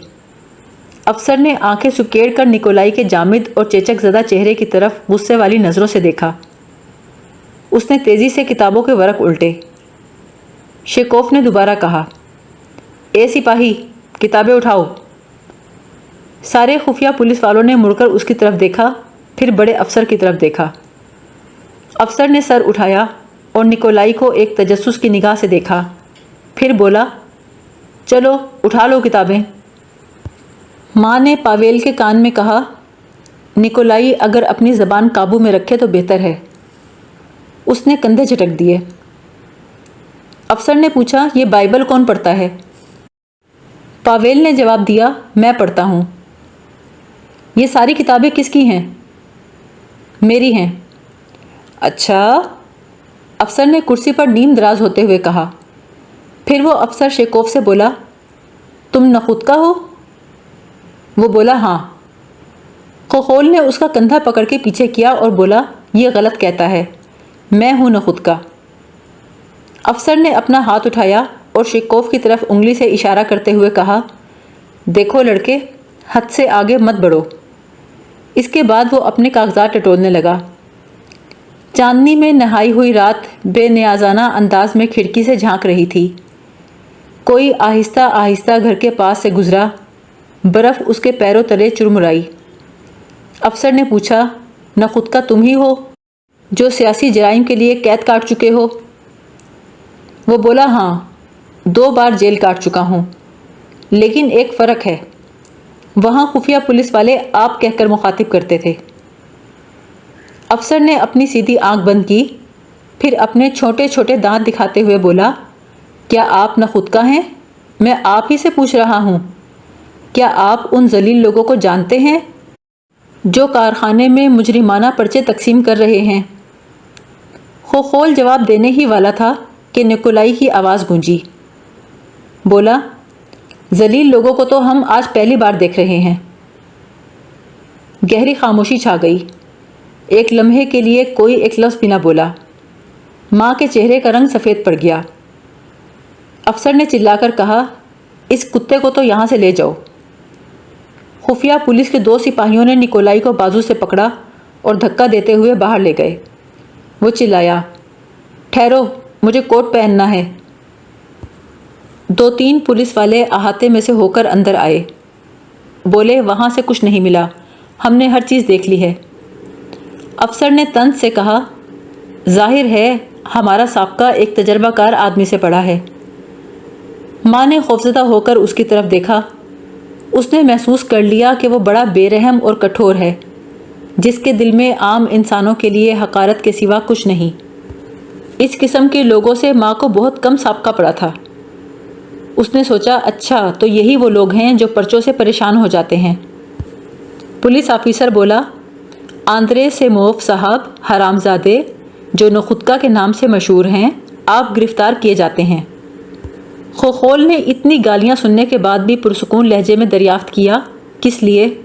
افسر نے آنکھیں سکیڑ کر نکولائی کے جامد اور چیچک زدہ چہرے کی طرف غصے والی نظروں سے دیکھا۔ اس نے تیزی سے کتابوں کے ورق الٹے۔ شیکوف نے دوبارہ کہا، اے سپاہی، کتابیں اٹھاؤ۔ سارے خفیہ پولیس والوں نے مڑ کر اس کی طرف دیکھا، پھر بڑے افسر کی طرف دیکھا۔ افسر نے سر اٹھایا اور نکولائی کو ایک تجسس کی نگاہ سے دیکھا، پھر بولا، چلو اٹھا لو کتابیں۔ ماں نے پاویل کے کان میں کہا، نکولائی اگر اپنی زبان قابو میں رکھے تو بہتر ہے۔ اس نے کندھے جھٹک دیے۔ افسر نے پوچھا، یہ بائبل کون پڑھتا ہے؟ پاویل نے جواب دیا، میں پڑھتا ہوں۔ یہ ساری کتابیں کس کی ہیں؟ میری ہیں۔ اچھا، افسر نے کرسی پر نیم دراز ہوتے ہوئے کہا۔ پھر وہ افسر شیکوف سے بولا، تم نخود کا ہو؟ وہ بولا، ہاں۔ خوخول نے اس کا کندھا پکڑ کے پیچھے کیا اور بولا، یہ غلط کہتا ہے، میں ہوں نخود کا۔ افسر نے اپنا ہاتھ اٹھایا اور شیکوف کی طرف انگلی سے اشارہ کرتے ہوئے کہا، دیکھو لڑکے، حد سے آگے مت بڑھو۔ اس کے بعد وہ اپنے کاغذات ٹٹولنے لگا۔ چاندنی میں نہائی ہوئی رات بے نیازانہ انداز میں کھڑکی سے جھانک رہی تھی۔ کوئی آہستہ آہستہ گھر کے پاس سے گزرا، برف اس کے پیروں تلے چرمرائی۔ افسر نے پوچھا، نخود کا تم ہی ہو جو سیاسی جرائم کے لیے قید کاٹ چکے ہو؟ وہ بولا، ہاں، 2 بار جیل کاٹ چکا ہوں، لیکن ایک فرق ہے، وہاں خفیہ پولیس والے آپ کہہ کر مخاطب کرتے تھے۔ افسر نے اپنی سیدھی آنکھ بند کی، پھر اپنے چھوٹے چھوٹے دانت دکھاتے ہوئے بولا، کیا آپ نخود کا ہیں؟ میں آپ ہی سے پوچھ رہا ہوں، کیا آپ ان ذلیل لوگوں کو جانتے ہیں جو کارخانے میں مجرمانہ پرچے تقسیم کر رہے ہیں؟ خوخول جواب دینے ہی والا تھا کہ نکولائی کی آواز گونجی۔ بولا، ذلیل لوگوں کو تو ہم آج پہلی بار دیکھ رہے ہیں۔ گہری خاموشی چھا گئی۔ ایک لمحے کے لیے کوئی ایک لفظ بھی نہ بولا۔ ماں کے چہرے کا رنگ سفید پڑ گیا۔ افسر نے چلا کر کہا، اس کتے کو تو یہاں سے لے جاؤ۔ خفیہ پولیس کے 2 سپاہیوں نے نکولائی کو بازو سے پکڑا اور دھکا دیتے ہوئے باہر لے گئے۔ وہ چلایا، ٹھہرو، مجھے کوٹ پہننا ہے۔ 2-3 پولیس والے احاطے میں سے ہو کر اندر آئے۔ بولے، وہاں سے کچھ نہیں ملا، ہم نے ہر چیز دیکھ لی ہے۔ افسر نے طنز سے کہا، ظاہر ہے ہمارا سابقہ ایک تجربہ کار آدمی سے پڑا ہے۔ ماں نے خوفزدہ ہو کر اس کی طرف دیکھا۔ اس نے محسوس کر لیا کہ وہ بڑا بے رحم اور کٹھور ہے، جس کے دل میں عام انسانوں کے لیے حقارت کے سوا کچھ نہیں۔ اس قسم کے لوگوں سے ماں کو بہت کم سابقہ پڑا تھا۔ اس نے سوچا، اچھا تو یہی وہ لوگ ہیں جو پرچوں سے پریشان ہو جاتے ہیں۔ پولیس آفیسر بولا، آندرے سیموف صاحب حرامزادے، جو نخودکا کے نام سے مشہور ہیں، آپ گرفتار کیے جاتے ہیں۔ خوخول نے اتنی گالیاں سننے کے بعد بھی پرسکون لہجے میں دریافت کیا، کس لیے؟